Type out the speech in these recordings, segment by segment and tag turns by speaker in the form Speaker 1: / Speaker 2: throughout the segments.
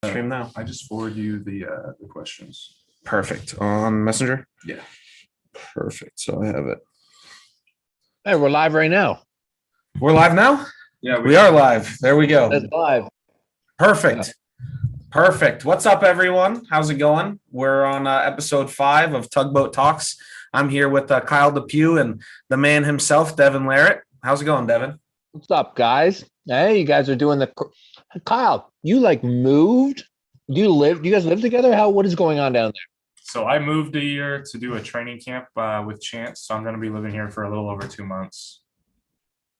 Speaker 1: Stream now.
Speaker 2: I just forward you the questions.
Speaker 1: Perfect. On Messenger?
Speaker 2: Yeah.
Speaker 1: Perfect. So I have it.
Speaker 3: Hey, we're live right now.
Speaker 1: We're live now?
Speaker 2: Yeah,
Speaker 1: We are live. There we go.
Speaker 3: It's live.
Speaker 1: Perfect. Perfect. What's up, everyone? How's it going? We're on episode 5 of Tugboat Talks. I'm here with Kyle Depew and the man himself, Devon Larratt. How's it going, Devon?
Speaker 3: What's up, guys? Hey, you guys are doing the. Kyle, you like moved? Do you guys live together? What is going on down there?
Speaker 2: So I moved a year to do a training camp with Chance. So I'm going to be living here for a little over 2 months.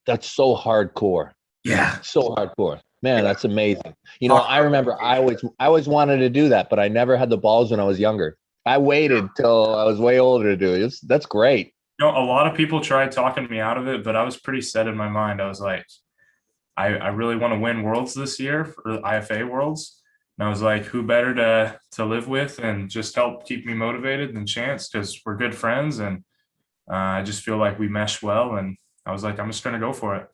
Speaker 3: That's so hardcore.
Speaker 1: Yeah.
Speaker 3: So hardcore. Man, that's amazing. You know, I remember I always wanted to do that, but I never had the balls when I was younger. I waited till I was way older to do it. That's great.
Speaker 2: You know, a lot of people tried talking me out of it, but I was pretty set in my mind. I was like, I really want to win Worlds this year for IFA Worlds. And I was like, who better to live with and just help keep me motivated than Chance, because we're good friends and I just feel like we mesh well. And I was like, I'm just going to go for it.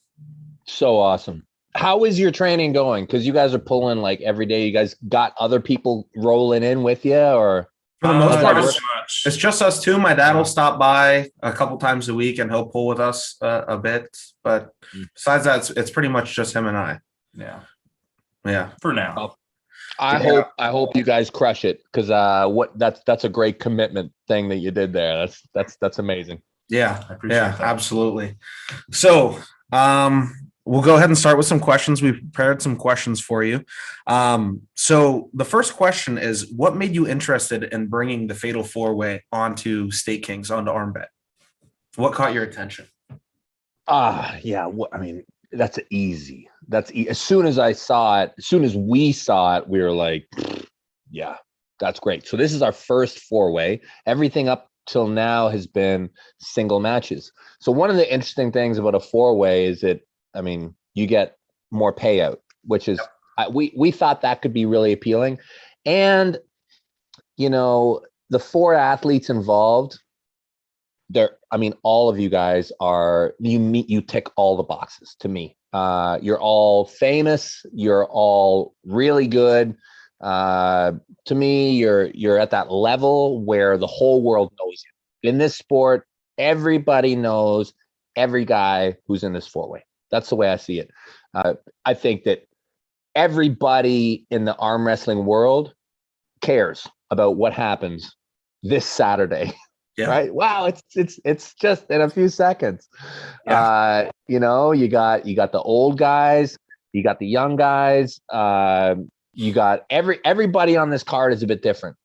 Speaker 3: So awesome. How is your training going? Because you guys are pulling like every day. You guys got other people rolling in with you, or?
Speaker 1: For the most part,
Speaker 2: much.
Speaker 1: it's just us two. My dad will stop by a couple times a week and he'll pull with us a bit. But besides that, it's pretty much just him and I.
Speaker 2: Yeah.
Speaker 1: Yeah.
Speaker 2: For now.
Speaker 3: I hope you guys crush it, because that's a great commitment thing that you did there. That's amazing.
Speaker 1: Yeah.
Speaker 2: I appreciate
Speaker 1: Yeah,
Speaker 2: that.
Speaker 1: absolutely. So we'll go ahead and start with some questions. We prepared some questions for you. So the first question is, what made you interested in bringing the Fatal 4-Way onto State Kings, onto Armbet? What caught your attention?
Speaker 3: Yeah. I mean, that's easy. As soon as I saw it, as soon as we saw it, we were like, yeah, that's great. So this is our first 4-way. Everything up till now has been single matches. So one of the interesting things about a 4-way is that, I mean, you get more payout, which is, we thought that could be really appealing. And, you know, the 4 athletes involved, all of you guys you tick all the boxes to me. You're all famous. You're all really good. To me, you're at that level where the whole world knows you. In this sport, everybody knows every guy who's in this 4-way. That's the way I see it. I think that everybody in the arm wrestling world cares about what happens this Saturday.
Speaker 1: Yeah.
Speaker 3: Right. Wow. It's just in a few seconds.
Speaker 1: Yeah.
Speaker 3: You know, you got the old guys, you got the young guys, you got everybody on this card is a bit different.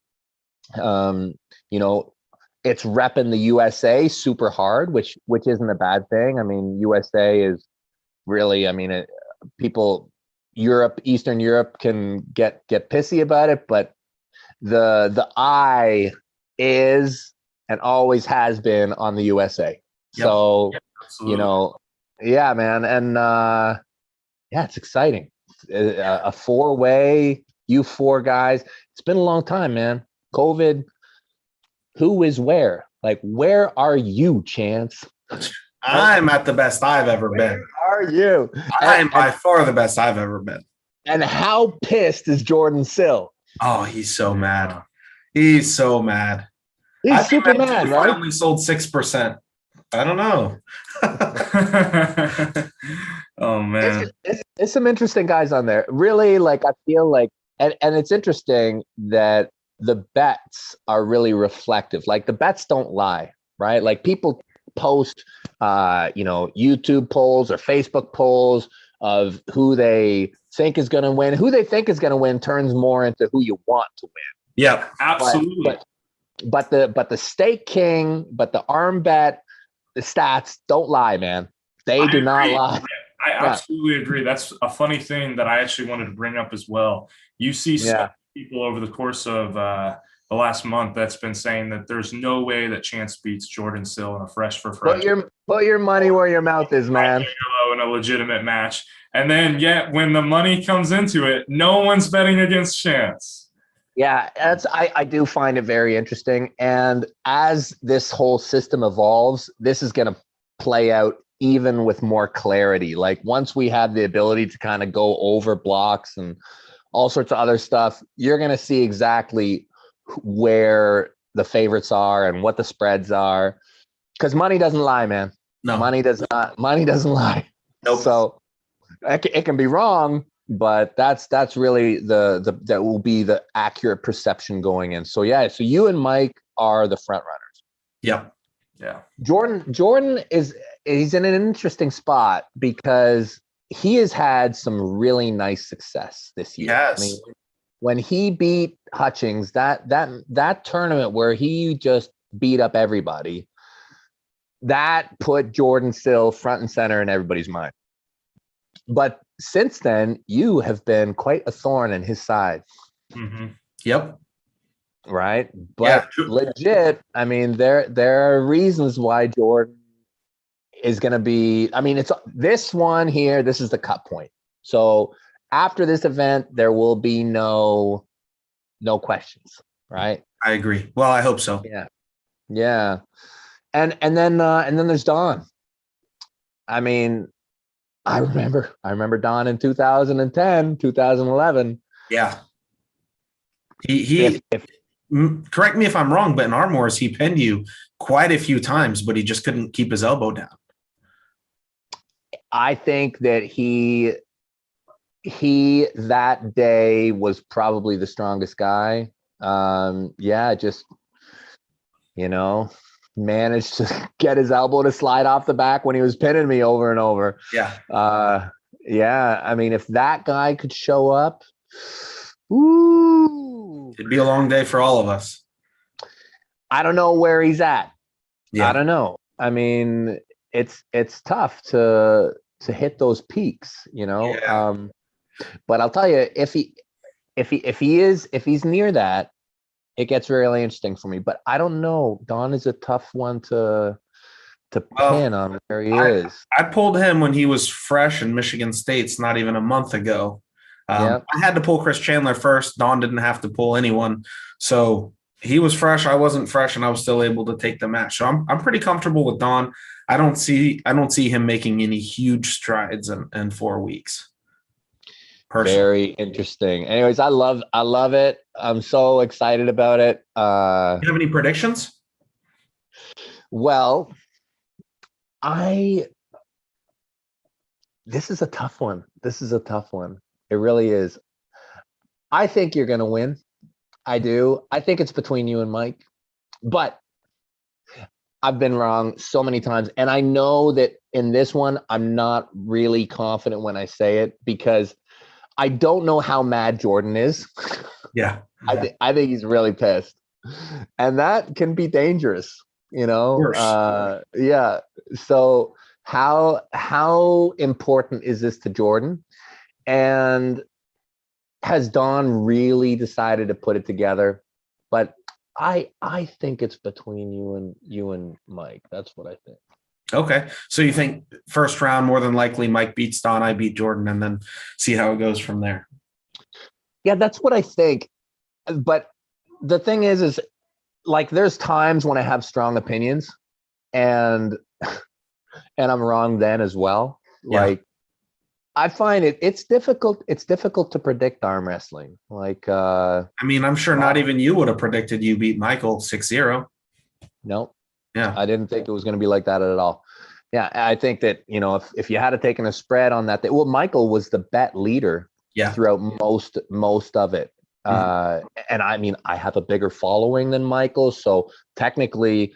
Speaker 3: You know, it's repping the USA super hard, which isn't a bad thing. I mean, USA is really, Eastern Europe can get pissy about it, but the eye is and always has been on the USA. Yep. So, you know, yeah, man. And it's exciting. A 4-way, you 4 guys. It's been a long time, man. COVID, who is where? Like, where are you, Chance?
Speaker 1: I'm at the best I've ever been.
Speaker 3: Where are you?
Speaker 1: I'm by far the best I've ever been.
Speaker 3: And how pissed is Jordan Sill?
Speaker 1: Oh, he's so mad. He's so mad.
Speaker 3: He's super mad, right?
Speaker 1: I only sold 6%. I don't know.
Speaker 2: Oh man,
Speaker 3: it's some interesting guys on there. Really, like, I feel like, and it's interesting that the bets are really reflective. Like, the bets don't lie, right? Like, people post, YouTube polls or Facebook polls of who they think is going to win. Who they think is going to win turns more into who you want to win.
Speaker 1: Yeah,
Speaker 2: absolutely.
Speaker 3: But the Stake King, but the arm bet, the stats don't lie, man. They do not lie.
Speaker 2: I absolutely agree. That's a funny thing that I actually wanted to bring up as well. You see some people over the course of the last month that's been saying that there's no way that Chance beats Jordan Sill in a fresh.
Speaker 3: Put your money where your mouth is, man.
Speaker 2: In a legitimate match. And then yet when the money comes into it, no one's betting against Chance.
Speaker 3: Yeah, I do find it very interesting. And as this whole system evolves, this is going to play out even with more clarity. Like, once we have the ability to kind of go over blocks and all sorts of other stuff, you're going to see exactly where the favorites are and what the spreads are. Because money doesn't lie, man.
Speaker 1: No.
Speaker 3: Money doesn't lie.
Speaker 1: Nope.
Speaker 3: So it can be wrong, but that's really that will be the accurate perception going in. So yeah, so you and Mike are the front runners.
Speaker 1: Yep.
Speaker 2: Yeah.
Speaker 3: Jordan he's in an interesting spot because he has had some really nice success this year.
Speaker 1: Yes.
Speaker 3: I mean, when he beat Hutchings, that tournament where he just beat up everybody, that put Jordan still front and center in everybody's mind. But since then, you have been quite a thorn in his side.
Speaker 2: Mm-hmm.
Speaker 1: Yep.
Speaker 3: Right? But legit, I mean, there are reasons why Jordan is going to be, I mean, it's this one here, this is the cut point. So after this event, there will be no questions, right?
Speaker 1: I agree. Well, I hope so.
Speaker 3: Yeah. Yeah. And then there's Don. I mean, I remember Don in 2010, 2011.
Speaker 1: Yeah. He correct me if I'm wrong, but in Armours, he pinned you quite a few times, but he just couldn't keep his elbow down.
Speaker 3: I think that he that day was probably the strongest guy. Just, managed to get his elbow to slide off the back when he was pinning me over and over.
Speaker 1: Yeah.
Speaker 3: I mean, if that guy could show up, ooh,
Speaker 1: it'd be a long day for all of us.
Speaker 3: I don't know where he's at.
Speaker 1: Yeah.
Speaker 3: I don't know. I mean, it's tough to hit those peaks,
Speaker 1: Yeah.
Speaker 3: But I'll tell you, if he's near that, it gets really interesting for me. But I don't know. Don is a tough one to pin on where he is.
Speaker 1: I pulled him when he was fresh in Michigan State's not even a month ago. I had to pull Chris Chandler first. Don didn't have to pull anyone. So he was fresh. I wasn't fresh, and I was still able to take the match. So I'm pretty comfortable with Don. I don't see him making any huge strides in 4 weeks. Personally.
Speaker 3: Very interesting. Anyways, I love it. I'm so excited about it.
Speaker 1: You have any predictions?
Speaker 3: Well, this is a tough one. It really is. I think you're going to win. I do. I think it's between you and Mike, but I've been wrong so many times. And I know that in this one, I'm not really confident when I say it because I don't know how mad Jordan is.
Speaker 1: Yeah.
Speaker 3: I think he's really pissed. And that can be dangerous, Yeah. So how important is this to Jordan? And has Don really decided to put it together? But I think it's between you and Mike. That's what I think.
Speaker 1: Okay. So you think first round, more than likely Mike beats Don, I beat Jordan, and then see how it goes from there.
Speaker 3: Yeah, that's what I think. But the thing is like there's times when I have strong opinions and I'm wrong then as well.
Speaker 1: Yeah.
Speaker 3: Like I find it's difficult to predict arm wrestling. Like
Speaker 1: I mean, I'm sure not even you would have predicted you beat Michael 6-0.
Speaker 3: No.
Speaker 1: Yeah.
Speaker 3: I didn't think it was going to be like that at all. Yeah, I think that, if you had taken a spread on that, Michael was the bet leader throughout most of it. And I mean, I have a bigger following than Michael. So technically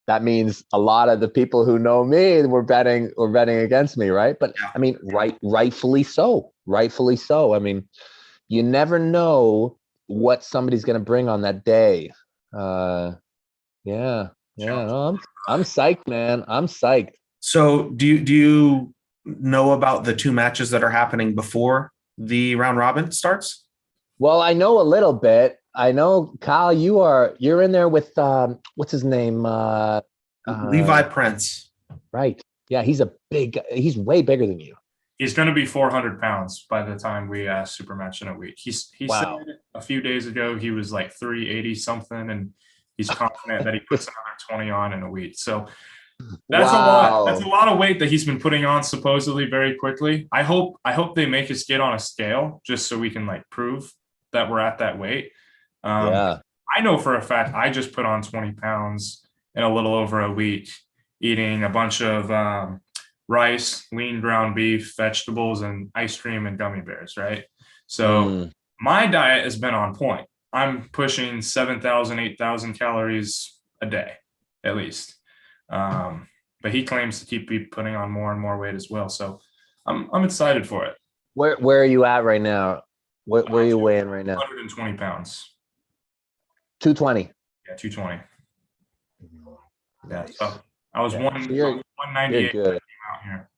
Speaker 3: that means a lot of the people who know me were betting against me. Right. But I mean, rightfully so. I mean, you never know what somebody's going to bring on that day. No, I'm psyched, man. I'm psyched.
Speaker 1: So do you know about the 2 matches that are happening before the round robin starts?
Speaker 3: Well, I know a little bit. I know, Kyle, you're in there with what's his name?
Speaker 1: Levi Prince.
Speaker 3: Right. Yeah, he's way bigger than you.
Speaker 2: He's going to be 400 pounds by the time we super match in a week. He
Speaker 3: Wow.
Speaker 2: said a few days ago he was like 380 something, and he's confident that he puts another 20 on in a week. So That's a lot.
Speaker 3: Wow.
Speaker 2: That's a lot of weight that he's been putting on supposedly very quickly. I hope they make us get on a scale just so we can like prove that we're at that weight.
Speaker 3: Yeah.
Speaker 2: I know for a fact I just put on 20 pounds in a little over a week, eating a bunch of rice, lean ground beef, vegetables, and ice cream and gummy bears, right? So my diet has been on point. I'm pushing 7,000, 8,000 calories a day, at least. But he claims to keep putting on more and more weight as well. So I'm excited for it.
Speaker 3: Where are you at right now? Where are you weighing right now?
Speaker 2: 120 pounds.
Speaker 3: 220.
Speaker 2: Yeah, 220. Yeah.
Speaker 3: Nice.
Speaker 2: So I was
Speaker 3: Yeah.
Speaker 2: one,
Speaker 3: So you're
Speaker 2: 198
Speaker 3: good.
Speaker 2: when I came out here.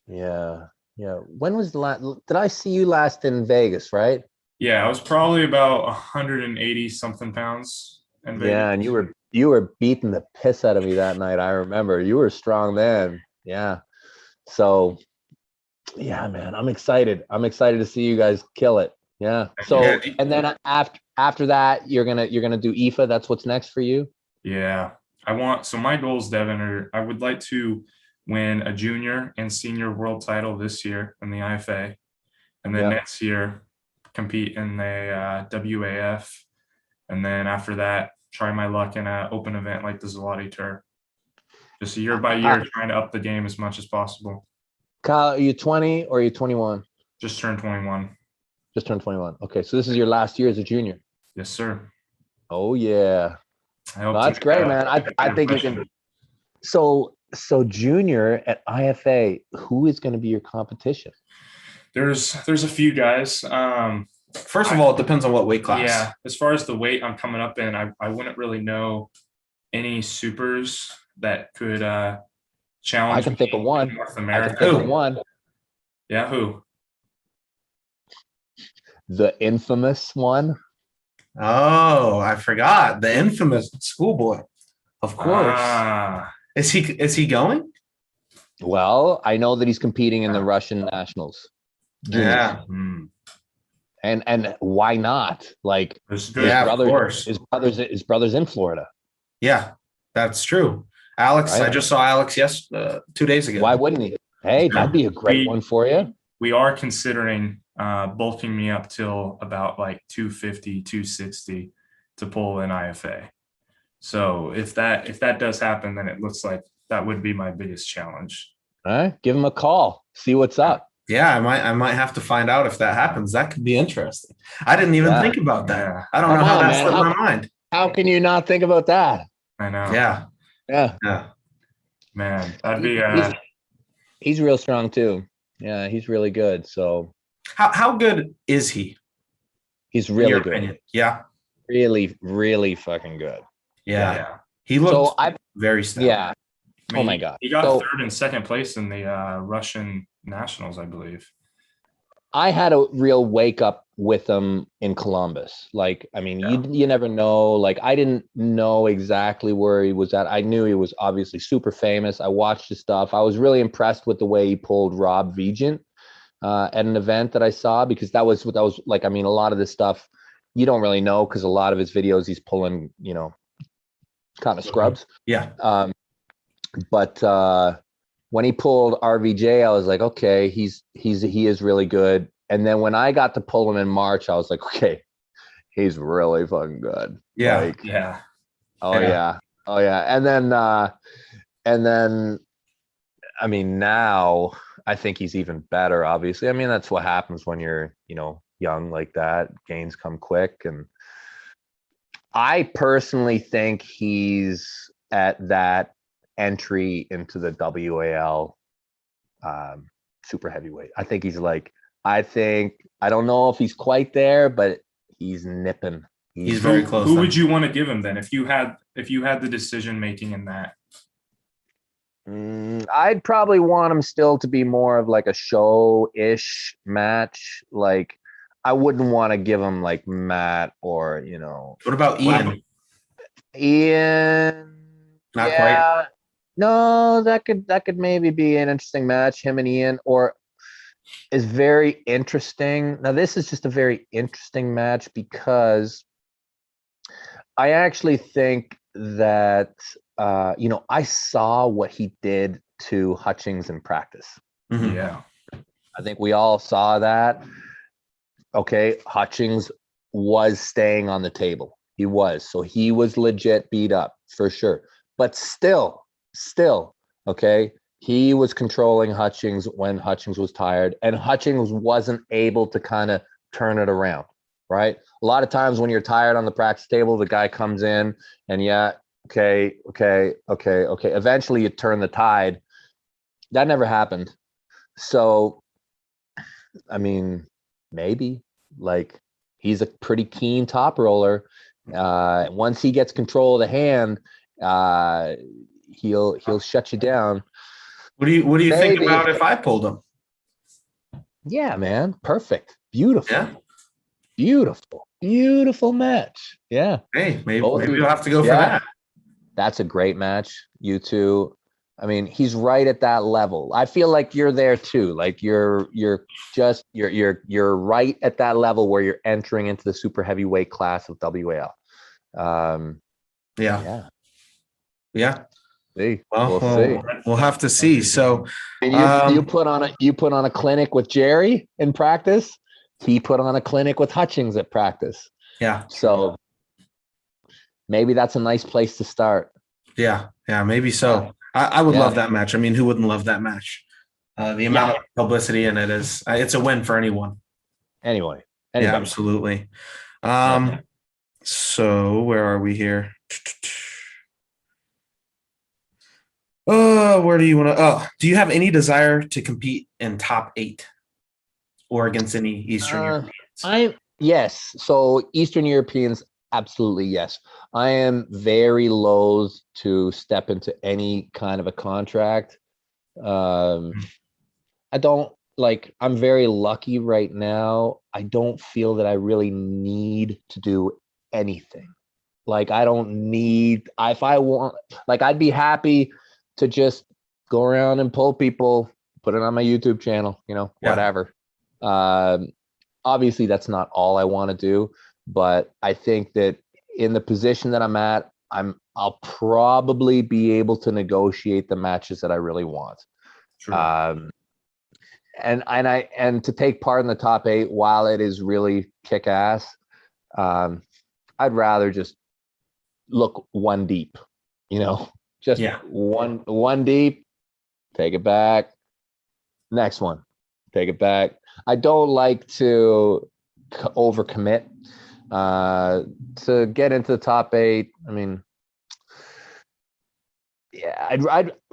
Speaker 3: Yeah. Yeah. When was the last? Did I see you last in Vegas? Right.
Speaker 2: Yeah, I was probably about 180 something pounds in Vegas.
Speaker 3: Yeah, and you were beating the piss out of me that night. I remember you were strong then. Yeah. So, yeah, man, I'm excited. I'm excited to see you guys kill it. Yeah. So,
Speaker 1: Yeah.
Speaker 3: and then after that, you're gonna do IFA. That's what's next for you.
Speaker 2: Yeah. So my goals, Devon, are I would like to win a junior and senior world title this year in the IFA. And then next year compete in the WAF. And then after that, try my luck in an open event like the Zloty Tour. Just year by year, trying to up the game as much as possible.
Speaker 3: Kyle, are you 20 or are you 21?
Speaker 2: Just turned 21.
Speaker 3: Just turned 21. Okay, so this is your last year as a junior.
Speaker 2: Yes, sir.
Speaker 3: Oh yeah.
Speaker 2: Well,
Speaker 3: That's great, man. I think you can. So junior at IFA, who is going to be your competition?
Speaker 2: There's a few guys.
Speaker 1: First of all, it depends on what weight class.
Speaker 2: Yeah, as far as the weight I'm coming up in, I wouldn't really know any supers that could challenge.
Speaker 3: I can think of one.
Speaker 2: North
Speaker 3: I
Speaker 2: America.
Speaker 3: can think of one.
Speaker 2: Yeah, who?
Speaker 3: The infamous one.
Speaker 1: Oh, I forgot the infamous schoolboy. Of course. Is he going?
Speaker 3: Well, I know that he's competing in the Russian nationals. Juniors.
Speaker 1: Yeah.
Speaker 3: And why not? Like his brother's in Florida.
Speaker 1: Yeah, that's true. Alex,
Speaker 3: Right.
Speaker 1: I just saw Alex 2 days ago.
Speaker 3: Why wouldn't he? Hey, that'd be a great one for you.
Speaker 2: We are considering bulking me up till about like 250, 260 to pull an IFA. So if that does happen, then it looks like that would be my biggest challenge.
Speaker 3: All right, give him a call. See what's up.
Speaker 1: Yeah, I might have to find out if that happens. That could be interesting. I didn't even think about that.
Speaker 2: Yeah.
Speaker 1: I don't know how that slipped my mind.
Speaker 3: How can you not think about that?
Speaker 2: I know.
Speaker 1: Yeah.
Speaker 2: Man, that'd be
Speaker 3: he's real strong too. Yeah, he's really good. So
Speaker 1: how good is he?
Speaker 3: He's really good.
Speaker 1: Opinion? Yeah.
Speaker 3: Really, really fucking good.
Speaker 1: Yeah. He looks very stout.
Speaker 3: Yeah.
Speaker 2: I mean,
Speaker 3: oh my God.
Speaker 2: He got third and second place in the Russian nationals, I believe.
Speaker 3: I had a real wake up with him in Columbus. Like, I mean, you never know. Like, I didn't know exactly where he was at. I knew he was obviously super famous. I watched his stuff. I was really impressed with the way he pulled Rob Vigent at an event that I saw, because that was like, I mean, a lot of this stuff you don't really know, because a lot of his videos he's pulling, kind of scrubs.
Speaker 1: Yeah.
Speaker 3: But when he pulled RVJ, I was like, okay, he is really good. And then when I got to pull him in March, I was like, okay, he's really fucking good.
Speaker 1: Yeah.
Speaker 3: Like,
Speaker 2: Oh
Speaker 3: yeah. And then I mean, now I think he's even better, obviously. I mean, that's what happens when you're, young like that. Gains come quick. And I personally think he's at that entry into the WAL super heavyweight. I think he's like, I don't know if he's quite there, but he's nipping.
Speaker 1: He's very close.
Speaker 2: Who would you want to give him then if you had the decision making in that?
Speaker 3: I'd probably want him still to be more of like a show-ish match. Like, I wouldn't want to give him like Matt or,
Speaker 1: What about Iain?
Speaker 3: Iain.
Speaker 1: Not quite.
Speaker 3: No, that could maybe be an interesting match, him and Iain, or is very interesting. Now, this is just a very interesting match because I actually think that I saw what he did to Hutchings in practice.
Speaker 1: Mhm.
Speaker 2: Yeah.
Speaker 3: I think we all saw that. Okay, Hutchings was staying on the table. He was. So he was legit beat up for sure. But still, okay, he was controlling Hutchings when Hutchings was tired, and Hutchings wasn't able to kind of turn it around, right? A lot of times when you're tired on the practice table, the guy comes in and okay. Eventually you turn the tide. That never happened. So, I mean, maybe like he's a pretty keen top roller. Once he gets control of the hand, he'll shut you down.
Speaker 1: What do you think
Speaker 3: Maybe.
Speaker 1: about if I pulled him?
Speaker 3: Yeah, man. Perfect. Beautiful.
Speaker 1: Yeah.
Speaker 3: Beautiful match. Yeah.
Speaker 1: Hey, maybe
Speaker 3: Both
Speaker 1: we'll have to go for
Speaker 3: yeah.
Speaker 1: that.
Speaker 3: That's a great match. You two. I mean, he's right at that level. I feel like you're there too. Like you're right at that level where you're entering into the super heavyweight class of WAL.
Speaker 1: Yeah.
Speaker 3: See,
Speaker 1: Well,
Speaker 3: we'll see.
Speaker 1: we'll have to see. So,
Speaker 3: And you put on a clinic with Jerry in practice. He put on a clinic with Hutchings at practice.
Speaker 1: yeah,
Speaker 3: So maybe that's a nice place to start.
Speaker 1: yeah, maybe so. I would
Speaker 3: Yeah.
Speaker 1: love that match. I mean, who wouldn't love that match? The amount of publicity in it is it's a win for anyone.
Speaker 3: Anyway.
Speaker 1: Yeah, absolutely. So where are we here? Where do you want to? Do you have any desire to compete in top 8 or against any Eastern Europeans?
Speaker 3: Yes. So Eastern Europeans, absolutely yes. I am very loath to step into any kind of a contract. I don't like. I'm very lucky right now. I don't feel that I really need to do anything. Like I don't need. If I want, like, I'd be happy to just go around and pull people, put it on my YouTube channel, whatever. Obviously that's not all I want to do, but I think that in the position that I'm at, I'll probably be able to negotiate the matches that I really want.
Speaker 1: True.
Speaker 3: And to take part in the top 8, while it is really kick ass, I'd rather just look one deep, just one deep, take it back. Next one, take it back. I don't like to overcommit. To get into the top 8, I mean, yeah,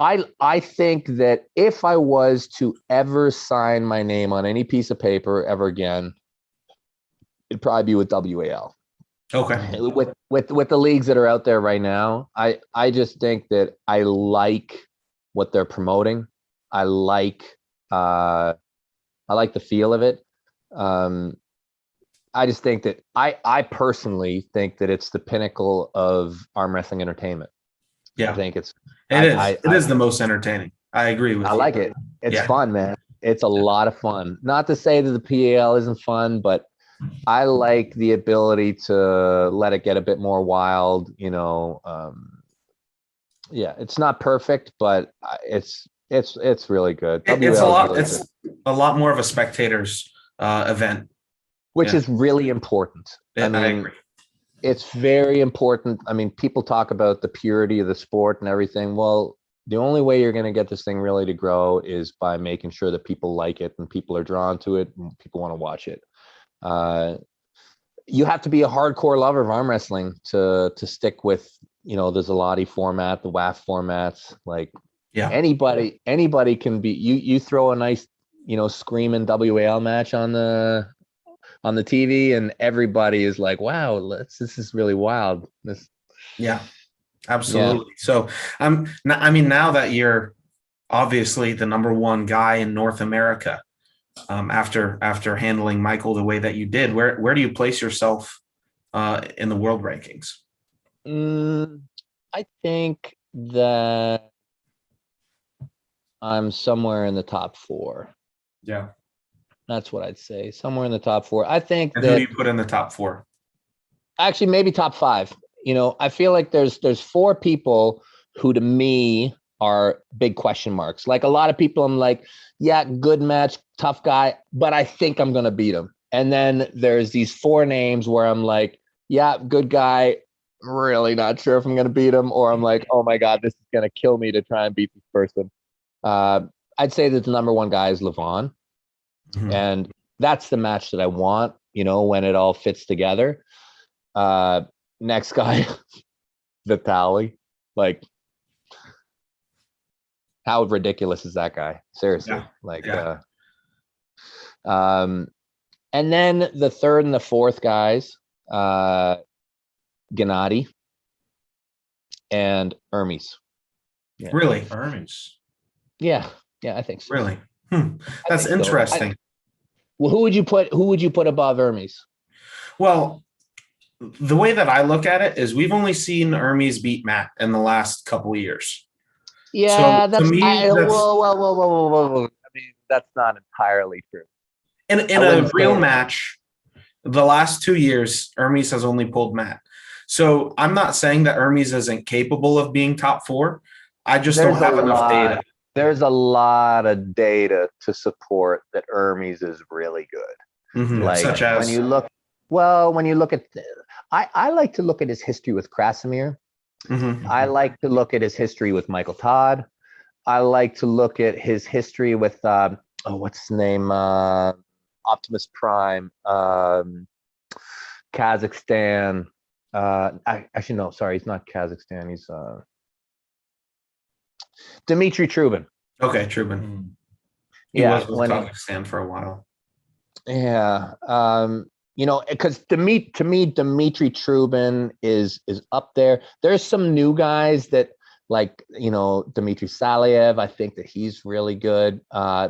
Speaker 3: I think that if I was to ever sign my name on any piece of paper ever again, it'd probably be with WAL.
Speaker 1: Okay.
Speaker 3: With the leagues that are out there right now, I just think that I like what they're promoting. I like the feel of it. I just think that I personally think that it's the pinnacle of arm wrestling entertainment.
Speaker 1: Yeah,
Speaker 3: I think it
Speaker 1: is the most entertaining. I agree with you.
Speaker 3: I like it. It's fun, man. It's a lot of fun. Not to say that the PAL isn't fun, but I like the ability to let it get a bit more wild. It's not perfect, but it's really good.
Speaker 1: It's a lot more of a spectators event,
Speaker 3: which is really important. I agree. It's very important. I mean, people talk about the purity of the sport and everything. Well, the only way you're going to get this thing really to grow is by making sure that people like it and people are drawn to it and people want to watch it. You have to be a hardcore lover of arm wrestling to stick with, the Zalati format, the WAF formats. Like, anybody can be. You throw a nice, screaming WAL match on the TV, and everybody is like, "Wow, this is really wild."
Speaker 1: Absolutely. Yeah. So now that you're obviously the number 1 guy in North America, after handling Michael the way that you did, where do you place yourself in the world rankings?
Speaker 3: I think that I'm somewhere in the top 4.
Speaker 2: Yeah.
Speaker 3: That's what I'd say. Somewhere in the top 4. I think
Speaker 1: and who do you put in the top 4?
Speaker 3: Actually, maybe top 5. I feel like there's 4 people who to me are big question marks. Like a lot of people, I'm like, yeah, good match, tough guy, but I think I'm going to beat him. And then there's these 4 names where I'm like, yeah, good guy, really not sure if I'm going to beat him, or I'm like, oh my God, this is going to kill me to try and beat this person. I'd say that the number 1 guy is Levon.
Speaker 1: Mhm.
Speaker 3: And that's the match that I want, when it all fits together. Next guy, Vitali. Like, how ridiculous is that guy? Seriously.
Speaker 1: Yeah.
Speaker 3: Like,
Speaker 1: Yeah.
Speaker 3: and then the 3rd and the 4th guys, Gennady and Hermes. Yeah.
Speaker 1: Really?
Speaker 2: Hermes.
Speaker 3: Yeah, I think so.
Speaker 1: Really? That's
Speaker 3: think so.
Speaker 1: interesting.
Speaker 3: Well, who would you put above Hermes?
Speaker 1: Well, the way that I look at it is we've only seen Hermes beat Matt in the last couple of years.
Speaker 3: Yeah,
Speaker 1: So, to me, that's-
Speaker 3: whoa. I mean, that's not entirely true.
Speaker 1: In
Speaker 3: I
Speaker 1: a
Speaker 3: wouldn't
Speaker 1: real
Speaker 3: say-
Speaker 1: match, the last 2 years, Hermes has only pulled Matt. So I'm not saying that Hermes isn't capable of being top 4. I just don't have enough data.
Speaker 3: There's a lot of data to support that Hermes is really good.
Speaker 1: Mhm.
Speaker 3: Like
Speaker 1: Such as
Speaker 3: when you look at, I like to look at his history with Krasimir.
Speaker 1: Mhm.
Speaker 3: I like to look at his history with Michael Todd. I like to look at his history with what's his name? Optimus Prime, Kazakhstan. Actually, no, sorry, he's not Kazakhstan. He's Dmitry Trubin.
Speaker 1: Okay, Trubin. He
Speaker 3: Yeah,
Speaker 1: was with Kazakhstan for a while.
Speaker 3: Yeah, because to me, Dmitry Trubin is up there. There's some new guys that like, Dmitry Saliev. I think that he's really good.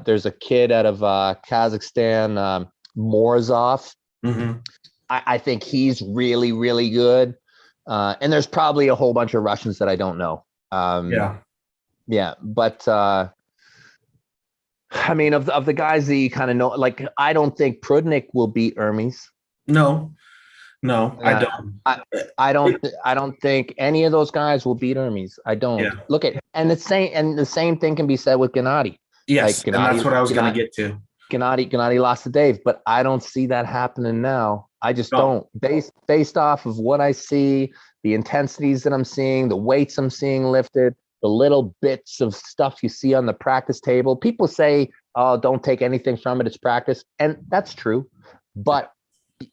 Speaker 3: There's a kid out of Kazakhstan, Morozov.
Speaker 1: Mhm.
Speaker 3: I think he's really, really good. And there's probably a whole bunch of Russians that I don't know. Yeah, but I mean, of the guys that you kind of know, like, I don't think Prudnik will beat Hermes.
Speaker 1: No, I don't.
Speaker 3: I don't think any of those guys will beat Hermes. I don't.
Speaker 1: Yeah.
Speaker 3: Look at the same thing can be said with Gennady.
Speaker 1: Yes,
Speaker 3: Like,
Speaker 1: and that's what I was going
Speaker 3: Gennady-
Speaker 1: to get to.
Speaker 3: Gennady lost to Dave, but I don't see that happening now. I just
Speaker 1: No.
Speaker 3: don't. Based off of what I see, the intensities that I'm seeing, the weights I'm seeing lifted, the little bits of stuff you see on the practice table. People say, "Oh, don't take anything from it. It's practice," and that's true, but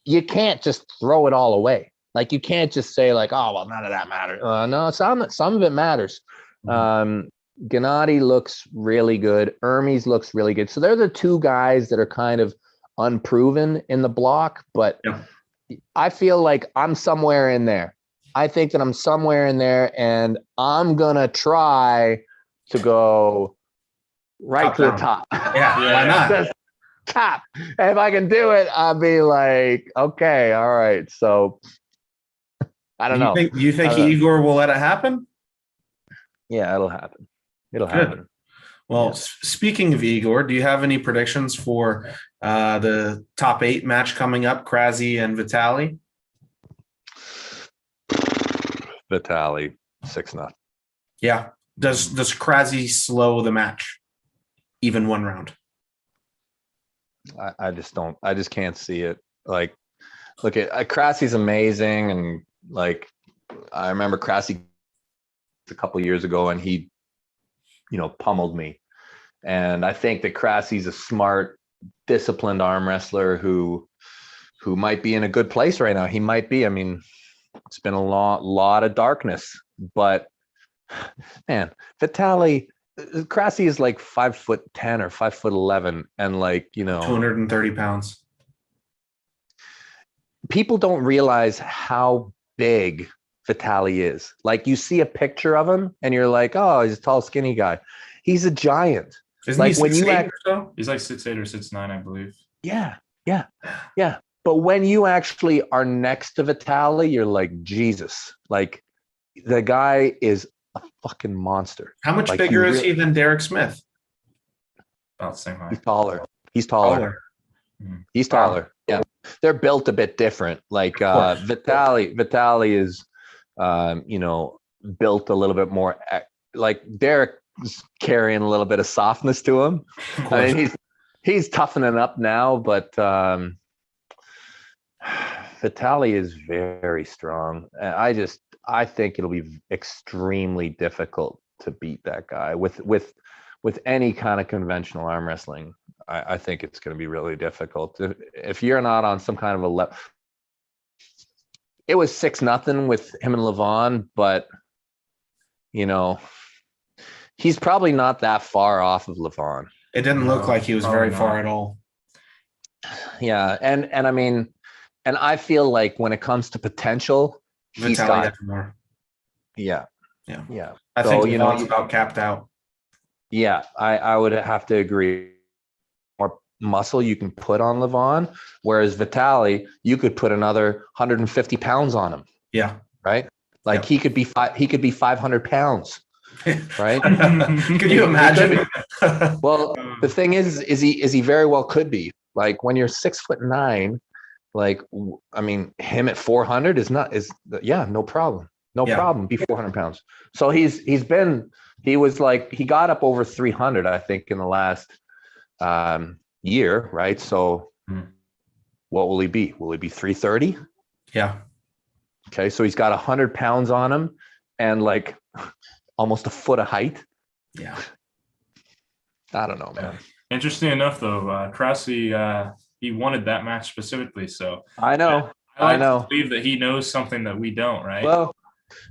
Speaker 3: you can't just throw it all away. Like, you can't just say like, "Oh, well, none of that matters." No, some of it matters. Gennady looks really good. Hermes looks really good. So they're the 2 guys that are kind of unproven in the block, but
Speaker 1: Yeah.
Speaker 3: I feel like I'm somewhere in there. I think that I'm somewhere in there, and I'm gonna try to go right
Speaker 1: Top
Speaker 3: to the
Speaker 1: down.
Speaker 3: top.
Speaker 1: Yeah, why not?
Speaker 3: Just top. And if I can do it, I'll be like, okay, all right. So I don't know.
Speaker 1: You think
Speaker 3: I don't know.
Speaker 1: Igor will let it happen?
Speaker 3: Yeah, it'll happen. It'll
Speaker 1: Good.
Speaker 3: happen.
Speaker 1: Well,
Speaker 3: Yeah.
Speaker 1: speaking of Igor, do you have any predictions for the top 8 match coming up, Krasi and Vitali?
Speaker 3: Vitali 6-0.
Speaker 1: Yeah. Does Krasi slow the match even one round?
Speaker 3: I just can't see it. Like, look at Krassi's amazing, and like, I remember Krasi a couple years ago, and he, pummeled me. And I think that Krassi's a smart, disciplined arm wrestler who might be in a good place right now. He might be. I mean, it's been a lot of darkness, but man, Vitali, Krasi is like 5'10" or 5'11", and like,
Speaker 1: 230 pounds.
Speaker 3: people don't realize how big Vitali is. Like, you see a picture of him and you're like, oh, he's a tall, skinny guy. He's a giant.
Speaker 1: Isn't
Speaker 3: Like,
Speaker 1: he
Speaker 3: when you
Speaker 1: 6'8" or so?
Speaker 2: He's like 6'8" or 6'9", I believe.
Speaker 3: Yeah. But when you actually are next to Vitali, you're like, Jesus. Like, the guy is a fucking monster.
Speaker 1: How much
Speaker 3: Like,
Speaker 1: bigger is he than Derek Smith?
Speaker 2: About the same height.
Speaker 3: He's taller. He's taller. Yeah. They're built a bit different. Like,
Speaker 1: Of course.
Speaker 3: Vitali is, built a little bit more. Like Derek's carrying a little bit of softness to him.
Speaker 1: Of
Speaker 3: I
Speaker 1: course.
Speaker 3: mean, he's toughening up now, but Vitali is very strong. I think it'll be extremely difficult to beat that guy with any kind of conventional arm wrestling. I think it's going to be really difficult. If you're not on some kind of a level, it was 6-0 with him and Levon, but he's probably not that far off of Levon.
Speaker 1: It didn't look like he was very far at all.
Speaker 3: Yeah, and I mean, and I feel like when it comes to potential, he's
Speaker 1: Vitali
Speaker 3: got
Speaker 1: had more.
Speaker 3: yeah.
Speaker 1: I think Levon's about capped out.
Speaker 3: Yeah, I would have to agree. More muscle you can put on Levon, whereas Vitali, you could put another 150 pounds on him.
Speaker 1: Yeah.
Speaker 3: Right. Like he could be 500 pounds. Right.
Speaker 1: Could you imagine?
Speaker 3: Well, the thing is he very well could be. Like when you're 6'9", like, I mean, him at 400 is no problem. No problem. Be 400 pounds. So he got up over 300, I think, in the last year. Right. So what will he be? Will he be 330?
Speaker 1: Yeah.
Speaker 3: Okay. So he's got 100 pounds on him and like almost a foot of height.
Speaker 1: Yeah.
Speaker 3: I don't know, man.
Speaker 2: Interesting enough, though, Krause, he wanted that match specifically. So
Speaker 3: I know.
Speaker 2: I to believe that he knows something that we don't, right?
Speaker 3: Well,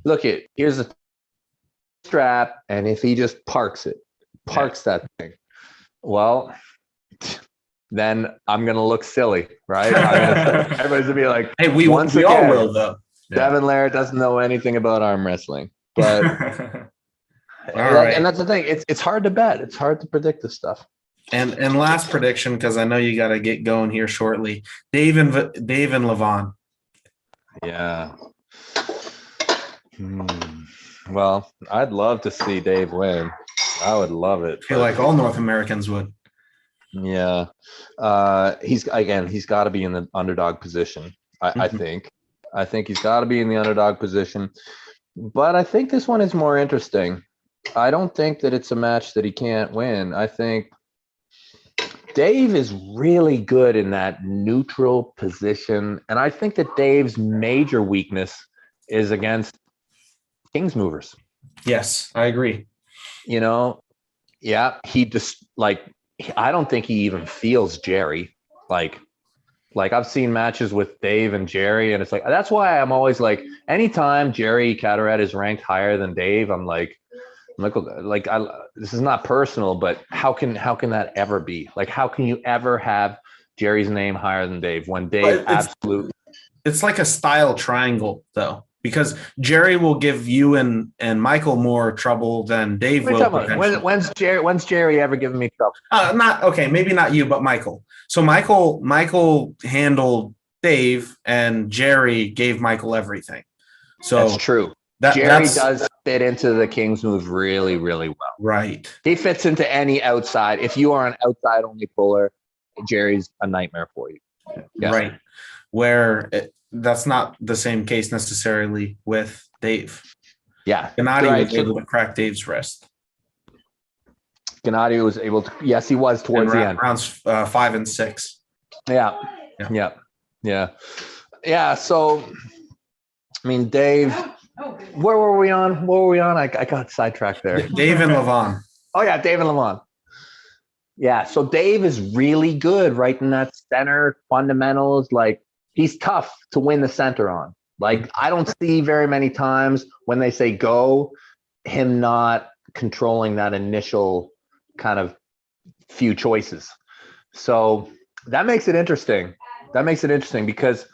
Speaker 3: look, here's a strap, and if he just parks that thing, well, then I'm gonna look silly, right? Everybody's gonna be like,
Speaker 1: "Hey, we all will, though."
Speaker 3: Devon Larratt doesn't know anything about arm wrestling, but and that's the thing. It's hard to bet. It's hard to predict this stuff.
Speaker 1: And last prediction, because I know you got to get going here shortly. Dave and Levon.
Speaker 3: Yeah. Well, I'd love to see Dave win. I would love it.
Speaker 1: I feel like all North Americans would.
Speaker 3: Yeah. He's got to be in the underdog position. I think he's got to be in the underdog position. But I think this one is more interesting. I don't think that it's a match that he can't win. I think Dave is really good in that neutral position. And I think that Dave's major weakness is against Kings movers.
Speaker 1: Yes, I agree.
Speaker 3: He just I don't think he even feels Jerry. Like I've seen matches with Dave and Jerry, and it's like, that's why I'm always like, anytime Jerry Cataret is ranked higher than Dave, I'm like, this is not personal, but how can that ever be? Like, how can you ever have Jerry's name higher than Dave when Dave absolutely?
Speaker 1: It's like a style triangle, though, because Jerry will give you and Michael more trouble than Dave will.
Speaker 3: When's Jerry ever given me trouble?
Speaker 1: Maybe not you, but Michael. So Michael handled Dave, and Jerry gave Michael everything. So
Speaker 3: that's true. Jerry does fit into the Kings move really, really well.
Speaker 1: Right.
Speaker 3: He fits into any outside. If you are an outside only puller, Jerry's a nightmare for you.
Speaker 1: Yeah. Right. Where that's not the same case necessarily with Dave.
Speaker 3: Yeah.
Speaker 1: Gennady was able to crack Dave's wrist.
Speaker 3: Gennady was able to. Yes, he was towards the end.
Speaker 1: Rounds 5 and 6.
Speaker 3: Yeah. So, I mean, Dave. Where were we on? I got sidetracked there.
Speaker 1: Dave and Levon.
Speaker 3: Oh, yeah, Dave and Levon. Yeah, so Dave is really good right in that center fundamentals. Like, he's tough to win the center on. Like, I don't see very many times when they say go, him not controlling that initial kind of few choices. So that makes it interesting. Because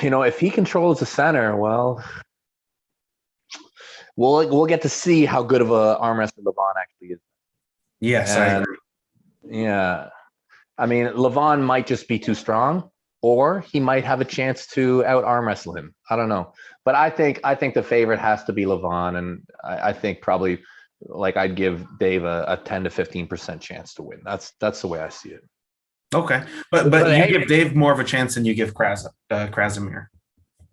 Speaker 3: if he controls the center, well, we'll get to see how good of a arm wrestler Levon actually is.
Speaker 1: Yes, I agree.
Speaker 3: Yeah. I mean, Levon might just be too strong, or he might have a chance to out arm wrestle him. I don't know. But I think the favorite has to be Levon, and I think probably I'd give Dave a 10 to 15% chance to win. That's the way I see it.
Speaker 1: Okay, but you give Dave more of a chance than you give Krasimir.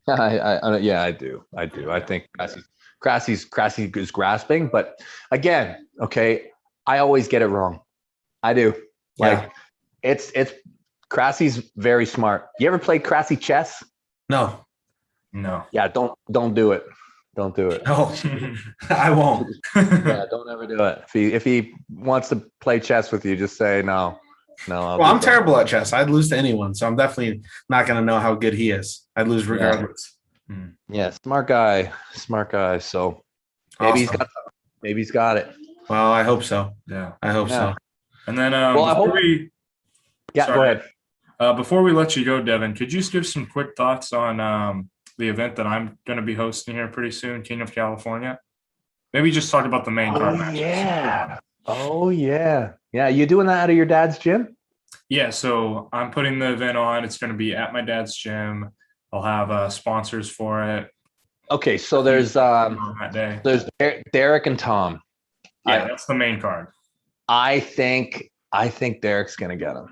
Speaker 3: Yeah, I do. I think Cressy is grasping, but again, okay, I always get it wrong. I do. Like it's Crassy's very smart. You ever played Crassy chess?
Speaker 1: No,
Speaker 2: No.
Speaker 3: Yeah, don't do it. Don't do it.
Speaker 1: no, I won't.
Speaker 3: Yeah, don't ever do it. If he wants to play chess with you, just say no. No,
Speaker 1: Well, I'm terrible at chess. I'd lose to anyone, so I'm definitely not going to know how good he is. I'd lose regardless.
Speaker 3: Yeah, smart guy. So maybe he's got it.
Speaker 1: Well, I hope so.
Speaker 2: Yeah,
Speaker 1: I hope so.
Speaker 2: And then
Speaker 3: Well, I hope. Go ahead.
Speaker 2: Before we let you go, Devon, could you just give some quick thoughts on the event that I'm going to be hosting here pretty soon, King of California? Maybe just talk about the main card matches.
Speaker 3: Yeah. Oh yeah. Yeah. You doing that out of your dad's gym?
Speaker 2: Yeah. So I'm putting the event on. It's going to be at my dad's gym. I'll have sponsors for it.
Speaker 3: Okay. So there's
Speaker 2: that day.
Speaker 3: There's Derek and Tom.
Speaker 2: Yeah, that's the main card.
Speaker 3: I think Derek's gonna get him.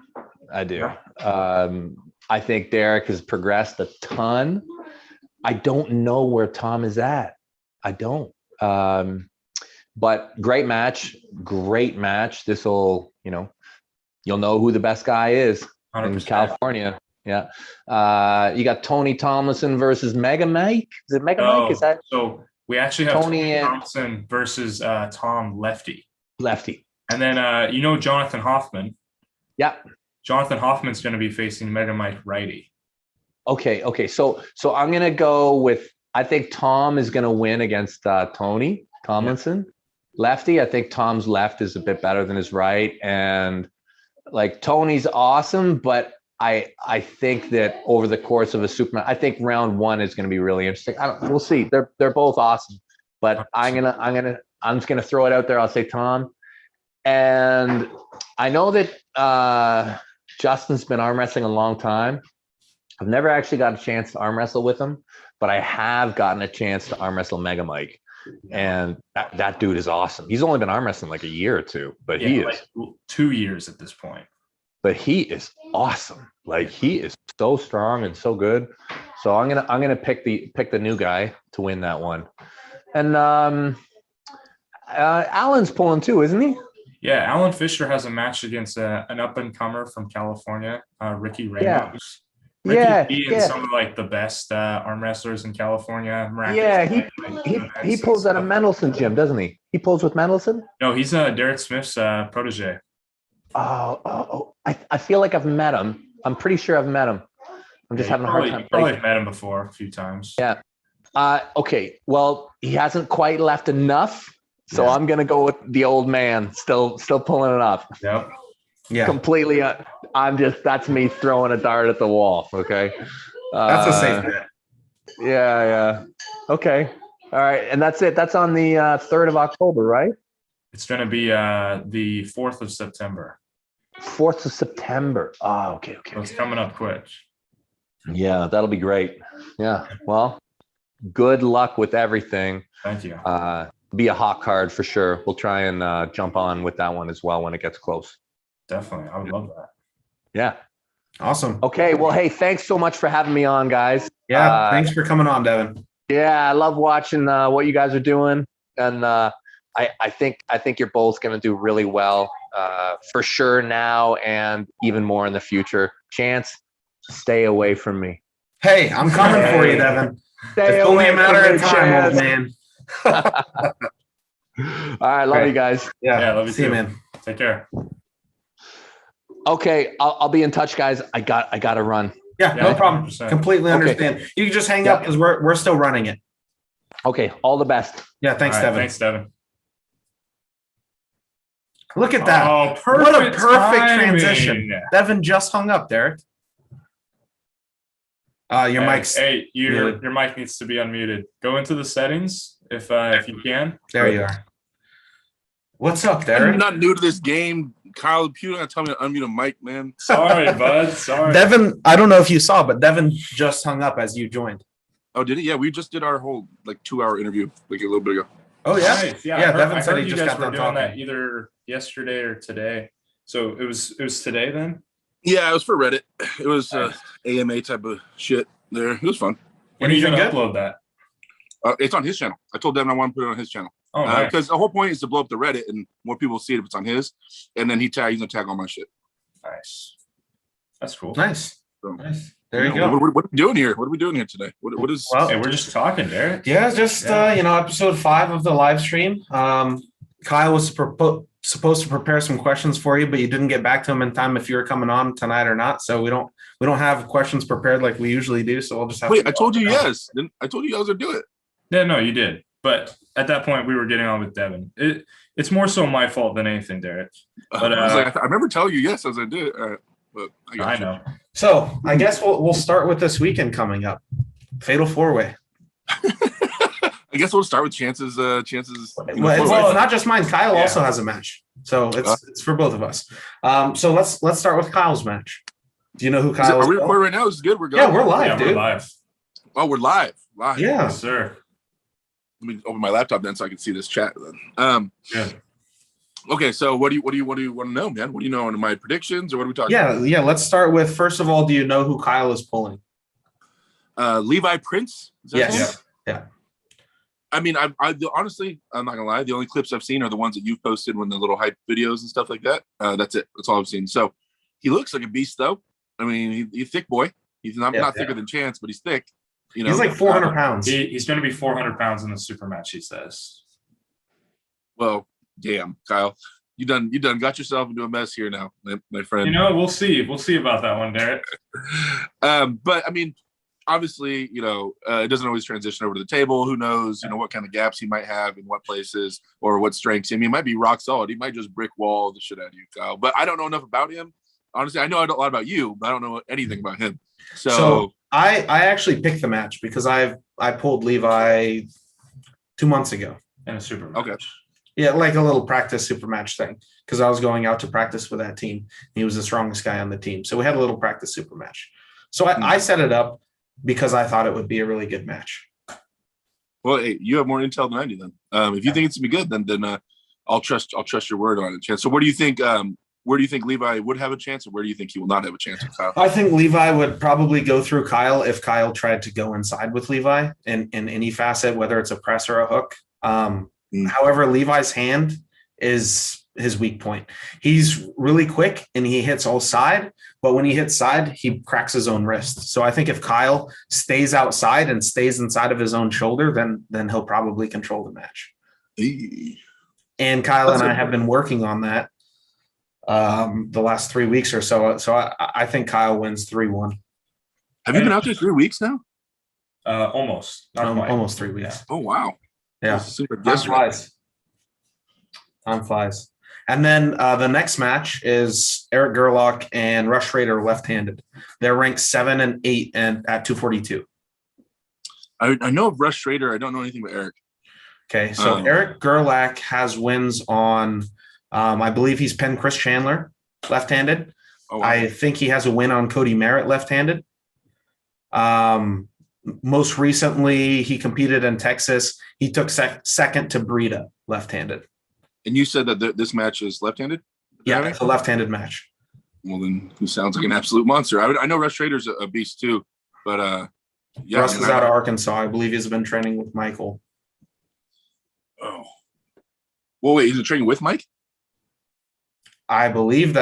Speaker 3: I do. I think Derek has progressed a ton. I don't know where Tom is at. I don't. But great match. This will, you'll know who the best guy is 100%. In California. Yeah. You got Tony Tomlinson versus Mega Mike. Is it Mega Mike? Is that
Speaker 2: so? We actually have Tony Thompson versus Tom Lefty. And then Jonathan Hoffman.
Speaker 3: Yeah.
Speaker 2: Jonathan Hoffman's going to be facing Mega Mike righty.
Speaker 3: Okay. So I'm going to go with, I think Tom is going to win against Tony Tomlinson. Yeah. Lefty, I think Tom's left is a bit better than his right. And like Tony's awesome, but I think that over the course of a Superman, I think round one is going to be really interesting. We'll see. They're both awesome, but I'm just gonna throw it out there. I'll say Tom, and I know that Justin's been arm wrestling a long time. I've never actually got a chance to arm wrestle with him, but I have gotten a chance to arm wrestle Mega Mike, and that dude is awesome. He's only been arm wrestling like a year or two, but he is
Speaker 2: like 2 years at this point.
Speaker 3: But he is awesome. Like he is so strong and so good. So I'm gonna pick the new guy to win that one. And Alan's pulling too, isn't he?
Speaker 2: Yeah, Alan Fisher has a match against an up and comer from California, Ricky Ramos. Ricky and some of like the best arm wrestlers in California.
Speaker 3: He pulls out of Mendelsohn gym, doesn't he? He pulls with Mendelsohn?
Speaker 2: No, he's Derek Smith's protege.
Speaker 3: Oh! I feel like I've met him. I'm pretty sure I've met him. I'm just having a hard time.
Speaker 2: You probably met him before a few times.
Speaker 3: Yeah. Okay. Well, he hasn't quite left enough, so I'm gonna go with the old man. Still pulling it off.
Speaker 2: Yep.
Speaker 3: Yeah. Completely. That's me throwing a dart at the wall. Okay.
Speaker 1: That's a safe bet.
Speaker 3: Yeah. Okay. All right. And that's it. That's on the 3rd of October, right?
Speaker 2: It's going to be the 4th of September.
Speaker 3: 4th of September. Oh, okay.
Speaker 2: So it's coming up quick.
Speaker 3: Yeah, that'll be great. Yeah. Well, good luck with everything.
Speaker 2: Thank you.
Speaker 3: Be a hot card for sure. We'll try and jump on with that one as well when it gets close.
Speaker 2: Definitely. I would love that.
Speaker 3: Yeah.
Speaker 1: Awesome.
Speaker 3: Okay. Well, hey, thanks so much for having me on, guys.
Speaker 1: Yeah. Thanks for coming on, Devon.
Speaker 3: Yeah. I love watching what you guys are doing. And I think you're both going to do really well for sure now and even more in the future. Chance, stay away from me.
Speaker 1: Hey, I'm coming for you, Devon. It's only a matter of time, old man.
Speaker 3: All right, love you guys.
Speaker 2: Yeah, love you
Speaker 1: See
Speaker 2: too.
Speaker 1: You, man.
Speaker 2: Take care.
Speaker 3: Okay, I'll be in touch, guys. I got to run.
Speaker 1: Yeah, no problem.
Speaker 2: 100%.
Speaker 1: Completely understand. You can just hang up because we're still running it.
Speaker 3: Okay, all the best.
Speaker 1: Yeah, thanks, Devon.
Speaker 2: Thanks, Devon.
Speaker 1: Look at that.
Speaker 2: Oh,
Speaker 1: what a perfect
Speaker 2: timing.
Speaker 1: Transition. Devon just hung up, Derek. Your mic's
Speaker 2: your mic needs to be unmuted. Go into the settings if you can.
Speaker 1: There you are. What's up, Derek?
Speaker 4: I'm not new to this game. Kyle, you don't tell me to unmute a mic, man.
Speaker 2: Sorry, bud. Sorry.
Speaker 1: Devon, I don't know if you saw, but Devon just hung up as you joined.
Speaker 4: Oh, did he? Yeah, we just did our whole 2-hour interview a little bit ago.
Speaker 1: Oh yeah,
Speaker 2: nice.
Speaker 1: Devon said he
Speaker 2: you
Speaker 1: just
Speaker 2: guys
Speaker 1: got done
Speaker 2: were doing
Speaker 1: talking.
Speaker 2: that either yesterday or today. So it was today then.
Speaker 4: Yeah, it was for Reddit. It was AMA type of shit there. It was fun.
Speaker 2: When are you
Speaker 1: Anything
Speaker 2: gonna
Speaker 1: good?
Speaker 2: upload that?
Speaker 4: It's on his channel. I told Devon I want to put it on his channel.
Speaker 2: Oh, nice.
Speaker 4: Because the whole point is to blow up the Reddit and more people will see it if it's on his. And then he's gonna tag all my shit.
Speaker 2: Nice. That's cool.
Speaker 1: Nice.
Speaker 4: So,
Speaker 1: Nice. There you go.
Speaker 4: What are we doing here? What are we doing here today? What is?
Speaker 1: Well,
Speaker 2: Hey, we're just talking, Derek.
Speaker 1: yeah, just episode 5 of the live stream. Kyle was supposed to prepare some questions for you, but you didn't get back to him in time if you were coming on tonight or not. So we don't have questions prepared like we usually do. So we'll just have.
Speaker 4: Wait, I told you yes. Then I told you guys would do it.
Speaker 2: Yeah, no, you did. But at that point, we were getting on with Devon. It's more so my fault than anything, Derek. But
Speaker 4: I remember telling you yes as I did. But
Speaker 2: I know.
Speaker 1: So I guess we'll start with this weekend coming up. Fatal 4-way.
Speaker 4: I guess we'll start with chances.
Speaker 1: Well, it's not just mine. Kyle also has a match, so it's for both of us. So let's start with Kyle's match. Do you know who Kyle is?
Speaker 4: Are we recording right now? This is good. We're going.
Speaker 1: Yeah, we're live, dude.
Speaker 2: We're live.
Speaker 4: Oh, we're live. Live.
Speaker 1: Yeah,
Speaker 2: Yes, sir.
Speaker 4: Let me open my laptop then so I can see this chat. Then.
Speaker 2: Yeah.
Speaker 4: Okay, so what do you want to know, man? What do you know on my predictions or what are we talking?
Speaker 1: Yeah. Let's start with, first of all, do you know who Kyle is pulling?
Speaker 4: Levi Prince. Is that his name?
Speaker 1: Yeah.
Speaker 4: I mean, honestly, I'm not gonna lie. The only clips I've seen are the ones that you've posted when the little hype videos and stuff like that. That's it. That's all I've seen. So he looks like a beast, though. I mean, he's a thick boy. He's not thicker than Chance, but he's thick. You know,
Speaker 1: he's like 400 pounds.
Speaker 2: He's going to be 400 pounds in the super match, he says.
Speaker 4: Well, damn, Kyle, you done got yourself into a mess here now, my friend.
Speaker 2: You know, we'll see. We'll see about that one, Derek.
Speaker 4: But I mean, obviously, it doesn't always transition over to the table. Who knows, what kind of gaps he might have in what places or what strengths. I mean, he might be rock solid. He might just brick wall the shit out of you, Kyle. But I don't know enough about him. Honestly, I know a lot about you, but I don't know anything about him. So
Speaker 1: I actually picked the match because I pulled Levi 2 months ago
Speaker 2: in a super match.
Speaker 4: Okay.
Speaker 1: Yeah, like a little practice super match thing, because I was going out to practice with that team. He was the strongest guy on the team. So we had a little practice super match. So I set it up because I thought it would be a really good match.
Speaker 4: Well, hey, you have more intel than I do then. If you think it's gonna be good, then I'll trust your word on it, Chance. So where do you think Levi would have a chance, and where do you think he will not have a chance with Kyle?
Speaker 1: I think Levi would probably go through Kyle if Kyle tried to go inside with Levi in any facet, whether it's a press or a hook. However, Levi's hand is his weak point. He's really quick and he hits all side, but when he hits side, he cracks his own wrist. So I think if Kyle stays outside and stays inside of his own shoulder, then he'll probably control the match. And Kyle and I have been working on that the last 3 weeks or so. So I think Kyle wins 3-1.
Speaker 4: Have you been out there 3 weeks now?
Speaker 2: Almost.
Speaker 1: Almost 3 weeks.
Speaker 4: Oh, wow.
Speaker 1: Yeah. Time flies. And then the next match is Eric Gerlock and Rush Raider left-handed. They're ranked 7 and 8 and at 242.
Speaker 4: I know of Rush Raider. I don't know anything about Eric.
Speaker 1: Okay, so Eric Gerlach has wins on, I believe he's pinned Chris Chandler left-handed.
Speaker 4: Oh, wow.
Speaker 1: I think he has a win on Cody Merritt left-handed. Most recently, he competed in Texas. He took second to Brita left-handed.
Speaker 4: And you said that this match is left-handed?
Speaker 1: Yeah, it's a left-handed match.
Speaker 4: Well, then he sounds like an absolute monster. I know Rush Raider's a beast too, but yeah.
Speaker 1: Russ is out of Arkansas. I believe he's been training with Michael.
Speaker 4: Oh. Well, wait, he's training with Mike?
Speaker 1: I believe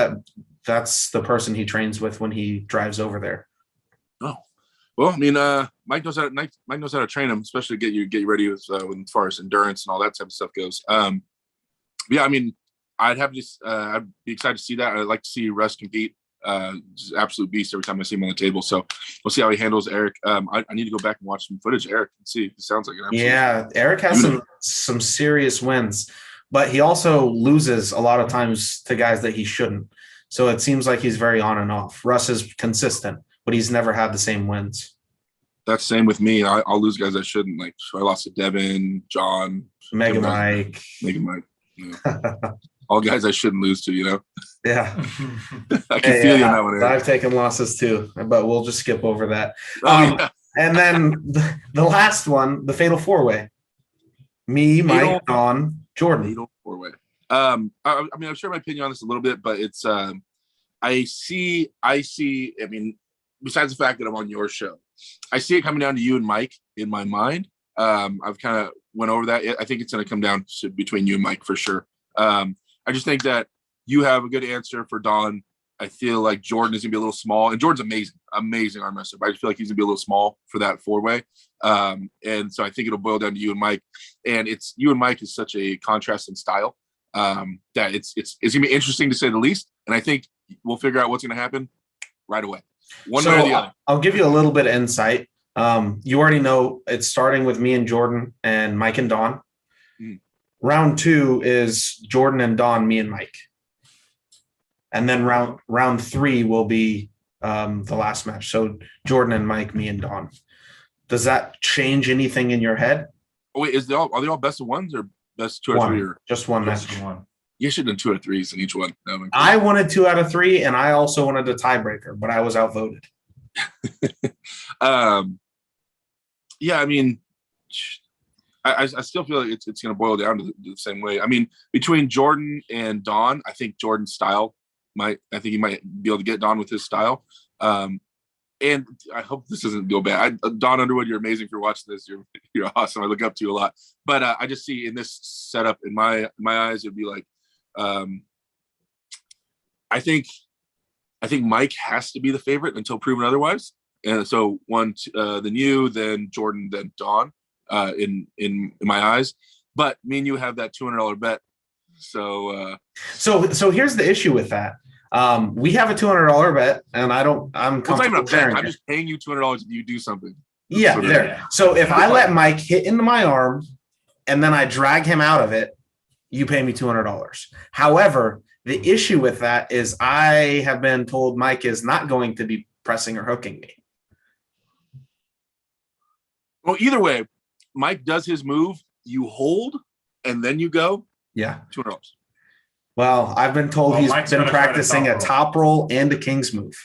Speaker 1: that's the person he trains with when he drives over there.
Speaker 4: Oh. Well, I mean, Mike knows how to train him, especially get you ready with as far as endurance and all that type of stuff goes. Yeah, I mean, I'd be excited to see that. I'd like to see Russ compete. Just an absolute beast every time I see him on the table. So we'll see how he handles Eric. I need to go back and watch some footage of Eric and see. It sounds like an absolute.
Speaker 1: Yeah, Eric has some serious wins, but he also loses a lot of times to guys that he shouldn't. So it seems like he's very on and off. Russ is consistent, but he's never had the same wins.
Speaker 4: That's same with me. I'll lose guys I shouldn't. Like I lost to Devin, John,
Speaker 1: Mega Mike.
Speaker 4: Yeah. All guys I shouldn't lose to,
Speaker 1: Yeah.
Speaker 4: I can feel you on that one, Eric.
Speaker 1: I've taken losses too, but we'll just skip over that.
Speaker 4: Yeah.
Speaker 1: And then the last one, the Fatal 4-way. Me, Mike, Don, Jordan.
Speaker 4: Fatal 4-way. I mean, I've shared my opinion on this a little bit, but it's I see. I mean, besides the fact that I'm on your show, I see it coming down to you and Mike in my mind. I've kind of went over that. I think it's going to come down to between you and Mike for sure. I just think that you have a good answer for Don. I feel like Jordan is going to be a little small, and Jordan's amazing arm wrestler, but I just feel like he's going to be a little small for that four-way. And so I think it'll boil down to you and Mike, and you and Mike is such a contrast in style that it's going to be interesting to say the least. And I think we'll figure out what's going to happen right away. One way or the other.
Speaker 1: I'll give you a little bit of insight. You already know it's starting with me and Jordan and Mike and Don. Round 2 is Jordan and Don, me and Mike. And then round 3 will be the last match. So Jordan and Mike, me and Don. Does that change anything in your head?
Speaker 4: Oh, wait, are they all best of ones or best 2 out of 3? Or
Speaker 1: just one match.
Speaker 2: One.
Speaker 4: You should have done 2 out of 3s in each one.
Speaker 1: I wanted 2 out of 3, and I also wanted a tiebreaker, but I was outvoted.
Speaker 4: Yeah, I mean, I still feel like it's going to boil down to the same way. I mean, between Jordan and Don, I think Jordan's style I think he might be able to get Don with his style. And I hope this doesn't go bad. Don Underwood, you're amazing for watching this. You're awesome. I look up to you a lot. But I just see in this setup, in my eyes, it'd be like, I think Mike has to be the favorite until proven otherwise. And so then you, then Jordan, then Don, in my eyes. But me and you have that $200 bet. So
Speaker 1: here's the issue with that. We have a $200 bet, and I'm comfortable sharing.
Speaker 4: I'm just paying you $200 if you do something.
Speaker 1: Yeah, there. So if I let Mike hit into my arm and then I drag him out of it, you pay me $200. However, the issue with that is I have been told Mike is not going to be pressing or hooking me.
Speaker 4: Well, either way, Mike does his move, you hold, and then you go.
Speaker 1: Yeah.
Speaker 4: $200.
Speaker 1: Well, I've been told he's
Speaker 2: Mike's
Speaker 1: been practicing a top roll and a king's move.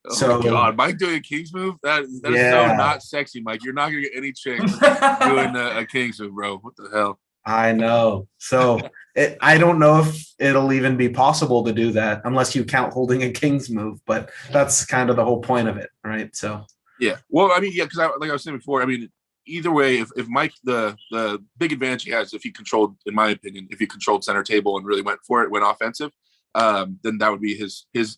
Speaker 4: Oh
Speaker 1: So
Speaker 4: my God, Mike doing a king's move? That is so not sexy, Mike. You're not gonna get any chicks doing a king's move, bro. What the hell?
Speaker 1: I know. So I don't know if it'll even be possible to do that unless you count holding a king's move, but that's kind of the whole point of it, right? So
Speaker 4: yeah. Well, I mean, yeah, because like I was saying before, I mean, either way, if Mike, the big advantage he has, if he controlled, in my opinion, if he controlled center table and really went for it, went offensive, then that would be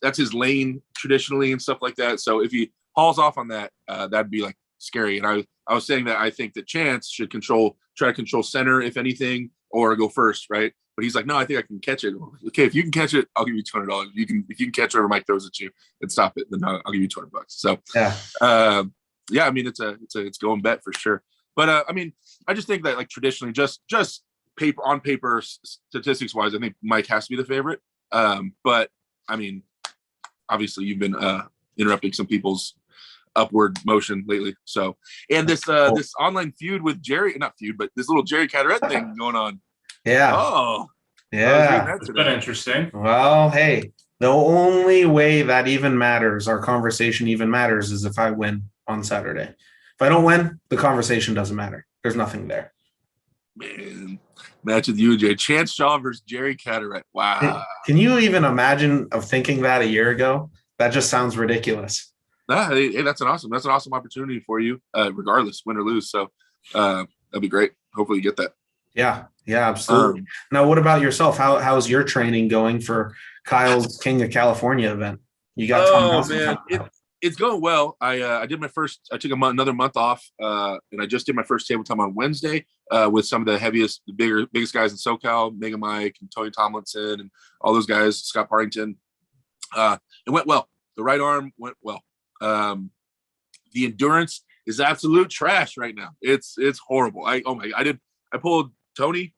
Speaker 4: that's his lane traditionally and stuff like that. So if he hauls off on that, that'd be like scary. And I was saying that I think that Chance should try to control center, if anything, or go first, right? But he's like, no, I think I can catch it. Okay, if you can catch it, I'll give you $200. If you can catch whatever Mike throws at you and stop it, then I'll give you $200. So yeah, I mean, it's going bet for sure. But I mean, I just think that like traditionally, just paper, statistics wise, I think Mike has to be the favorite. But I mean, obviously you've been interrupting some people's upward motion lately. So, and this online feud with but this little Jerry Carteret thing going on.
Speaker 1: yeah.
Speaker 4: Oh,
Speaker 1: Yeah.
Speaker 2: It's been interesting.
Speaker 1: Well, hey, the only way that even matters, our conversation even matters, is if I win on Saturday. If I don't win, the conversation doesn't matter. There's nothing there.
Speaker 4: Man, match with you, Jay. Chance Shaw versus Jerry Carteret. Wow.
Speaker 1: Can you even imagine of thinking that a year ago? That just sounds ridiculous.
Speaker 4: Hey, that's an awesome opportunity for you, regardless, win or lose. So that'd be great. Hopefully you get that.
Speaker 1: Yeah, absolutely. Now, what about yourself? How's your training going for Kyle's King of California event? You got
Speaker 4: man, it's going well. I did I took another month off, and I just did my first table time on Wednesday with some of the biggest guys in SoCal, Mega Mike and Tony Tomlinson and all those guys, Scott Partington. It went well. The right arm went well. The endurance is absolute trash right now. It's horrible. I pulled Tony,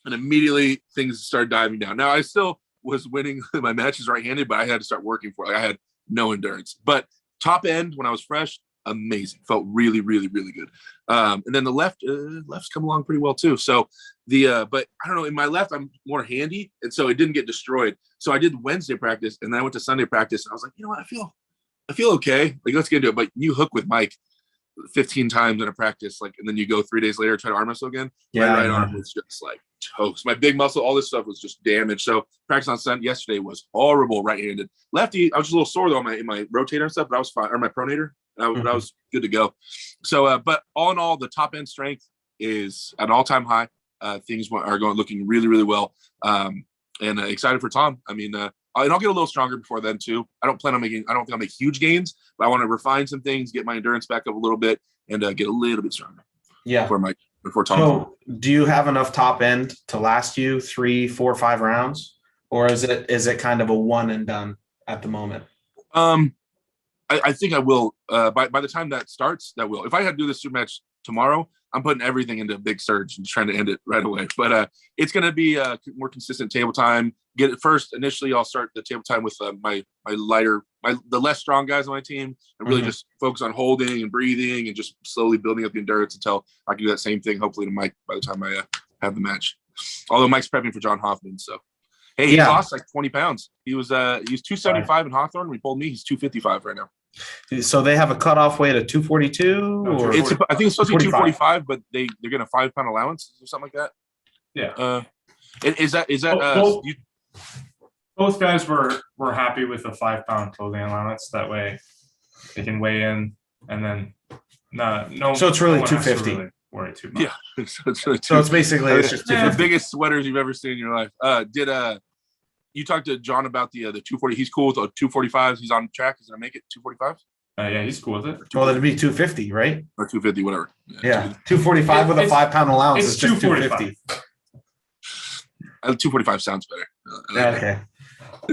Speaker 4: and immediately things started diving down. Now I still was winning my matches right-handed, but I had to start working for it. I had no endurance. But top end when I was fresh, amazing. Felt really, really, really good. And then the left's come along pretty well too. So but I don't know, in my left, I'm more handy. And so it didn't get destroyed. So I did Wednesday practice and then I went to Sunday practice and I was like, you know what? I feel okay. Like, let's get into it. But you hook with Mike 15 times in a practice, like, and then you go 3 days later, try to arm wrestle again.
Speaker 1: Yeah,
Speaker 4: my right arm was just like toast. My big muscle, all this stuff was just damaged. So practice on Sunday yesterday was horrible right-handed. Lefty, I was just a little sore though in my rotator and stuff, but I was fine, or my pronator. That was good to go. So, but all in all, the top end strength is at an all time high. Things are looking really, really well. And excited for Tom. I mean, and I'll get a little stronger before then too. I don't think I'll make huge gains, but I want to refine some things, get my endurance back up a little bit, and get a little bit stronger.
Speaker 1: Yeah.
Speaker 4: Before Tom.
Speaker 1: So do you have enough top end to last you 3, 4, 5 rounds? Or is it kind of a one and done at the moment?
Speaker 4: I think I will. By the time that starts, that will. If I had to do this super match tomorrow, I'm putting everything into a big surge and trying to end it right away. But it's going to be more consistent table time. Get it first. Initially, I'll start the table time with the less strong guys on my team, and really just focus on holding and breathing and just slowly building up the endurance until I can do that same thing. Hopefully, to Mike by the time I have the match. Although Mike's prepping for John Hoffman, so. Hey, he lost like 20 pounds. He was 275 in Hawthorne. We pulled me. He's 255 right now.
Speaker 1: So they have a cutoff weight of 242, or
Speaker 4: I think it's supposed to be 245, but they're getting a 5 pound allowance or something like that.
Speaker 2: Yeah.
Speaker 4: Is that
Speaker 2: both guys were happy with the 5 pound clothing allowance. That way they can weigh in, and then no.
Speaker 1: So it's really
Speaker 2: no
Speaker 1: 250.
Speaker 2: really worry too much.
Speaker 4: Yeah.
Speaker 1: So it's basically it's just
Speaker 4: the biggest sweaters you've ever seen in your life. Did you talk to John about the 240? He's cool with 245s. He's on track. He's gonna make it 245s.
Speaker 2: Yeah, he's cool with it.
Speaker 1: Well, it'd be 250, right?
Speaker 4: Or 250, whatever.
Speaker 1: Yeah, 245 with a 5 pound allowance is just 250.
Speaker 4: 245 sounds better.
Speaker 1: Okay.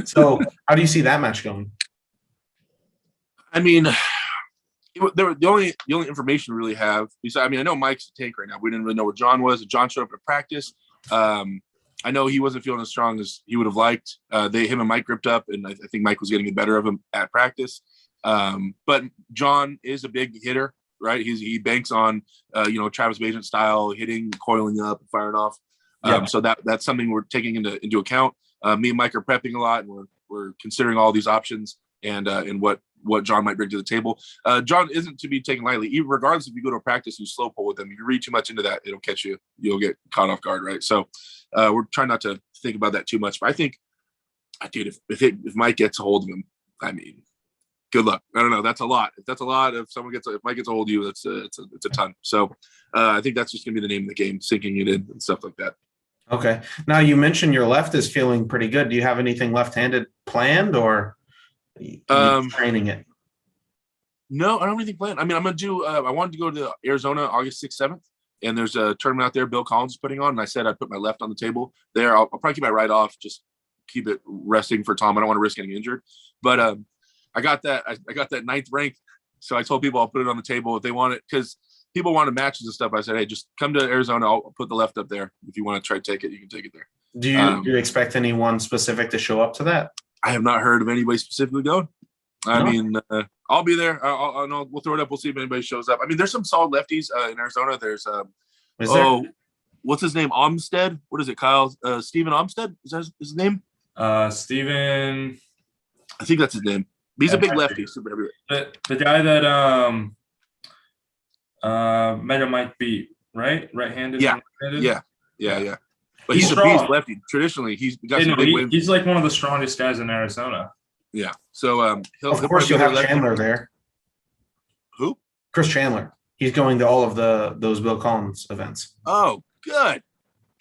Speaker 1: So how do you see that match going?
Speaker 4: I mean, the only information we really have. I know Mike's a tank right now. We didn't really know where John was. John showed up at practice. I know he wasn't feeling as strong as he would have liked. Him and Mike gripped up, and I think Mike was getting the better of him at practice. But John is a big hitter, right? He banks on Travis Bagent style hitting, coiling up, and firing off. So that's something we're taking into account. Me and Mike are prepping a lot, and we're considering all these options and what John might bring to the table. John isn't to be taken lightly. Even regardless if you go to a practice, you slow pull with him. If you read too much into that, it'll catch you. You'll get caught off guard, right? So we're trying not to think about that too much. But I think, dude, if Mike gets a hold of him, I mean, good luck. I don't know. That's a lot. If that's a lot, if Mike gets a hold of you, it's a ton. So I think that's just gonna be the name of the game, sinking it in and stuff like that.
Speaker 1: Okay. Now you mentioned your left is feeling pretty good. Do you have anything left-handed planned, or training it?
Speaker 4: No, I don't have anything planned. I mean, I'm gonna do. I wanted to go to Arizona August 6th, 7th, and there's a tournament out there Bill Collins is putting on, and I said I'd put my left on the table there. I'll probably keep my right off, just keep it resting for Tom. I don't want to risk getting injured, but I got that 9th rank, so I told people I'll put it on the table if they want it, because people wanted matches and stuff. I said, hey, just come to Arizona. I'll put the left up there. If you want to try to take it, you can take it there.
Speaker 1: Do you expect anyone specific to show up to that?
Speaker 4: I have not heard of anybody specifically going. I mean, I'll be there. We'll throw it up. We'll see if anybody shows up. I mean, there's some solid lefties in Arizona. There's what's his name? Olmstead. What is it, Kyle? Steven Olmstead? Is that his name?
Speaker 2: Steven.
Speaker 4: I think that's his name. He's a big lefty. Super heavyweight.
Speaker 2: The guy that Mega Mike beat, right? Right-handed.
Speaker 4: Yeah. But he's a beast lefty. Traditionally, he's got some big wins.
Speaker 2: He's like one of the strongest guys in Arizona.
Speaker 4: Yeah. So
Speaker 1: of course you'll have Chandler there.
Speaker 4: Who?
Speaker 1: Chris Chandler. He's going to all of those Bill Collins events.
Speaker 4: Oh, good.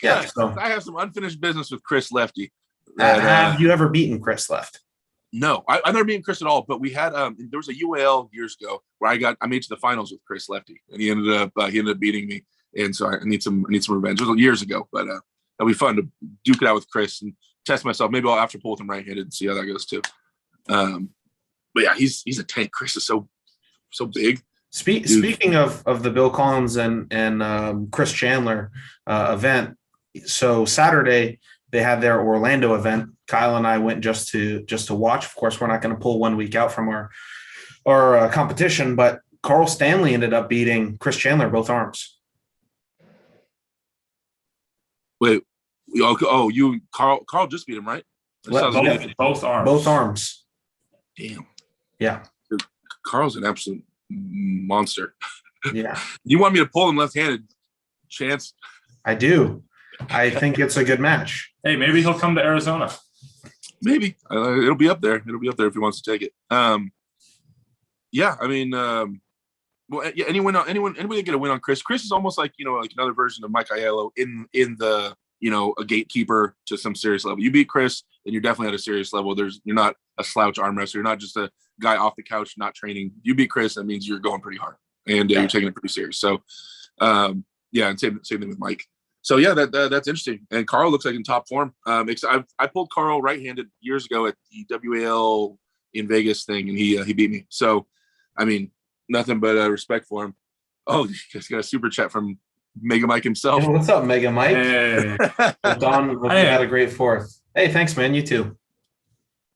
Speaker 1: Yeah. So
Speaker 4: I have some unfinished business with Chris Lefty.
Speaker 1: Have you ever beaten Chris Left?
Speaker 4: No, I've never beaten Chris at all. But we had there was a UAL years ago where I made to the finals with Chris Lefty, and he ended up beating me. And so I need some revenge. It was years ago, but it'll be fun to duke it out with Chris and test myself. Maybe I'll after pull with him right-handed and see how that goes too. But yeah, he's a tank. Chris is so big.
Speaker 1: Speaking of the Bill Collins and Chris Chandler event, so Saturday they had their Orlando event. Kyle and I went just to watch. Of course, we're not going to pull 1 week out from our competition, but Carl Stanley ended up beating Chris Chandler both arms.
Speaker 4: Wait, Carl just beat him, right?
Speaker 2: Both arms.
Speaker 1: Both arms.
Speaker 4: Damn.
Speaker 1: Yeah.
Speaker 4: Carl's an absolute monster.
Speaker 1: Yeah.
Speaker 4: You want me to pull him left-handed? Chance?
Speaker 1: I do. I think it's a good match.
Speaker 2: Hey, maybe he'll come to Arizona.
Speaker 4: Maybe. It'll be up there. It'll be up there if he wants to take it. Yeah, I mean, well, yeah, anybody get a win on Chris. Chris is almost like like another version of Mike Aiello in the a gatekeeper to some serious level. You beat Chris, then you're definitely at a serious level. You're not a slouch arm wrestler. You're not just a guy off the couch not training. You beat Chris, that means you're going pretty hard and you're taking it pretty serious. So, yeah, and same thing with Mike. So yeah, that's interesting. And Carl looks like in top form. I pulled Carl right-handed years ago at the WAL in Vegas thing, and he beat me. So, I mean, nothing but respect for him. Oh, he's got a super chat from Mega Mike himself.
Speaker 1: Hey, what's up, Mega Mike?
Speaker 2: Hey.
Speaker 1: Don, hope you had a great fourth. Hey, thanks, man. You too.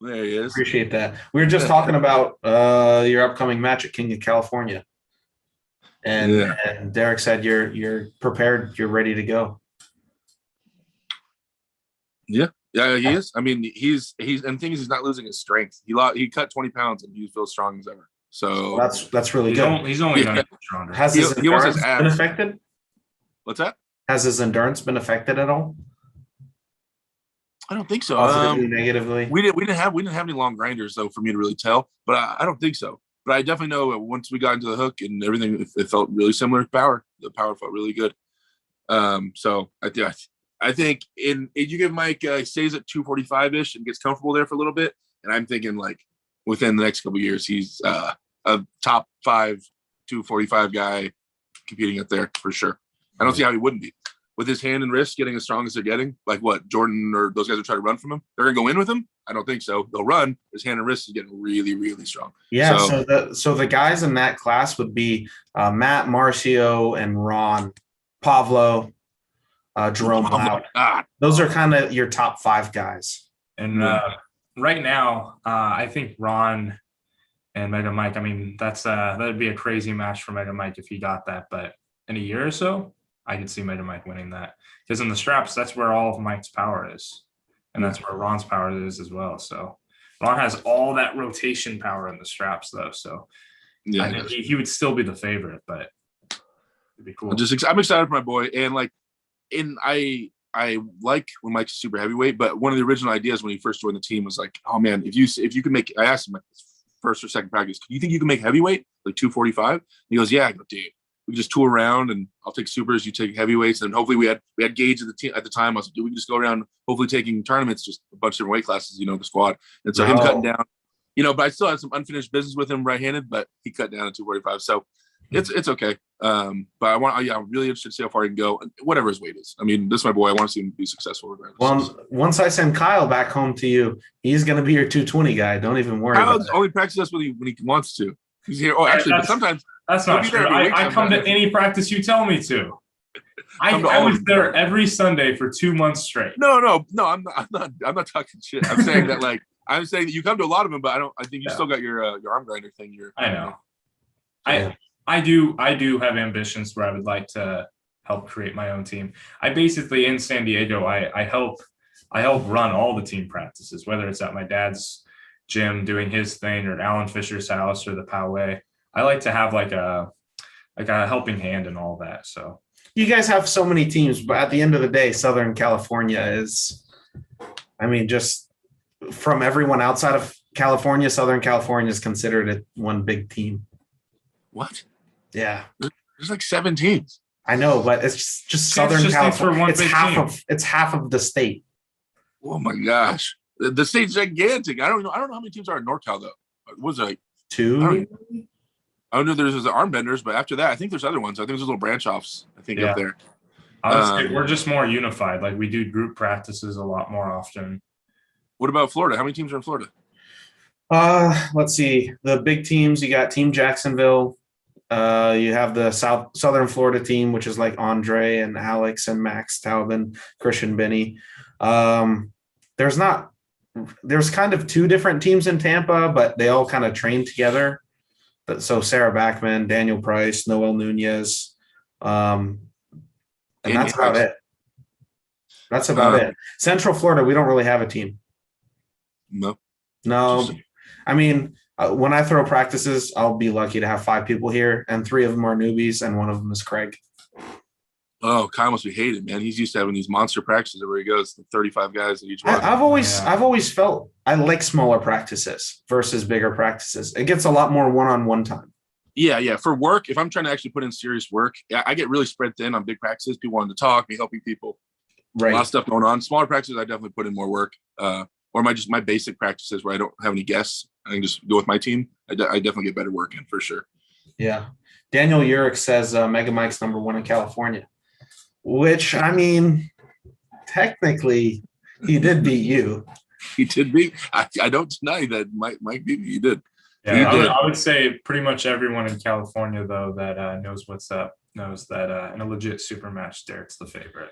Speaker 4: There he is.
Speaker 1: Appreciate that. We were just talking about your upcoming match at King of California. And Derek said you're prepared, you're ready to go.
Speaker 4: Yeah, he is. I mean, he's and the thing is, he's not losing his strength. He cut 20 pounds and he feels strong as ever. So
Speaker 1: that's really good.
Speaker 2: He's only going to get stronger.
Speaker 1: Has his endurance been affected?
Speaker 4: What's that?
Speaker 1: Has his endurance been affected at all?
Speaker 4: I don't think so.
Speaker 1: Positively, negatively.
Speaker 4: We didn't have any long grinders though for me to really tell, but I don't think so. But I definitely know once we got into the hook and everything, it felt really similar to power. The power felt really good. So I think you give Mike stays at 245-ish and gets comfortable there for a little bit, and I'm thinking like within the next couple of years he's a top 5 245 guy competing up there for sure. I don't see how he wouldn't be. With his hand and wrist getting as strong as they're getting, like what Jordan or those guys are trying to run from him, they're gonna go in with him. I don't think so. They'll run. His hand and wrist is getting really, really strong.
Speaker 1: Yeah. So the guys in that class would be Matt, Marcio, and Ron, Pavlo, Jerome Loud. Those are kind of your top 5 guys.
Speaker 2: And right now, I think Ron and Mega Mike. I mean, that'd be a crazy match for Mega Mike if he got that. But in a year or so, I could see Mega Mike winning that, because in the straps, that's where all of Mike's power is, and that's where Ron's power is as well. So Ron has all that rotation power in the straps, though. So yeah, I think he would still be the favorite, but it'd be cool.
Speaker 4: I'm excited for my boy, and I like when Mike's super heavyweight, but one of the original ideas when he first joined the team was like, oh man, if you can make, I asked him like first or second practice, do you think you can make heavyweight like 245? And he goes, yeah. I go, dude, we just tour around and I'll take supers, you take heavyweights, and hopefully we had Gage at the team at the time. I was like, dude, we can just go around, hopefully taking tournaments, just a bunch of different weight classes, the squad. And so him cutting down, but I still had some unfinished business with him right-handed, but he cut down at 245. So it's okay. But I'm really interested to see how far he can go, whatever his weight is. I mean, this is my boy. I want to see him be successful regardless.
Speaker 1: Well, once I send Kyle back home to you, he's going to be your 220 guy. Don't even worry.
Speaker 4: Kyle's only practices us when he wants to. He's here. Oh, actually, but sometimes
Speaker 2: that's not true. I come to any practice you tell me to. I was there every Sunday for 2 months straight.
Speaker 4: No. I'm not talking shit. I'm saying that I'm saying that you come to a lot of them, but I think you still got your arm grinder thing.
Speaker 2: I know. I do have ambitions where I would like to help create my own team. I basically in San Diego, I help run all the team practices, whether it's at my dad's gym doing his thing or at Alan Fisher's house or the Poway. I like to have like a helping hand in all that. So
Speaker 1: you guys have so many teams, but at the end of the day, Southern California is, I mean, just from everyone outside of California, Southern California is considered one big team.
Speaker 4: What?
Speaker 1: Yeah.
Speaker 4: There's like 7 teams.
Speaker 1: I know, but it's just Southern California. It's half of the state.
Speaker 4: Oh my gosh. The state's gigantic. I don't know how many teams are in NorCal though. Was it like
Speaker 1: 2?
Speaker 4: I know there's the arm benders, but after that, I think there's other ones. I think there's little branch offs. I think up there.
Speaker 2: Honestly, we're just more unified. Like we do group practices a lot more often.
Speaker 4: What about Florida? How many teams are in Florida?
Speaker 1: Let's see. The big teams. You got Team Jacksonville. You have the Southern Florida team, which is like Andre and Alex and Max Taubin, Christian Benny. There's kind of 2 different teams in Tampa, but they all kind of train together. So Sarah Backman, Daniel Price, Noel Nunez. And that's about it. That's about it. Central Florida, we don't really have a team.
Speaker 4: No.
Speaker 1: I mean, when I throw practices, I'll be lucky to have 5 people here, and 3 of them are newbies, and 1 of them is Craig.
Speaker 4: Oh, Kyle must be hated, man. He's used to having these monster practices everywhere he goes, 35 guys at each one.
Speaker 1: I've always felt I like smaller practices versus bigger practices. It gets a lot more one-on-one time.
Speaker 4: Yeah. For work, if I'm trying to actually put in serious work, I get really spread thin on big practices. People wanting to talk, me helping people.
Speaker 1: Right.
Speaker 4: A lot of stuff going on. Smaller practices, I definitely put in more work. Or my basic practices where I don't have any guests. I can just go with my team. I definitely get better work in for sure.
Speaker 1: Yeah. Daniel Urich says Mega Mike's #1 in California, which, I mean, technically he did beat you.
Speaker 4: He did beat. I don't deny that Mike beat me. He did.
Speaker 2: Yeah, I would say pretty much everyone in California, though, that knows what's up, knows that in a legit super match, Derek's the favorite.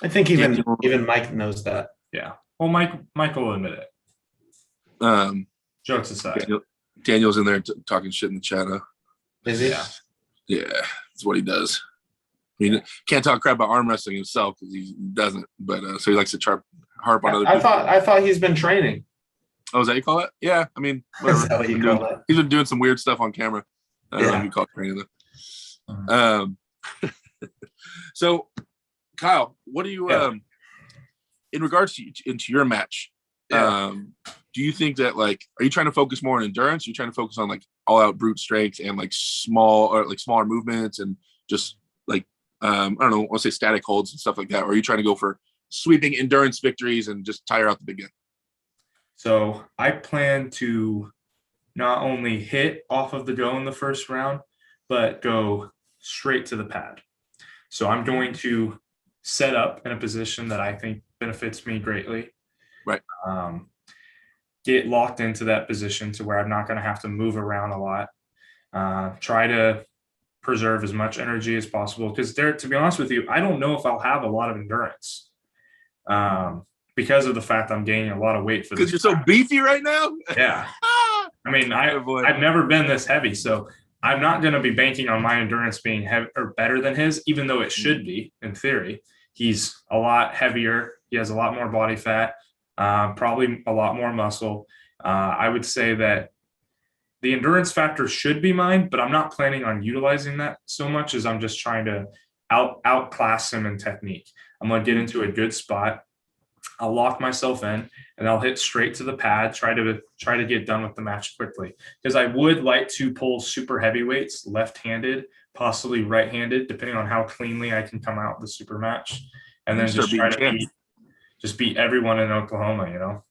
Speaker 1: I think even Mike knows that.
Speaker 2: Yeah. Well, Mike will admit it. Jokes aside.
Speaker 4: Daniel's in there talking shit in the chat.
Speaker 1: Is he?
Speaker 4: Yeah, that's what he does. I mean, can't talk crap about arm wrestling himself because he doesn't. But so he likes to harp on other people.
Speaker 1: I thought he's been training.
Speaker 4: Oh, is that what you call it? Yeah, I mean,
Speaker 1: Is that what you call it?
Speaker 4: He's been doing some weird stuff on camera. I don't know if you call it training though. So, Kyle, what do you in regards to into your match? Do you think that are you trying to focus more on endurance? Are you trying to focus on all out brute strength and smaller movements and just I don't know, let's say static holds and stuff like that? Or are you trying to go for sweeping endurance victories and just tire out the big guy?
Speaker 2: So I plan to not only hit off of the go in the first round, but go straight to the pad. So I'm going to set up in a position that I think benefits me greatly.
Speaker 4: Right.
Speaker 2: Get locked into that position to where I'm not going to have to move around a lot. Try to preserve as much energy as possible. Because to be honest with you, I don't know if I'll have a lot of endurance because of the fact I'm gaining a lot of weight for this.
Speaker 4: Because you're so beefy right now?
Speaker 2: Yeah. I mean, I've never been this heavy, so I'm not going to be banking on my endurance being better than his, even though it should be in theory. He's a lot heavier. He has a lot more body fat, probably a lot more muscle. I would say that the endurance factor should be mine, but I'm not planning on utilizing that so much as I'm just trying to outclass him in technique. I'm going to get into a good spot. I'll lock myself in and I'll hit straight to the pad, try to get done with the match quickly. Because I would like to pull super heavyweights, left-handed, possibly right-handed, depending on how cleanly I can come out the super match. And then just try to beat everyone in Oklahoma,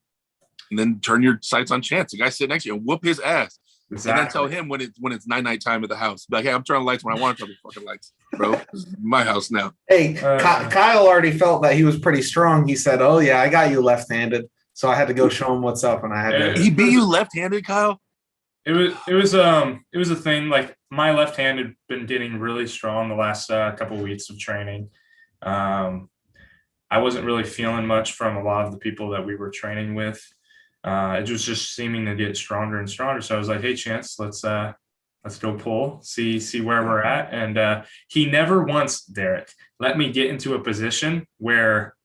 Speaker 4: And then turn your sights on Chance. The guy sitting next to you and whoop his ass.
Speaker 2: Exactly.
Speaker 4: And then tell him when it's night time at the house. Be like, hey, I'm turning lights when I want to turn the fucking lights, bro. This is my house now.
Speaker 1: Hey, Kyle already felt that he was pretty strong. He said, "Oh yeah, I got you left-handed." So I had to go show him what's up, and I had to.
Speaker 4: He beat you left-handed, Kyle?
Speaker 2: It was a thing. My left hand had been getting really strong the last couple of weeks of training. I wasn't really feeling much from a lot of the people that we were training with. It was just seeming to get stronger and stronger. So I was like, "Hey, Chance, let's go pull, see where we're at." And he never once, Derek, let me get into a position where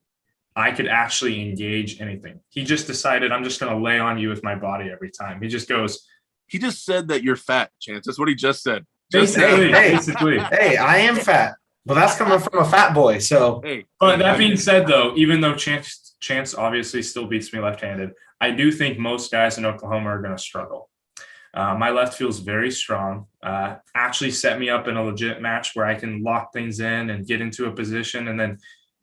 Speaker 2: I could actually engage anything. He just decided, I'm just going to lay on you with my body every time. He just goes.
Speaker 4: He just said that you're fat, Chance. That's what he just said.
Speaker 2: Basically.
Speaker 1: Hey, I am fat. Well, that's coming from a fat boy. So,
Speaker 2: but that being said, though, even though Chance obviously still beats me left-handed, I do think most guys in Oklahoma are going to struggle. My left feels very strong. Actually set me up in a legit match where I can lock things in and get into a position and then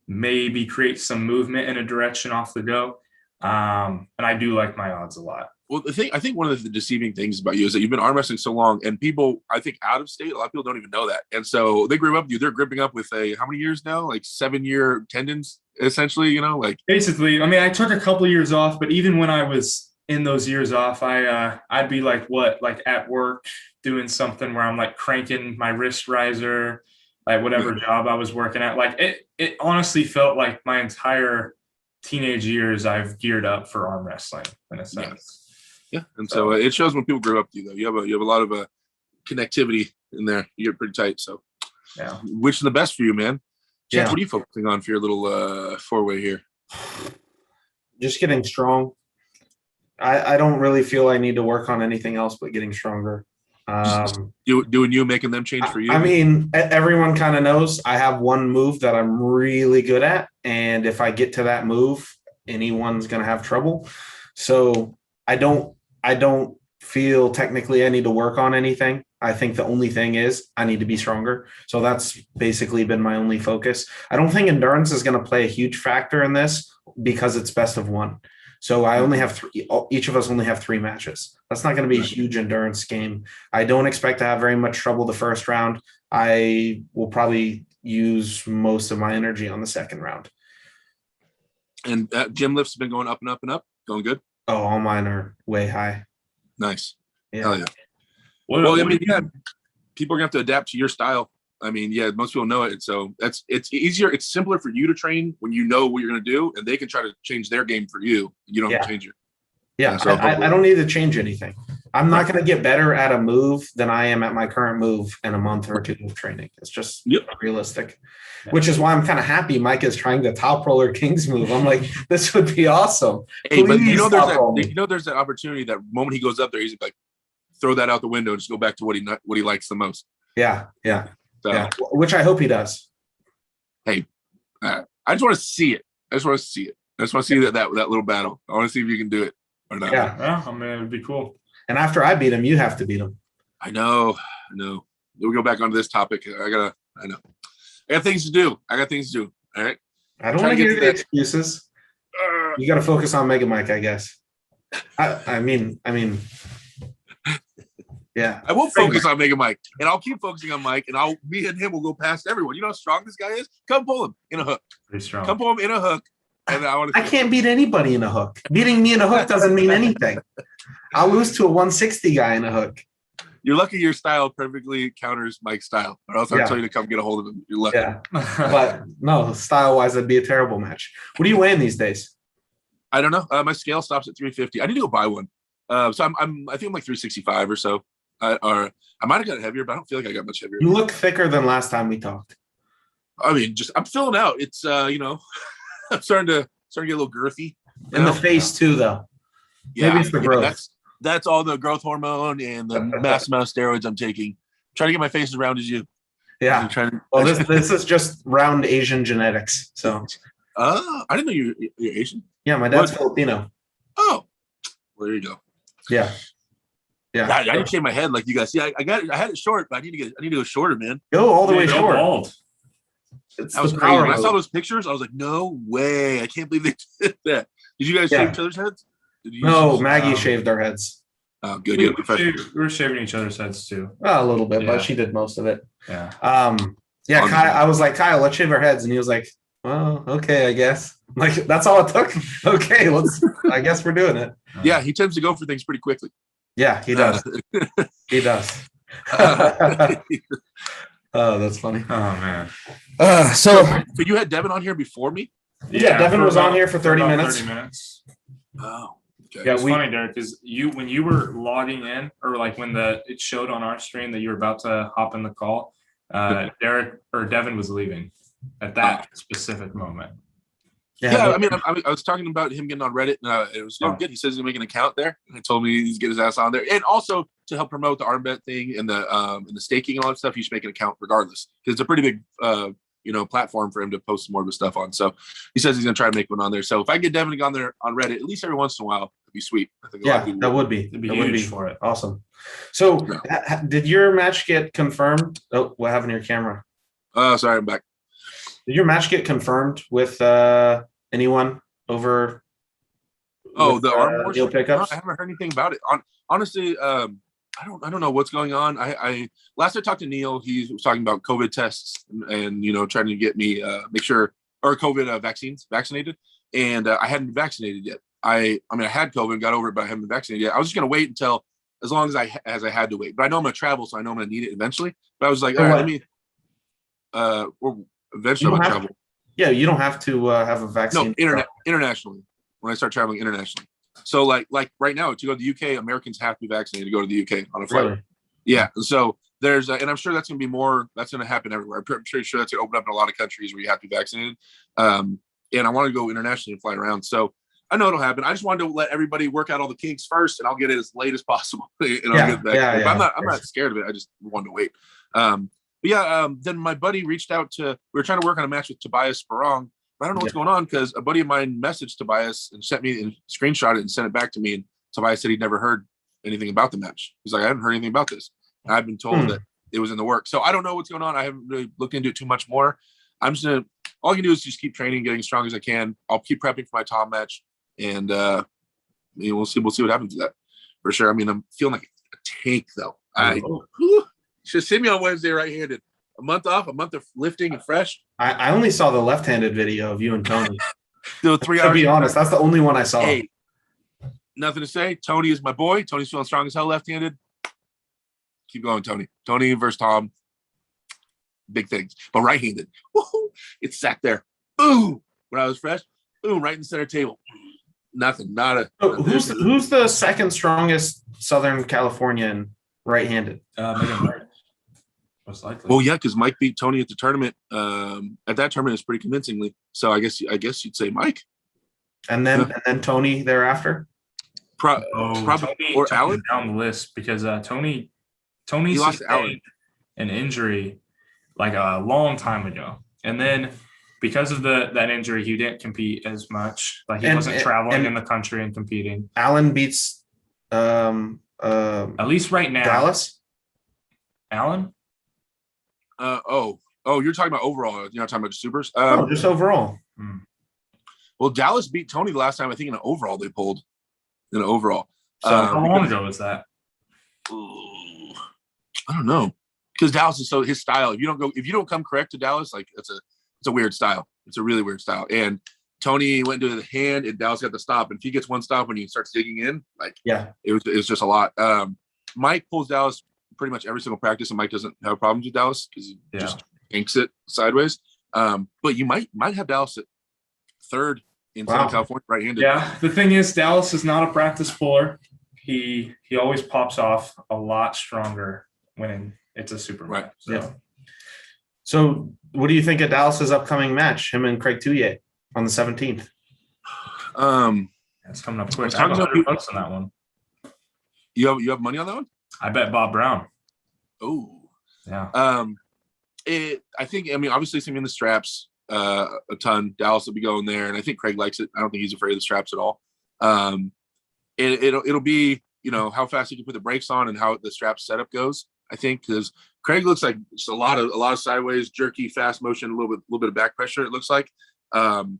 Speaker 2: maybe create some movement in a direction off the go. And I do like my odds a lot.
Speaker 4: Well, I think one of the deceiving things about you is that you've been arm wrestling so long, and people, I think out of state, a lot of people don't even know that. And so they grip up with you. They're gripping up with how many years now? 7-year tendons, essentially, Basically,
Speaker 2: I mean, I took a couple of years off, but even when I was in those years off, I'd be at work doing something where I'm cranking my wrist riser, whatever job I was working at. It honestly felt like my entire teenage years I've geared up for arm wrestling in a sense.
Speaker 4: Yeah, and so it shows when people grow up to you, though. You have a lot of connectivity in there. You're pretty tight. So,
Speaker 2: yeah,
Speaker 4: wishing the best for you, man. Chance,
Speaker 1: Yeah.
Speaker 4: what are you focusing on for your little four-way here?
Speaker 1: just getting strong. I don't really feel I need to work on anything else but getting stronger.
Speaker 4: Doing you, making them change for you.
Speaker 1: I mean, everyone kind of knows I have one move that I'm really good at, and if I get to that move, anyone's going to have trouble. So I don't feel technically I need to work on anything. I think the only thing is I need to be stronger. So that's basically been my only focus. I don't think endurance is going to play a huge factor in this because it's best of one. So I only have three. Each of us only have 3 matches. That's not going to be a huge endurance game. I don't expect to have very much trouble the first round. I will probably use most of my energy on the second round.
Speaker 4: And gym lifts have been going up and up and up. Going good.
Speaker 1: Oh, all mine are way high.
Speaker 4: Nice.
Speaker 1: Yeah.
Speaker 4: Hell yeah. Well, I mean, yeah, people are gonna have to adapt to your style. I mean, yeah, most people know it. So it's easier. It's simpler for you to train when you know what you're going to do, and they can try to change their game for you. You don't have to change it.
Speaker 1: Yeah, so I don't need to change anything. I'm not going to get better at a move than I am at my current move in a month or 2 of training. It's just realistic, which is why I'm kind of happy Mike is trying the top roller kings move. I'm like, this would be awesome.
Speaker 4: Hey, but there's that opportunity. That moment he goes up there, he's like, throw that out the window and just go back to what he likes the most.
Speaker 1: Yeah. Which I hope he does.
Speaker 4: Hey, I just want to see it. I just want to see that little battle. I want to see if you can do it or not.
Speaker 2: Yeah, I mean, it'd be cool.
Speaker 1: And after I beat him, you have to beat him.
Speaker 4: I know. We'll go back onto this topic. I know. I got things to do. All right.
Speaker 1: I don't want to hear the excuses. You got to focus on Mega Mike, I guess. I mean. Yeah,
Speaker 4: I will focus on Mega Mike, and I'll keep focusing on Mike, and me and him will go past everyone. You know how strong this guy is? Come pull him in a hook.
Speaker 2: Pretty strong.
Speaker 4: Come pull him in a hook, and
Speaker 1: I can't beat anybody in a hook. Beating me in a hook doesn't mean anything. I'll lose to a 160 guy in a hook.
Speaker 4: You're lucky your style perfectly counters Mike's style, or else I'll tell you to come get a hold of him. You're lucky. Yeah,
Speaker 1: but no, style-wise, that'd be a terrible match. What are you weighing these days?
Speaker 4: I don't know. My scale stops at 350. I need to go buy one. So I think I'm like 365 or so. Or I might have got heavier, but I don't feel like I got much heavier.
Speaker 1: You look thicker than last time we talked.
Speaker 4: I mean, I'm filling out. It's I'm starting to get a little girthy.
Speaker 1: In the face too, though.
Speaker 4: Yeah,
Speaker 1: maybe it's the growth.
Speaker 4: That's all the growth hormone and the mass amount of steroids I'm taking. Trying to get my face as round as you.
Speaker 1: Yeah. Well, this is just round Asian genetics. So.
Speaker 4: I didn't know you're Asian.
Speaker 1: Yeah, my dad's Filipino.
Speaker 4: Oh, well, there you go.
Speaker 1: Yeah. Yeah,
Speaker 4: I need to shave my head like you guys. See, I had it short, but I need to go shorter, man.
Speaker 1: Go all the way short.
Speaker 4: That was crazy. When I saw those pictures, I was like, no way. I can't believe they did that. Did you guys shave each other's heads?
Speaker 1: No, Maggie shaved our heads.
Speaker 4: Oh, good.
Speaker 2: We were shaving each other's heads too.
Speaker 1: A little bit, but she did most of it.
Speaker 2: Yeah.
Speaker 1: Kyle, I was like, Kyle, let's shave our heads. And he was like, well, okay, I guess. Like, that's all it took. Okay, I guess we're doing it.
Speaker 4: Yeah, he tends to go for things pretty quickly.
Speaker 1: Yeah, he does. He does. Oh, that's funny.
Speaker 2: Oh man.
Speaker 4: So you had Devon on here before me?
Speaker 1: Yeah, Devon was on here for 30 minutes.
Speaker 2: 30 minutes.
Speaker 4: Oh. Okay.
Speaker 2: Yeah, it's funny, Derek, because when you were logging in, or like when it showed on our screen that you were about to hop in the call, Devon was leaving at that specific moment.
Speaker 4: Yeah, I mean, I was talking about him getting on Reddit, and it was good. He says he's gonna make an account there, and he told me he's get his ass on there, and also to help promote the arm bet thing and the staking and all that stuff. He should make an account regardless, because it's a pretty big platform for him to post more of his stuff on. So he says he's gonna try to make one on there. So if I get Devon on there on Reddit at least every once in a while, it'd be sweet. I think
Speaker 1: that would be.
Speaker 2: It'd be huge for it.
Speaker 1: Awesome. So did your match get confirmed? Oh, what happened to your camera?
Speaker 4: Sorry, I'm back.
Speaker 1: Did your match get confirmed with anyone over?
Speaker 4: The arm wars?
Speaker 1: Pickups?
Speaker 4: No, I haven't heard anything about it. Honestly, I don't know what's going on. Last I talked to Neil, he was talking about COVID tests and trying to get me make sure or COVID vaccinated, and I hadn't been vaccinated yet. I had COVID, got over it, but I haven't been vaccinated yet. I was just gonna wait until as long as I had to wait. But I know I'm gonna travel, so I know I'm gonna need it eventually. But I was like, all right, let me. Eventually, I'm gonna travel.
Speaker 1: Yeah, you don't have to have a vaccine.
Speaker 4: No, internationally. When I start traveling internationally, so like right now, to go to the UK, Americans have to be vaccinated to go to the UK on a flight. Really? Yeah, so there's, and I'm sure that's going to be more. That's going to happen everywhere. I'm pretty sure that's going to open up in a lot of countries where you have to be vaccinated. And I want to go internationally and fly around. So I know it'll happen. I just wanted to let everybody work out all the kinks first, and I'll get it as late as possible. And I'll get back.
Speaker 1: Yeah,
Speaker 4: But I'm not scared of it. I just wanted to wait. Then my buddy reached out we were trying to work on a match with Tobias Barong, but I don't know what's going on because a buddy of mine messaged Tobias and sent me and screenshot it and sent it back to me. And Tobias said he'd never heard anything about the match. He's like, I haven't heard anything about this. And I've been told that it was in the work. So I don't know what's going on. I haven't really looked into it too much more. All I can do is just keep training, getting as strong as I can. I'll keep prepping for my Tom match, and we'll see what happens to that for sure. I mean, I'm feeling like a tank though. Should see me on Wednesday right-handed. A month off, a month of lifting and fresh.
Speaker 1: I only saw the left-handed video of you and Tony.
Speaker 4: Still 3 hours.
Speaker 1: To be honest, that's the only one I saw.
Speaker 4: Hey, nothing to say. Tony is my boy. Tony's feeling strong as hell left-handed. Keep going, Tony. Tony versus Tom. Big things. But right-handed. Woo-hoo, it sat there. Boom. When I was fresh, boom, right in the center table. Nothing.
Speaker 1: Who's the second strongest Southern Californian right-handed?
Speaker 2: Most likely.
Speaker 4: Well, yeah, because Mike beat Tony at the tournament. At that tournament, it's pretty convincingly. So I guess you'd say Mike.
Speaker 1: And then Tony thereafter.
Speaker 4: Probably or
Speaker 2: Tony
Speaker 4: Alan
Speaker 2: down the list because Tony
Speaker 4: lost to Alan.
Speaker 2: sustained an injury like a long time ago, and then because of that injury, he didn't compete as much. Like he wasn't traveling in the country and competing.
Speaker 1: Alan beats
Speaker 2: At least right now,
Speaker 1: Dallas.
Speaker 2: Alan.
Speaker 4: You're talking about overall. You're not talking about supers.
Speaker 1: Just overall.
Speaker 4: Well, Dallas beat Tony the last time. I think in an overall they pulled. In an overall.
Speaker 2: So how long ago was that?
Speaker 4: I don't know. Because Dallas is so his style. If you don't come correct to Dallas, like it's a weird style. It's a really weird style. And Tony went to the hand, and Dallas got the stop. And if he gets one stop when he starts digging in, it was just a lot. Mike pulls Dallas pretty much every single practice, and Mike doesn't have problems with Dallas because he just inks it sideways. But you might have Dallas at third in Southern California right-handed.
Speaker 2: Yeah, the thing is, Dallas is not a practice puller. He always pops off a lot stronger when it's a super match.
Speaker 1: So what do you think of Dallas's upcoming match? Him and Craig Touye on the 17th.
Speaker 2: It's coming up quick. I have $100 on that one.
Speaker 4: You have money on that one?
Speaker 2: I bet Bob Brown.
Speaker 4: Oh,
Speaker 2: yeah.
Speaker 4: I think obviously it's gonna be in the straps a ton. Dallas will be going there, and I think Craig likes it. I don't think he's afraid of the straps at all. It'll be how fast he can put the brakes on and how the strap setup goes. I think because Craig looks like just a lot of sideways, jerky, fast motion, a little bit of back pressure. It looks like, and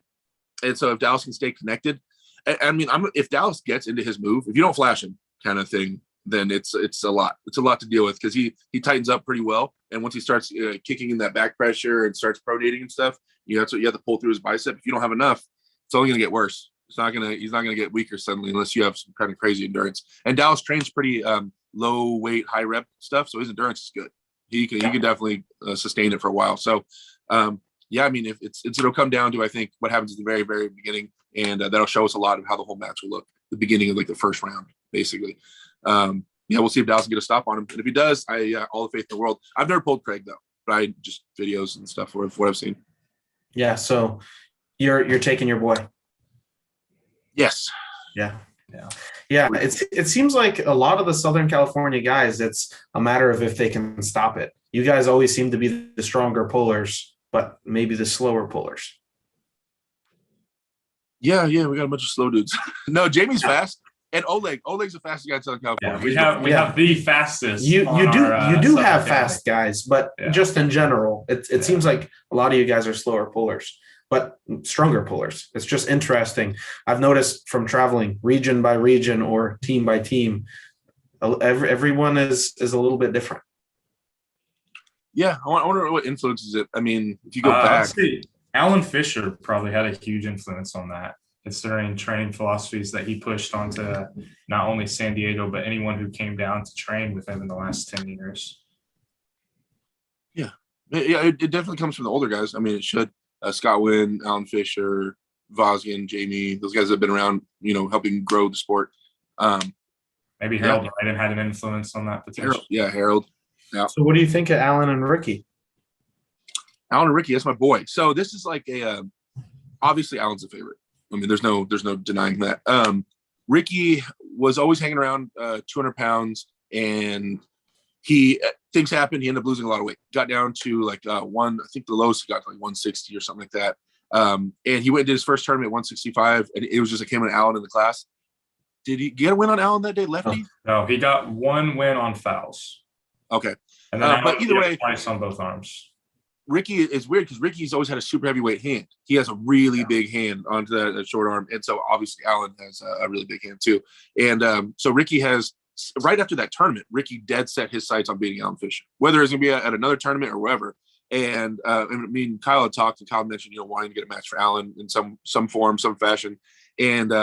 Speaker 4: so if Dallas can stay connected, if Dallas gets into his move, if you don't flash him, kind of thing, then it's a lot. It's a lot to deal with because he tightens up pretty well, and once he starts kicking in that back pressure and starts pronating and stuff, you have to pull through his bicep. If you don't have enough, it's only going to get worse. He's not gonna get weaker suddenly unless you have some kind of crazy endurance. And Dallas trains pretty low weight, high rep stuff, so his endurance is good. He can definitely sustain it for a while. So if it'll come down to I think what happens at the very, very beginning, and that'll show us a lot of how the whole match will look. The beginning of like the first round, basically. We'll see if Dallas can get a stop on him, and if he does, all the faith in the world. I've never pulled Craig though, but I just videos and stuff for what I've seen.
Speaker 1: Yeah, so you're taking your boy.
Speaker 4: Yes.
Speaker 1: Yeah. It seems like a lot of the Southern California guys, it's a matter of if they can stop it. You guys always seem to be the stronger pullers, but maybe the slower pullers.
Speaker 4: Yeah, we got a bunch of slow dudes. No, Jamie's fast, and Oleg's the fastest guy in Southern California.
Speaker 2: Yeah, we have the fastest.
Speaker 1: You do have fast guys, but just in general, it seems like a lot of you guys are slower pullers, but stronger pullers. It's just interesting. I've noticed from traveling region by region or team by team, everyone is a little bit different.
Speaker 4: Yeah, I wonder what influences it. If you go back,
Speaker 2: Alan Fisher probably had a huge influence on that, considering training philosophies that he pushed onto not only San Diego, but anyone who came down to train with him in the last 10 years.
Speaker 4: Yeah, it definitely comes from the older guys. It should. Scott Wynn, Alan Fisher, Vosgian, Jamie, those guys have been around, helping grow the sport.
Speaker 2: Maybe Harold Biden had an influence on that potential.
Speaker 4: Harold. Yeah.
Speaker 1: So what do you think of Alan and Ricky?
Speaker 4: Alan and Ricky, that's my boy. So this is like obviously Alan's a favorite. I mean, there's no denying that. Ricky was always hanging around 200 pounds, and things happened. He ended up losing a lot of weight. Got down to like I think the lowest he got to like 160 or something like that. And he went and did his first tournament at 165, and it was just him and Alan in the class. Did he get a win on Alan that day, lefty?
Speaker 2: No, he got one win on fouls.
Speaker 4: Okay.
Speaker 2: And then
Speaker 4: but either way,
Speaker 2: twice on both arms.
Speaker 4: Ricky is weird because Ricky's always had a super heavyweight hand. He has a really big hand onto that short arm. And so obviously Alan has a really big hand too. And so Ricky has, right after that tournament, Ricky dead set his sights on beating Alan Fisher, whether it's going to be at another tournament or wherever. And me and Kyle had talked, and Kyle mentioned, wanting to get a match for Alan in some form, some fashion. And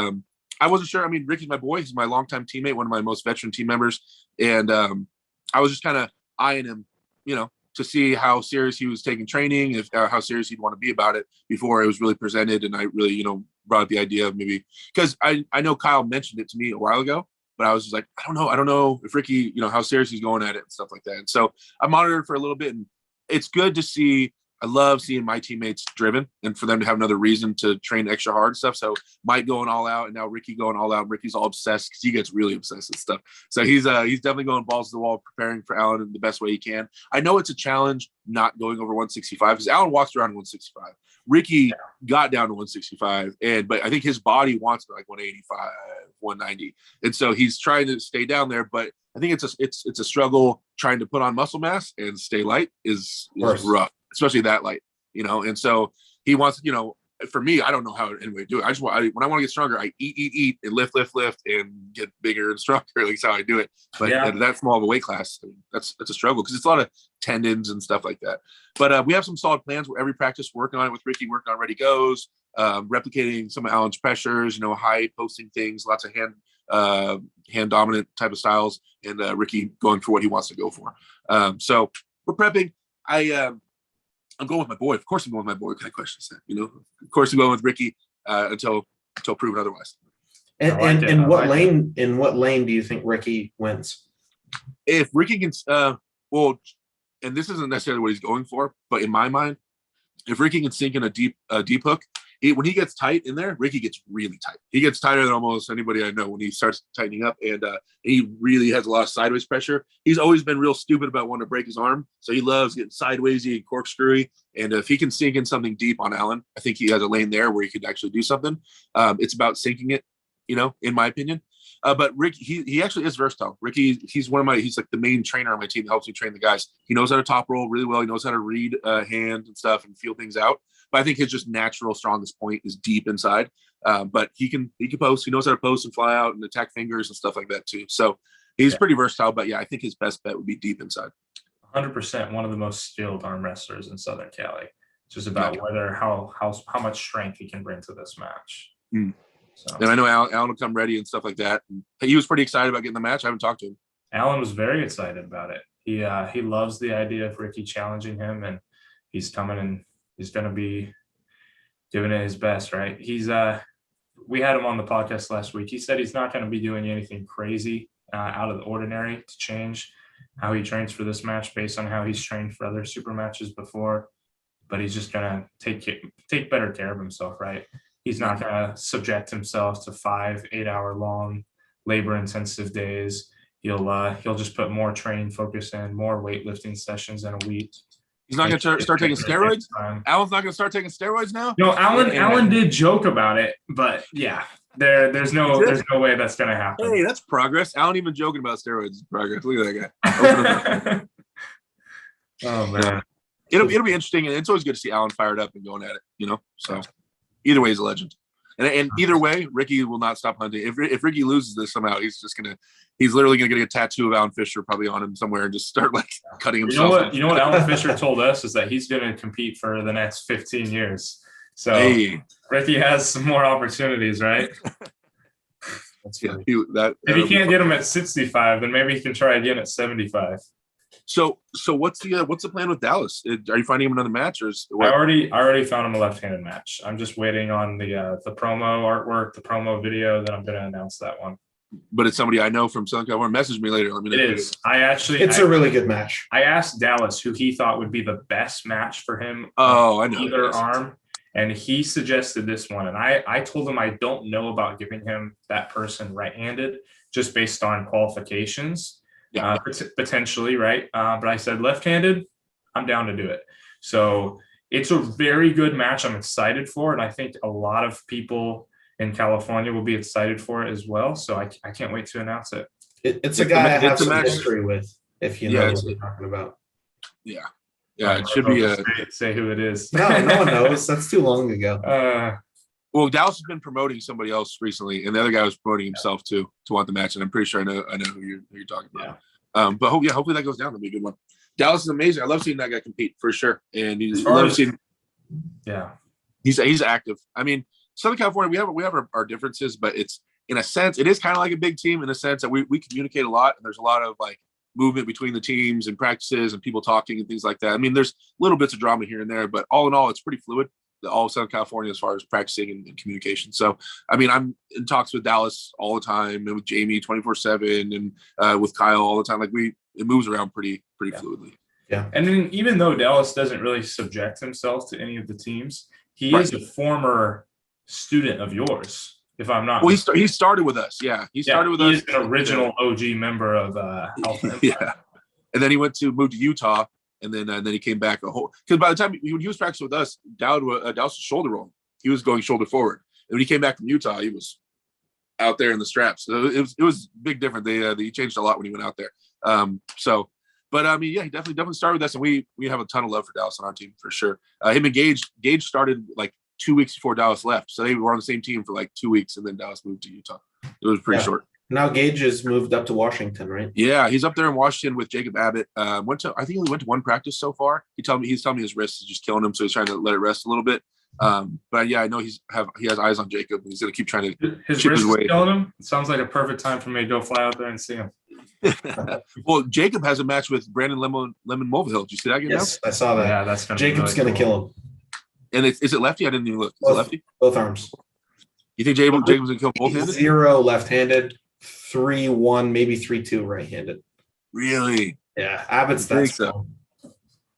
Speaker 4: I wasn't sure. I mean, Ricky's my boy. He's my longtime teammate, one of my most veteran team members. And I was just kind of eyeing him, to see how serious he was taking training, how serious he'd want to be about it before it was really presented. And I really, brought up the idea of maybe, because I know Kyle mentioned it to me a while ago, but I was just like, I don't know if Ricky, how serious he's going at it and stuff like that. And so I monitored for a little bit, and it's good to see. I love seeing my teammates driven and for them to have another reason to train extra hard and stuff. So Mike going all out, and now Ricky going all out. Ricky's all obsessed because he gets really obsessed with stuff. So he's definitely going balls to the wall, preparing for Alan in the best way he can. I know it's a challenge not going over 165 because Alan walks around 165. Ricky got down to 165, but I think his body wants to like 185, 190, and so he's trying to stay down there. But I think it's a struggle trying to put on muscle mass and stay light is rough. Especially that light, and so he wants, for me, I don't know how anybody do it. When I want to get stronger, I eat and lift and get bigger and stronger. Like that's how I do it. But at that small of a weight class, that's a struggle because it's a lot of tendons and stuff like that. But we have some solid plans where every practice working on it with Ricky, working on ready goes, replicating some of Alan's pressures, high posting things, lots of hand dominant type of styles, and Ricky going for what he wants to go for. So we're prepping. I'm going with my boy. Of course, I'm going with my boy. What kind of question is that? Of course, I'm going with Ricky until proven otherwise.
Speaker 1: And in what lane do you think Ricky wins?
Speaker 4: If Ricky can, and this isn't necessarily what he's going for, but in my mind, if Ricky can sink in a deep hook, when he gets tight in there, Ricky gets really tight. He gets tighter than almost anybody I know when he starts tightening up, and he really has a lot of sideways pressure. He's always been real stupid about wanting to break his arm, so he loves getting sidewaysy and corkscrewy. And if he can sink in something deep on Alan, I think he has a lane there where he could actually do something. It's about sinking it, in my opinion. But Rick, he actually is versatile. Ricky, he's like the main trainer on my team that helps me train the guys. He knows how to top roll really well. He knows how to read hand and stuff and feel things out. But I think his just natural strongest point is deep inside. But he can post. He knows how to post and fly out and attack fingers and stuff like that too. So he's pretty versatile. But yeah, I think his best bet would be deep inside.
Speaker 2: 100% one of the most skilled arm wrestlers in Southern Cali. It's just about how much strength he can bring to this match.
Speaker 4: Mm. So. And I know Alan will come ready and stuff like that. And he was pretty excited about getting the match. I haven't talked to him.
Speaker 2: Alan was very excited about it. He loves the idea of Ricky challenging him, and he's coming and he's going to be giving it his best, right? We had him on the podcast last week. He said he's not going to be doing anything crazy out of the ordinary to change how he trains for this match based on how he's trained for other super matches before. But he's just going to take better care of himself, right? He's not going to subject himself to 5-8 hour long labor intensive days. He'll just put more training focus in, more weightlifting sessions in a week.
Speaker 4: He's not going to start taking steroids? Alan's not going to start taking steroids now?
Speaker 2: No, Alan did joke about it, but yeah, there's no way that's going to happen.
Speaker 4: Hey, that's progress. Alan even joking about steroids is progress. Look at that guy.
Speaker 2: Oh man.
Speaker 4: It'll be interesting, and it's always good to see Alan fired up and going at it, So either way, he's a legend. And either way, Ricky will not stop hunting. If Ricky loses this somehow, he's literally gonna get a tattoo of Alan Fisher probably on him somewhere and just start like cutting himself.
Speaker 2: You know what Alan Fisher told us is that he's gonna compete for the next 15 years. So Ricky has some more opportunities, right? That's
Speaker 4: yeah,
Speaker 2: if he can't get him at 65, then maybe he can try again at 75.
Speaker 4: So what's the plan with Dallas? Are you finding him another match, or
Speaker 2: I already found him a left-handed match. I'm just waiting on the promo artwork, the promo video. Then I'm going to announce that one.
Speaker 4: But it's somebody I know from Southern California. Message me later. Let me know.
Speaker 2: It is.
Speaker 1: It's a really good match.
Speaker 2: I asked Dallas who he thought would be the best match for him.
Speaker 4: Oh, I know.
Speaker 2: Either arm, And he suggested this one. And I told him I don't know about giving him that person right-handed just based on qualifications, potentially, right? But I said left-handed, I'm down to do it. So it's a very good match I'm excited for. And I think a lot of people in California will be excited for it as well. So I can't wait to announce it.
Speaker 1: It's a guy I have some
Speaker 4: match.
Speaker 1: history with, if you know what I'm talking about.
Speaker 4: Yeah. Yeah, it should be
Speaker 2: say who it is.
Speaker 1: No one knows. That's too long ago.
Speaker 4: Well, Dallas has been promoting somebody else recently, and the other guy was promoting himself too to want the match. And I'm pretty sure I know who you're talking about. Yeah. But hopefully that goes down. That'll be a good one. Dallas is amazing. I love seeing that guy compete for sure. And he's active. I mean, Southern California, we have our differences, but it's in a sense, it is kind of like a big team in a sense that we communicate a lot, and there's a lot of like movement between the teams and practices and people talking and things like that. I mean, there's little bits of drama here and there, but all in all, it's pretty fluid. All of Southern California as far as practicing and communication. So, I mean, I'm in talks with Dallas all the time and with Jamie 24/7 and with Kyle all the time. Like it moves around pretty fluidly.
Speaker 2: Yeah. And then even though Dallas doesn't really subject himself to any of the teams, he is a former student of yours. If I'm not,
Speaker 4: well, he started with us. Yeah, he started with us.
Speaker 2: He's an original OG member of Alpha.
Speaker 4: Yeah, and then he moved to Utah, and then he came back because by the time he was practicing with us, Dallas was shoulder rolling. He was going shoulder forward, and when he came back from Utah, he was out there in the straps. So it was big different. He changed a lot when he went out there. But I mean, yeah, he definitely started with us, and we have a ton of love for Dallas on our team for sure. Him and Gage started like 2 weeks before Dallas left. So they were on the same team for like 2 weeks, and then Dallas moved to Utah. It was pretty short.
Speaker 1: Now Gage has moved up to Washington, right?
Speaker 4: Yeah, he's up there in Washington with Jacob Abbott. I think he only went to one practice so far. He's telling me his wrist is just killing him, so he's trying to let it rest a little bit. But yeah, I know he has eyes on Jacob. He's going to keep trying to
Speaker 2: his
Speaker 4: chip
Speaker 2: wrist
Speaker 4: his way.
Speaker 2: Is killing him. It sounds like a perfect time for me to go fly out there and see him.
Speaker 4: Well, Jacob has a match with Brandon Lemon Mulvihill. Did you see that game?
Speaker 1: Yes, I saw that.
Speaker 2: Yeah, that's
Speaker 1: Jacob's going to kill him.
Speaker 4: And is it lefty? I didn't even look. Is it lefty?
Speaker 1: Both arms.
Speaker 4: You think Jacob's going to kill both handed?
Speaker 1: 0 left-handed, 3-1, maybe 3-2 right-handed.
Speaker 4: Really?
Speaker 1: Yeah, Abbott's that so.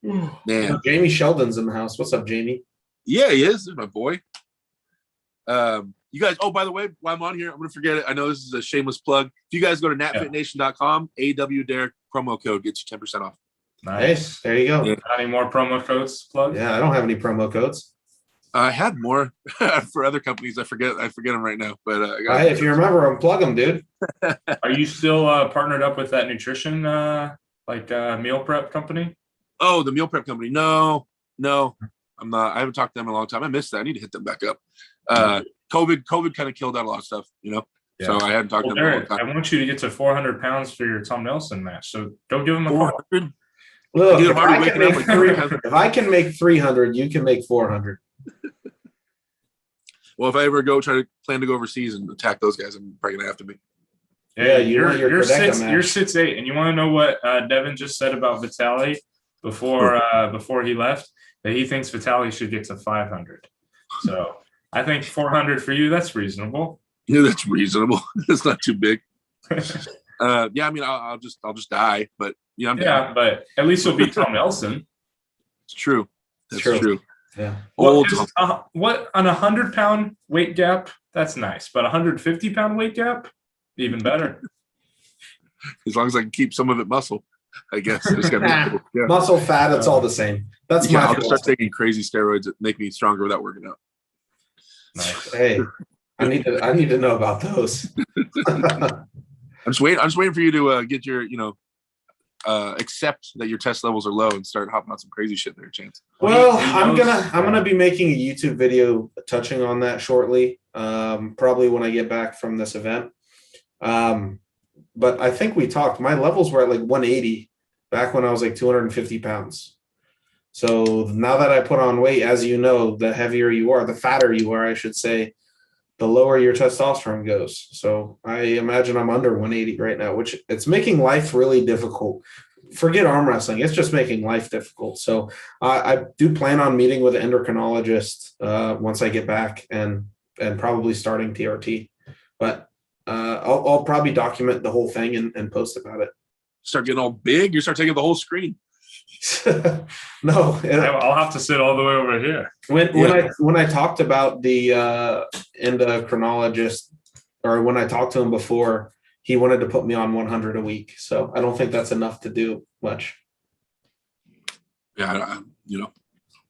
Speaker 4: Man,
Speaker 1: Jamie Sheldon's in the house. What's up, Jamie?
Speaker 4: Yeah, he is. This is my boy. You guys, by the way, while I'm on here, I'm going to forget it. I know this is a shameless plug. If you guys go to natfitnation.com, AWDerek promo code gets you 10% off.
Speaker 2: Nice.
Speaker 1: Hey, there you go.
Speaker 2: Yeah. Any more promo codes plug?
Speaker 1: Yeah, I don't have any promo codes.
Speaker 4: I had more for other companies. I forget them right now. But
Speaker 1: if you remember them, plug them, dude.
Speaker 2: Are you still partnered up with that nutrition meal prep company?
Speaker 4: Oh, the meal prep company. No, I'm not. I haven't talked to them in a long time. I missed that. I need to hit them back up. COVID kind of killed out a lot of stuff, Yeah. So I hadn't talked to them in a long time.
Speaker 2: I want you to get to 400 pounds for your Tom Nelson match. So don't give him a call.
Speaker 1: Look, dude, if I can make 300, you can make 400.
Speaker 4: Well, if I ever plan to go overseas and attack those guys, I'm probably gonna have to be.
Speaker 2: Yeah, you're 6'8", and you want to know what Devon just said about Vitali before he left? That he thinks Vitali should get to 500. So I think 400 for you, that's reasonable.
Speaker 4: Yeah, that's reasonable. It's not too big. I mean, I'll just die, but I'm down.
Speaker 2: But at least you'll beat Tom Nelson.
Speaker 4: It's true. That's true.
Speaker 1: Yeah.
Speaker 2: What on 100-pound weight gap? That's nice, but 150-pound weight gap, even better.
Speaker 4: As long as I can keep some of it muscle, I guess.
Speaker 1: Muscle, fat, it's all the same. That's my.
Speaker 4: I'll start taking crazy steroids that make me stronger without working out.
Speaker 2: Nice.
Speaker 1: Hey, I need to know about those.
Speaker 4: I'm just waiting for you to get your, accept that your test levels are low and start hopping on some crazy shit there, Chance.
Speaker 1: Well, I'm gonna be making a YouTube video touching on that shortly. Probably when I get back from this event. But I think we talked. My levels were at like 180 back when I was like 250 pounds. So now that I put on weight, as you know, the heavier you are, the fatter you are, I should say, the lower your testosterone goes. So I imagine I'm under 180 right now, which it's making life really difficult. Forget arm wrestling. It's just making life difficult. So I do plan on meeting with an endocrinologist once I get back and probably starting TRT. But I'll probably document the whole thing and post about it.
Speaker 4: Start getting all big. You start taking the whole screen.
Speaker 1: No,
Speaker 2: I'll have to sit all the way over here.
Speaker 1: when I talked about the endocrinologist, or when I talked to him before, he wanted to put me on 100 a week. So I don't think that's enough to do much.
Speaker 4: Yeah,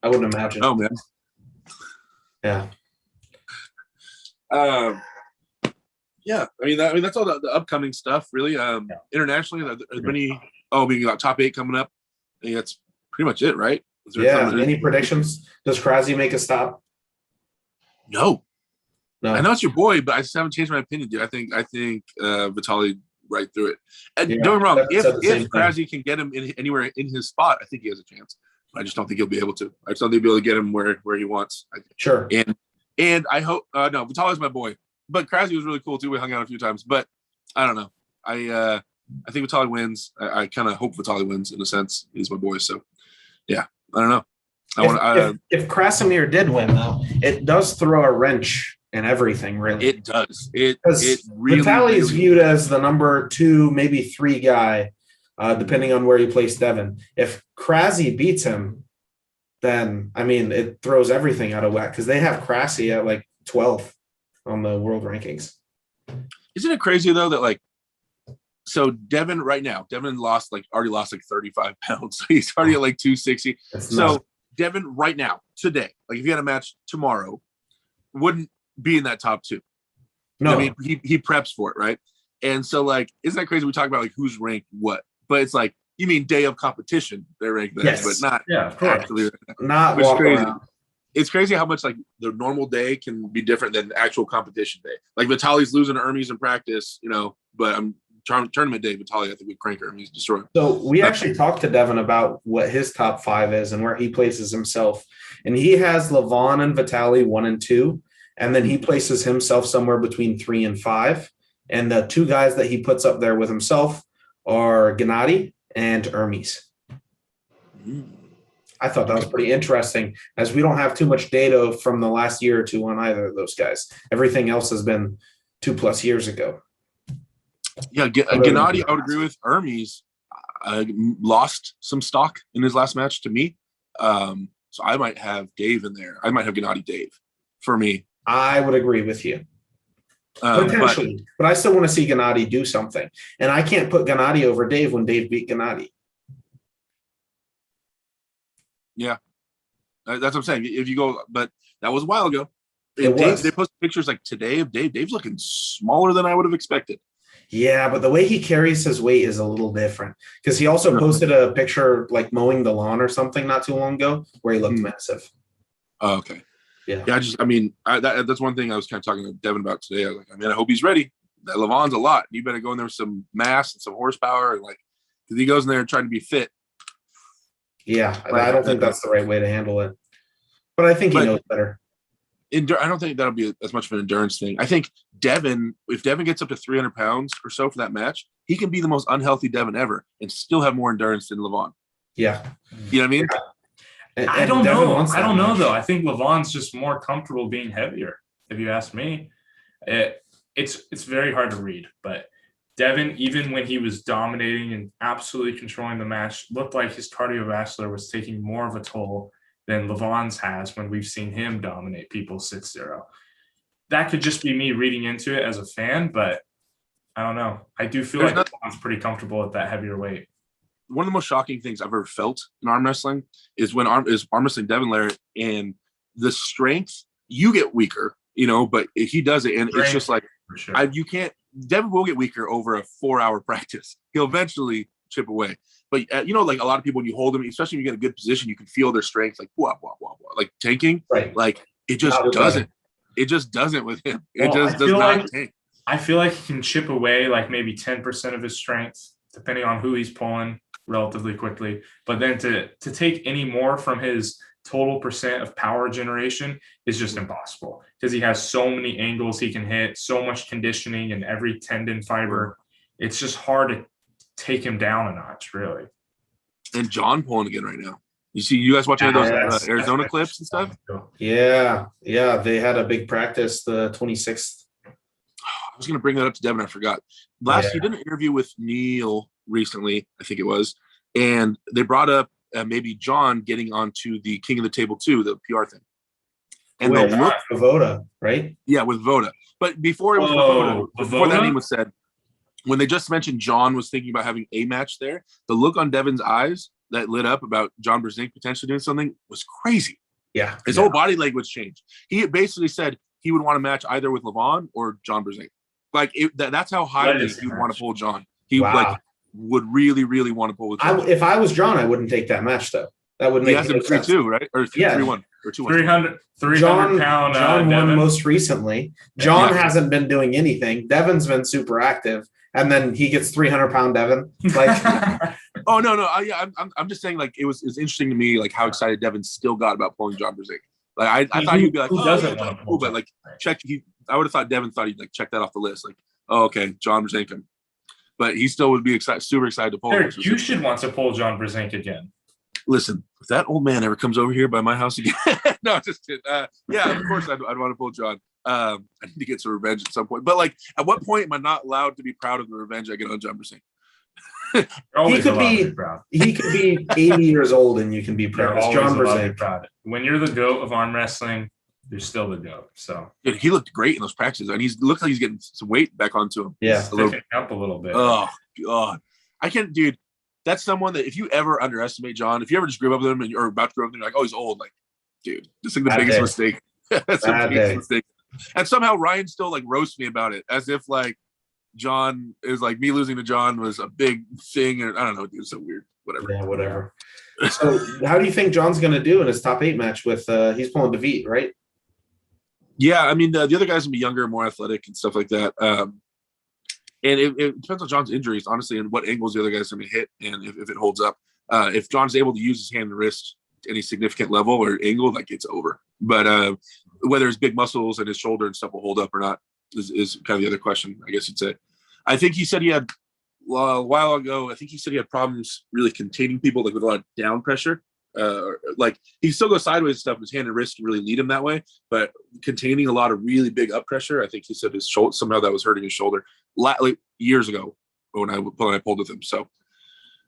Speaker 1: I wouldn't imagine.
Speaker 4: Oh man.
Speaker 1: Yeah.
Speaker 4: Yeah, I mean that's all the upcoming stuff, really. Internationally, there's many. Oh, we got top 8 coming up. I think that's pretty much it, right?
Speaker 1: Yeah. Any predictions? Does Krasi make a stop?
Speaker 4: No.
Speaker 1: No.
Speaker 4: I know it's your boy, but I just haven't changed my opinion, dude. I think Vitali right through it. And don't get me wrong, if Krasi can get him anywhere in his spot, I think he has a chance. I just don't think he'll be able to. I just don't think he'll be able to get him where he wants.
Speaker 1: Sure.
Speaker 4: And I hope no, Vitali's my boy. But Krasi was really cool too. We hung out a few times. But I don't know. I think Vitali wins. I kind of hope Vitali wins in a sense. He's my boy. So yeah, I don't know.
Speaker 1: If Krasimir did win, though, it does throw a wrench in everything, really.
Speaker 4: It does. It
Speaker 1: really, Vitali is viewed as the number 2, maybe 3 guy, depending on where you place Devon. If Krasi beats him, then I mean it throws everything out of whack because they have Krasi at like 12th on the world rankings.
Speaker 4: Isn't it crazy though that like, so Devon right now, already lost like 35 pounds. So he's already at like 260. So Devon right now, today, like if you had a match tomorrow, wouldn't be in that top 2.
Speaker 1: No,
Speaker 4: I mean he preps for it, right? And so like, isn't that crazy? We talk about like who's ranked what, but it's like you mean day of competition they're ranked that,
Speaker 1: yes.
Speaker 4: but not
Speaker 2: of course.
Speaker 4: Actually.
Speaker 1: Not
Speaker 4: which is crazy.
Speaker 1: Around.
Speaker 4: It's crazy how much like the normal day can be different than the actual competition day. Like Vitali's losing to Hermes in practice, but I'm tournament day. Vitali, I think we crank Hermes, destroy him.
Speaker 1: So we actually talked to Devon about what his top 5 is and where he places himself. And he has Levon and Vitali 1 and 2. And then he places himself somewhere between 3 and 5. And the 2 guys that he puts up there with himself are Gennady and Hermes. I thought that was pretty interesting, as we don't have too much data from the last year or 2 on either of those guys. Everything else has been 2+ years ago.
Speaker 4: Yeah, Gennady, I would agree with. Hermes lost some stock in his last match to me. So I might have Dave in there. I might have Gennady Dave for me.
Speaker 1: I would agree with you. Potentially. But I still want to see Gennady do something. And I can't put Gennady over Dave when Dave beat Gennady.
Speaker 4: Yeah, that's what I'm saying. If you go, but that was a while ago.
Speaker 1: It was.
Speaker 4: They posted pictures like today of Dave. Dave's looking smaller than I would have expected.
Speaker 1: Yeah, but the way he carries his weight is a little different, because he also posted a picture like mowing the lawn or something not too long ago where he looked massive.
Speaker 4: Oh, okay.
Speaker 1: Yeah.
Speaker 4: Yeah. That's one thing I was kind of talking to Devon about today. I was like, I hope he's ready. That Levon's a lot. You better go in there with some mass and some horsepower, and because he goes in there trying to be fit.
Speaker 1: Yeah, I don't think that's the right way to handle it. But I think he knows better.
Speaker 4: I don't think that'll be as much of an endurance thing. I think if Devon gets up to 300 pounds or so for that match, he can be the most unhealthy Devon ever and still have more endurance than Levon.
Speaker 1: Yeah.
Speaker 4: You know what I mean?
Speaker 1: Yeah.
Speaker 2: I don't know, though. I think Levon's just more comfortable being heavier, if you ask me. It's very hard to read, but Devon, even when he was dominating and absolutely controlling the match, looked like his cardiovascular was taking more of a toll than Levon's has when we've seen him dominate people 6-0. That could just be me reading into it as a fan, but I don't know. I do feel like Levon's pretty comfortable at that heavier weight.
Speaker 4: One of the most shocking things I've ever felt in arm wrestling is when arm wrestling Devon Larratt, and the strength, you get weaker, but he does it. And it's just like,
Speaker 2: for sure.
Speaker 4: Devon will get weaker over a 4-hour practice. He'll eventually chip away. But, like a lot of people, when you hold them, especially when you get a good position, you can feel their strength, like, wah, wah, wah, wah, like tanking.
Speaker 1: Right.
Speaker 4: Like, it just doesn't. It just doesn't with him. It just does not tank.
Speaker 2: I feel like he can chip away like maybe 10% of his strength, depending on who he's pulling, relatively quickly. But then to take any more from his total percent of power generation is just impossible, because he has so many angles he can hit, so much conditioning in every tendon fiber. It's just hard to take him down a notch, really.
Speaker 4: And John pulling again right now. You guys watching those Arizona clips and stuff?
Speaker 1: Yeah. They had a big practice the 26th.
Speaker 4: I was going to bring that up to Devon. I forgot. He did an interview with Neil recently, I think it was, and they brought up maybe John getting onto the King of the Table 2, the PR thing. And
Speaker 1: With
Speaker 4: the look,
Speaker 1: Voda, right?
Speaker 4: yeah, with Voda. But before it was
Speaker 2: Whoa,
Speaker 4: before that
Speaker 2: Voda?
Speaker 4: name was said, when they just mentioned John was thinking about having a match there, the look on Devon's eyes that lit up about John Brzezinski potentially doing something was crazy.
Speaker 1: Yeah.
Speaker 4: His whole body language changed. He basically said he would want to match either with Levon or John Brzezinski. Like that's how highly he would want to pull John. He would really, really want to pull with John.
Speaker 1: If I was John, I wouldn't take that match though. That would make
Speaker 4: he has him 3-2, right? Or 3-1 or 2-1.
Speaker 2: 300 pound.
Speaker 1: John won
Speaker 2: Devon.
Speaker 1: most recently. John hasn't been doing anything. Devon's been super active, and then he gets 300-pound Devon. Like,
Speaker 4: oh no, I'm just saying, like, it's interesting to me, like, how excited Devon still got about pulling John Brzezinski. Like, I thought he'd be like, but like, I would have thought Devon thought he'd like check that off the list, like, oh, okay, John Brzezinski. But he still would be super excited to pull.
Speaker 2: Eric, you should want to pull John Brzezinski again.
Speaker 4: Listen, if that old man ever comes over here by my house again, no, just kidding. Yeah, of course I'd want to pull John. I need to get some revenge at some point. But like, at what point am I not allowed to be proud of the revenge I get on John Brzezinski?
Speaker 1: He could be 80 years old and you can be proud. It's John Brzezinski.
Speaker 2: When you're the GOAT of arm wrestling, you're still the GOAT. So
Speaker 4: dude, he looked great in those practices, and he looked like he's getting some weight back onto him.
Speaker 1: Yeah,
Speaker 2: up a little bit.
Speaker 4: Oh God, I can't, dude. That's someone that if you ever underestimate John, if you ever just grew up with him and you're about to grow up with him, you're like, oh, he's old. Like, dude, this is like the biggest mistake. That's the biggest mistake. And somehow Ryan still like roasts me about it, as if like John is like, me losing to John was a big thing, and I don't know, dude, it's so weird. Whatever.
Speaker 1: Yeah, whatever. So, how do you think John's going to do in his top 8 match with? He's pulling Devite, right?
Speaker 4: Yeah, I mean the other guys will be younger, more athletic, and stuff like that. And it depends on John's injuries, honestly, and what angles the other guy's going to hit, and if it holds up. If John's able to use his hand and wrist to any significant level or angle, like, it's over. But whether his big muscles and his shoulder and stuff will hold up or not is kind of the other question, I guess you'd say. I think he said he had a while ago. I think he said he had problems really containing people, like with a lot of down pressure. Like he still goes sideways and stuff. His hand and wrist can really lead him that way, but containing a lot of really big up pressure. I think he said his shoulder, somehow that was hurting his shoulder like years ago when I pulled with him. So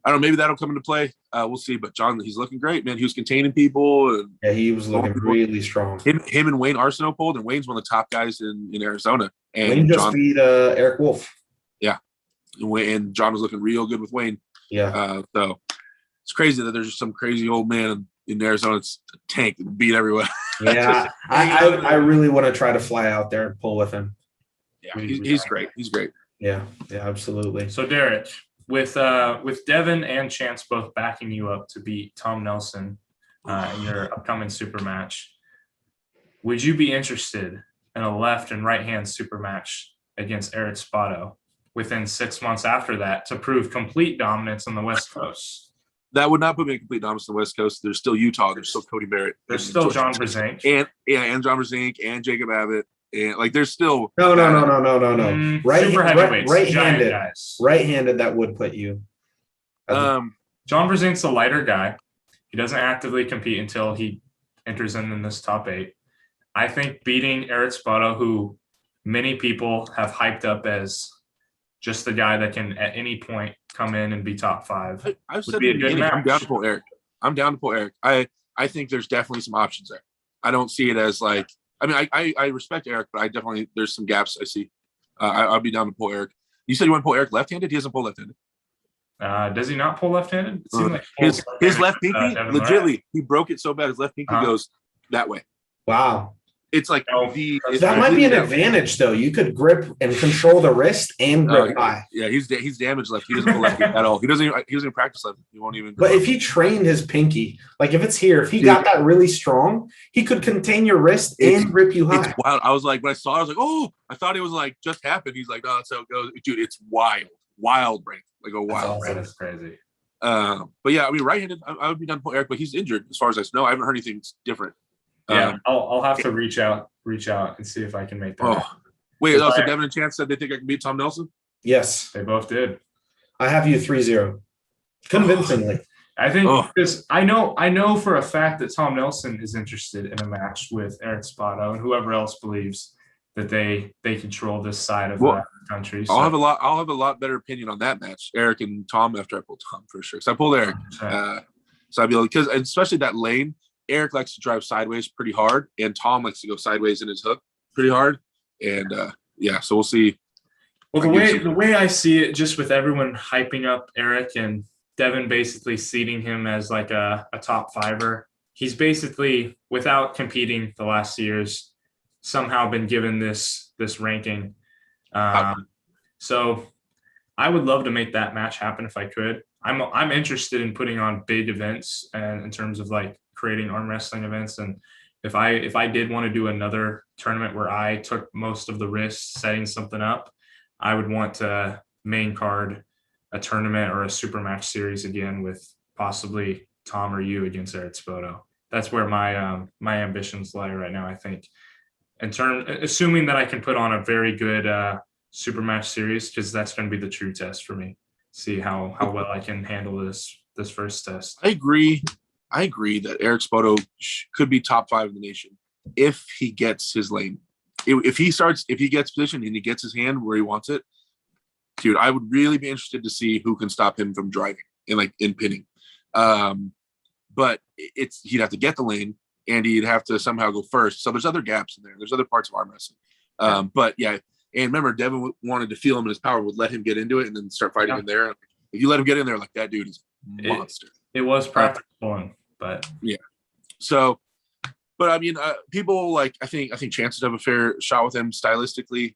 Speaker 4: I don't know, maybe that'll come into play. We'll see. But John, he's looking great, man. He was containing people. And
Speaker 1: yeah, he was looking really strong.
Speaker 4: Him and Wayne Arsenault pulled, and Wayne's one of the top guys in Arizona. And
Speaker 1: Wayne just beat Eric Wolf.
Speaker 4: Yeah, and John was looking real good with Wayne.
Speaker 1: Yeah.
Speaker 4: So it's crazy that there's just some crazy old man in Arizona. It's a tank that beat everyone.
Speaker 1: Yeah, I really want to try to fly out there and pull with him.
Speaker 4: Yeah, he's great. He's great.
Speaker 1: Yeah, absolutely.
Speaker 2: So Derek, with Devon and Chance both backing you up to beat Tom Nelson in your upcoming super match, would you be interested in a left and right hand super match against Eric Spotto within 6 months after that to prove complete dominance on the West Coast?
Speaker 4: That would not put me in complete dominance on the West Coast. There's still Utah. There's still Cody Barrett.
Speaker 2: There's still John Brzezinski.
Speaker 4: And John Brzezinski and Jacob Abbott. And like there's still
Speaker 1: no.
Speaker 2: Super heavyweights,
Speaker 1: right-handed that would put you.
Speaker 2: John Brzezinski's a lighter guy. He doesn't actively compete until he enters in this top 8. I think beating Eric Spotto, who many people have hyped up as just the guy that can at any point come in and be top 5.
Speaker 4: I've said in the beginning, I'm down to pull Eric. I think there's definitely some options there. I don't see it as like, I mean, I respect Eric, but I definitely, there's some gaps I see. I'll be down to pull Eric. You said you want to pull Eric left-handed? He doesn't pull left-handed.
Speaker 2: Does he not pull left-handed? It seems like
Speaker 4: his left pinky, legitimately, he broke it so bad. His left pinky goes that way.
Speaker 1: Wow.
Speaker 4: It's like
Speaker 1: that might be an advantage, though. You could grip and control the wrist and grip high.
Speaker 4: Yeah, he's damaged left. He doesn't pull left at all. He doesn't even practice left. He won't even.
Speaker 1: But if he trained his pinky, like if it's here, if he got that really strong, he could contain your wrist and grip you high.
Speaker 4: It's wild. I was like, when I saw it, I was like, oh, I thought it was like just happened. He's like, no, that's how it goes, dude. It's wild break, like a wild break.
Speaker 2: That's crazy.
Speaker 4: But yeah, I mean, right-handed, I would be done to pull Eric, but he's injured as far as I know. I haven't heard anything different.
Speaker 2: Yeah, I'll have to reach out and see if I can make that.
Speaker 4: Oh, wait, so Devon and Chance said they think I can beat Tom Nelson?
Speaker 1: Yes.
Speaker 2: They both did.
Speaker 1: I have you 3-0. Convincingly.
Speaker 2: I think because I know for a fact that Tom Nelson is interested in a match with Eric Spotto and whoever else believes that they control this side of the country. So.
Speaker 4: I'll have a lot better opinion on that match, Eric and Tom, after I pull Tom for sure. Because I pulled Eric. So I'd be like, because especially that lane, Eric likes to drive sideways pretty hard, and Tom likes to go sideways in his hook pretty hard. And so we'll see.
Speaker 2: Well, the way I see it, just with everyone hyping up Eric and Devon basically seating him as like a top fiver, he's basically, without competing the last years, somehow been given this ranking. So I would love to make that match happen if I could. I'm interested in putting on big events and in terms of like creating arm wrestling events. And if I did want to do another tournament where I took most of the risks setting something up, I would want to main card a tournament or a super match series again with possibly Tom or you against Eric Spoto. That's where my ambitions lie right now. I think assuming that I can put on a very good super match series, because that's going to be the true test for me. See how well I can handle this first test.
Speaker 4: I agree that Eric Spoto could be top 5 in the nation if he gets his lane. If he gets positioned and he gets his hand where he wants it, dude, I would really be interested to see who can stop him from driving and in pinning. But he'd have to get the lane and he'd have to somehow go first. So there's other gaps in there. There's other parts of arm wrestling. But yeah, and remember, Devon wanted to feel him in his power, would let him get into it and then start fighting him there. If you let him get in there, like, that dude is a monster.
Speaker 2: It was practical fun, but
Speaker 4: yeah. So, but I mean, people like I think chances have a fair shot with him stylistically.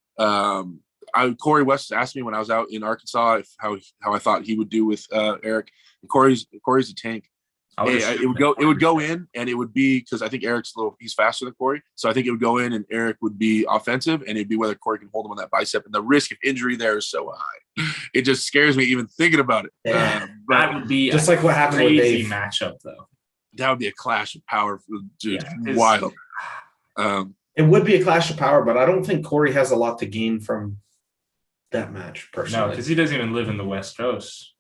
Speaker 4: Corey West asked me when I was out in Arkansas how I thought he would do with Eric. And Corey's a tank. It would go in, and it would be because I think he's faster than Corey, so I think it would go in, and Eric would be offensive, and it'd be whether Corey can hold him on that bicep, and the risk of injury there is so high. It just scares me even thinking about it.
Speaker 2: Yeah, that would be
Speaker 1: just like what happened with
Speaker 2: crazy
Speaker 1: Dave.
Speaker 2: Matchup though.
Speaker 4: That would be a clash of power, dude. Yeah, wild.
Speaker 1: It would be a clash of power, but I don't think Corey has a lot to gain from that match personally.
Speaker 2: No, because he doesn't even live in the West Coast.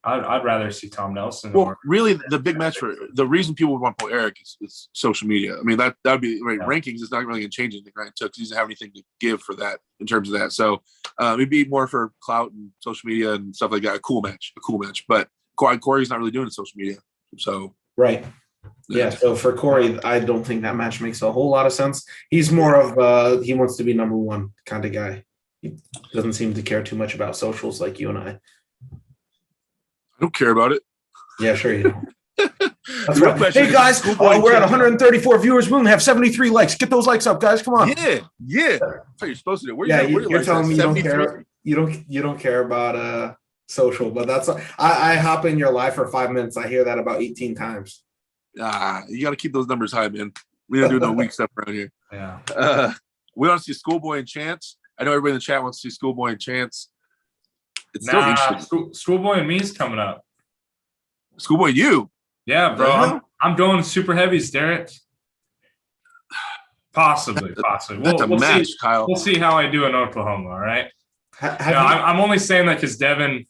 Speaker 2: I'd rather see Tom Nelson.
Speaker 4: Well, really, the big match for the reason people would want to pull Eric is social media. I mean, that would be right. Yeah. Rankings is not really going to change anything, right? Because he doesn't have anything to give for that in terms of that. So it'd be more for clout and social media and stuff like that. A cool match. But Corey's not really doing social media. So
Speaker 1: right. Yeah. So for Corey, I don't think that match makes a whole lot of sense. He's more of he wants to be number one kind of guy. He doesn't seem to care too much about socials like you and I.
Speaker 4: I don't care about it.
Speaker 1: Yeah, sure you don't. That's right. Hey guys, we're at 134 viewers. We only have 73 likes. Get those likes up, guys. Come on.
Speaker 4: Yeah. That's how you're supposed to do.
Speaker 1: You're telling me you don't care. You don't care about social, but that's I hop in your live for 5 minutes. I hear that about 18 times.
Speaker 4: You got to keep those numbers high, man. We don't do no weak stuff around here.
Speaker 2: Yeah.
Speaker 4: We want to see Schoolboy and Chance. I know everybody in the chat wants to see Schoolboy and Chance.
Speaker 2: Schoolboy and me's coming up.
Speaker 4: Schoolboy, you?
Speaker 2: Yeah, bro. I'm going super heavies, Derek. Possibly.
Speaker 4: That's a match,
Speaker 2: see,
Speaker 4: Kyle.
Speaker 2: We'll see how I do in Oklahoma. All right. I'm only saying that because Devon,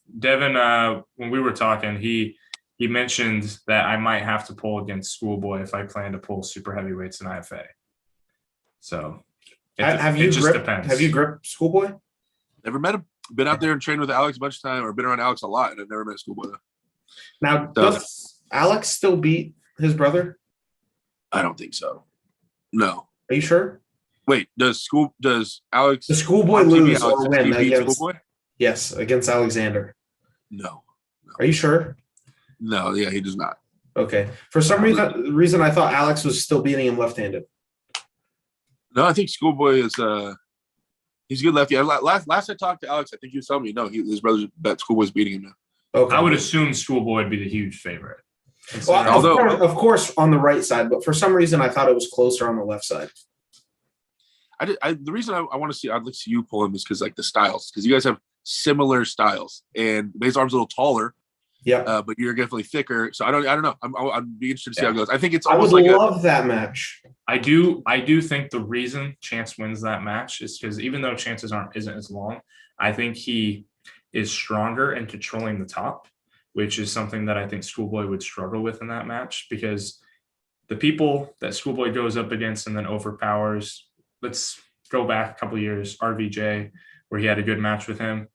Speaker 2: when we were talking, he mentioned that I might have to pull against Schoolboy if I plan to pull super heavyweights in IFA. So it just depends.
Speaker 1: Have you gripped Schoolboy?
Speaker 4: Never met him. Been out there and trained with Alex a bunch of time, or been around Alex a lot, and I've never met Schoolboy.
Speaker 1: Now, does Alex still beat his brother?
Speaker 4: I don't think so. No.
Speaker 1: Are you sure?
Speaker 4: Wait, does Alex?
Speaker 1: The Schoolboy lose or win against Schoolboy? Yes, against Alexander.
Speaker 4: No.
Speaker 1: Are you sure?
Speaker 4: No, yeah, he does not.
Speaker 1: Okay. For some reason, I thought Alex was still beating him left-handed.
Speaker 4: No, I think Schoolboy is he's a good lefty. Last I talked to Alex, I think he was telling me his brother's bet Schoolboy's beating him now.
Speaker 2: Okay. I would assume Schoolboy would be the huge favorite.
Speaker 1: Well, of course, on the right side, but for some reason, I thought it was closer on the left side.
Speaker 4: The reason I want to see, I'd like to see you pull him is because like the styles, because you guys have similar styles, and his arm's a little taller.
Speaker 1: Yeah,
Speaker 4: but you're definitely thicker. So I don't know. I'd be interested to see how it goes. I think it's
Speaker 1: I
Speaker 4: almost
Speaker 1: would love that match.
Speaker 2: I do think the reason Chance wins that match is because even though Chance's arm isn't as long, I think he is stronger in controlling the top, which is something that I think Schoolboy would struggle with in that match, because the people that Schoolboy goes up against and then overpowers, let's go back a couple of years, RVJ, where he had a good match with him.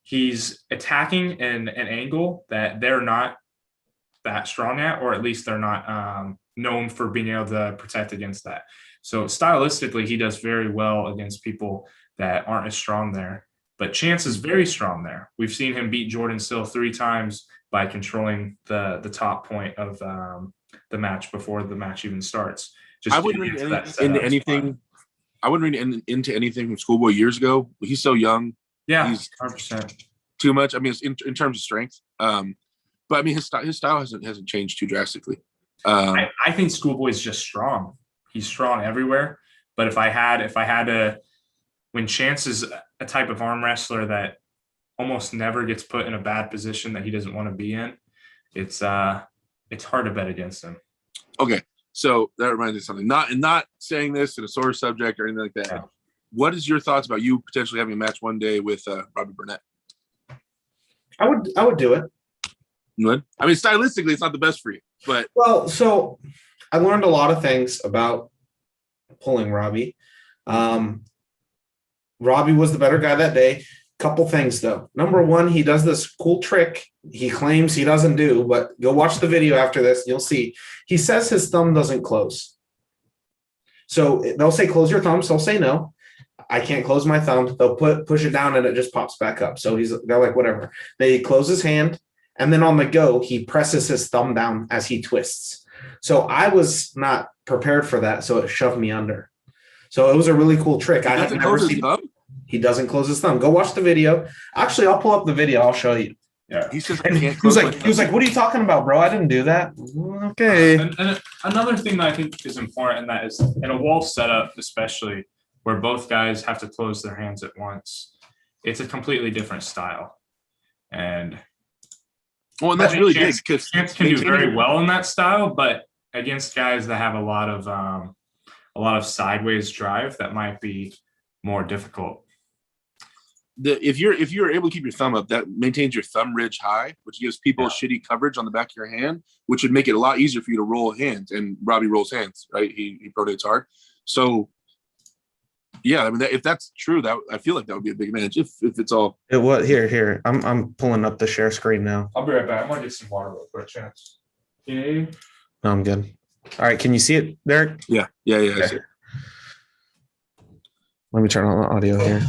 Speaker 2: He's attacking an angle that they're not that strong at, or at least they're not known for being able to protect against that. So stylistically, he does very well against people that aren't as strong there. But Chance is very strong there. We've seen him beat Jordan Still 3 times by controlling the top point of the match before the match even starts.
Speaker 4: I wouldn't read into anything. I wouldn't read into anything from Schoolboy years ago. He's so young.
Speaker 2: Yeah,
Speaker 4: he's
Speaker 2: 100%.
Speaker 4: Too much. I mean, in terms of strength. But I mean, his style hasn't changed too drastically.
Speaker 2: I think Schoolboy's just strong. He's strong everywhere. But if I had to, when Chance is a type of arm wrestler that almost never gets put in a bad position that he doesn't want to be in, it's hard to bet against him.
Speaker 4: Okay. So that reminds me of something. Not saying this in a sore subject or anything like that.
Speaker 2: Yeah.
Speaker 4: What is your thoughts about you potentially having a match one day with Robbie Burnett?
Speaker 1: I would do it.
Speaker 4: You would? I mean, stylistically, it's not the best for you, but
Speaker 1: So I learned a lot of things about pulling Robbie. Robbie was the better guy that day. Couple things though. Number one, he does this cool trick he claims he doesn't do, but go watch the video after this. You'll see. He says his thumb doesn't close. So they'll say, close your thumbs. He'll say no. I can't close my thumb. They'll push it down and it just pops back up. So they're like, whatever. They close his hand, and then on the go, he presses his thumb down as he twists. So I was not prepared for that, so it shoved me under. So it was a really cool trick. I have never seen. He doesn't close his thumb. Go watch the video. Actually, I'll pull up the video. I'll show you.
Speaker 2: Yeah.
Speaker 4: He says,
Speaker 1: and he was like, what are you talking about, bro? I didn't do that. Okay.
Speaker 2: And another thing that I think is important, and that is in a wall setup, especially where both guys have to close their hands at once, it's a completely different style. And
Speaker 4: that's really big because
Speaker 2: Chance can do very well in that style, but against guys that have a lot of sideways drive, that might be more difficult.
Speaker 4: If you're able to keep your thumb up, that maintains your thumb ridge high, which gives people shitty coverage on the back of your hand, which would make it a lot easier for you to roll hands. And Robbie rolls hands, right? He pronates hard. So yeah, I mean, if that's true, that I feel like that would be a big advantage if it's all.
Speaker 1: It was here. I'm pulling up the share screen now.
Speaker 2: I'll be right back. I'm gonna get some water real quick, Chance.
Speaker 1: No, I'm good. All right, can you see it, Derek?
Speaker 4: Yeah. Okay. I see it.
Speaker 1: Let me turn on the audio here.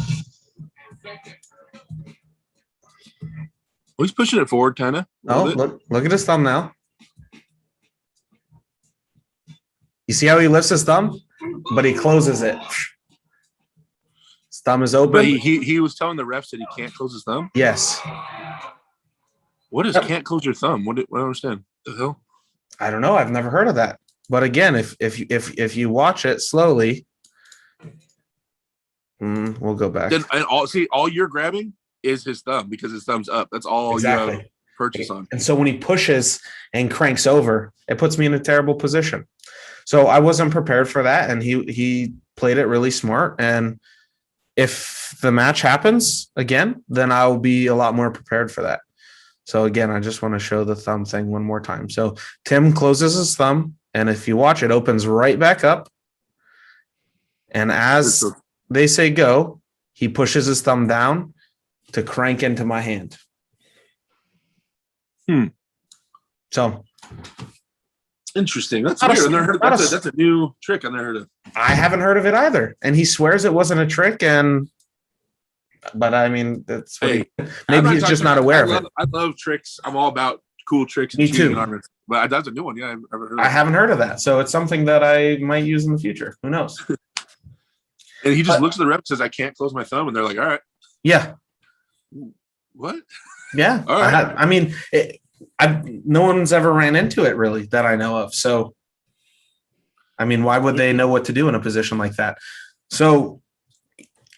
Speaker 4: Well, he's pushing it forward, kind of.
Speaker 1: Oh, look at his thumb now. You see how he lifts his thumb, but he closes it. His thumb is open.
Speaker 4: But he was telling the refs that he can't close his thumb.
Speaker 1: Yes.
Speaker 4: What is can't close your thumb? What I don't understand. The hell?
Speaker 1: I don't know. I've never heard of that. But again, if you watch it slowly, we'll go back.
Speaker 4: Then all you're grabbing is his thumb because his thumb's up. That's all you have purchase on.
Speaker 1: And so when he pushes and cranks over, it puts me in a terrible position. So I wasn't prepared for that, and he played it really smart. And if the match happens again, then I'll be a lot more prepared for that. So again, I just want to show the thumb thing one more time. So Tim closes his thumb, and if you watch, it opens right back up. And as they say go, he pushes his thumb down to crank into my hand. So
Speaker 4: interesting. That's weird. That's a new trick I never heard of.
Speaker 1: I haven't heard of it either. And he swears it wasn't a trick. But I mean, that's maybe he's just not aware of it.
Speaker 4: I love tricks. I'm all about cool tricks.
Speaker 1: Me too.
Speaker 4: But that's a new one. Yeah,
Speaker 1: I haven't heard of that. So it's something that I might use in the future. Who knows?
Speaker 4: And he just looks at the rep and says, I can't close my thumb. And they're like, all right.
Speaker 1: Yeah.
Speaker 4: What?
Speaker 1: Yeah.
Speaker 4: All right.
Speaker 1: I mean, no one's ever ran into it really that I know of. So, I mean, why would they know what to do in a position like that? So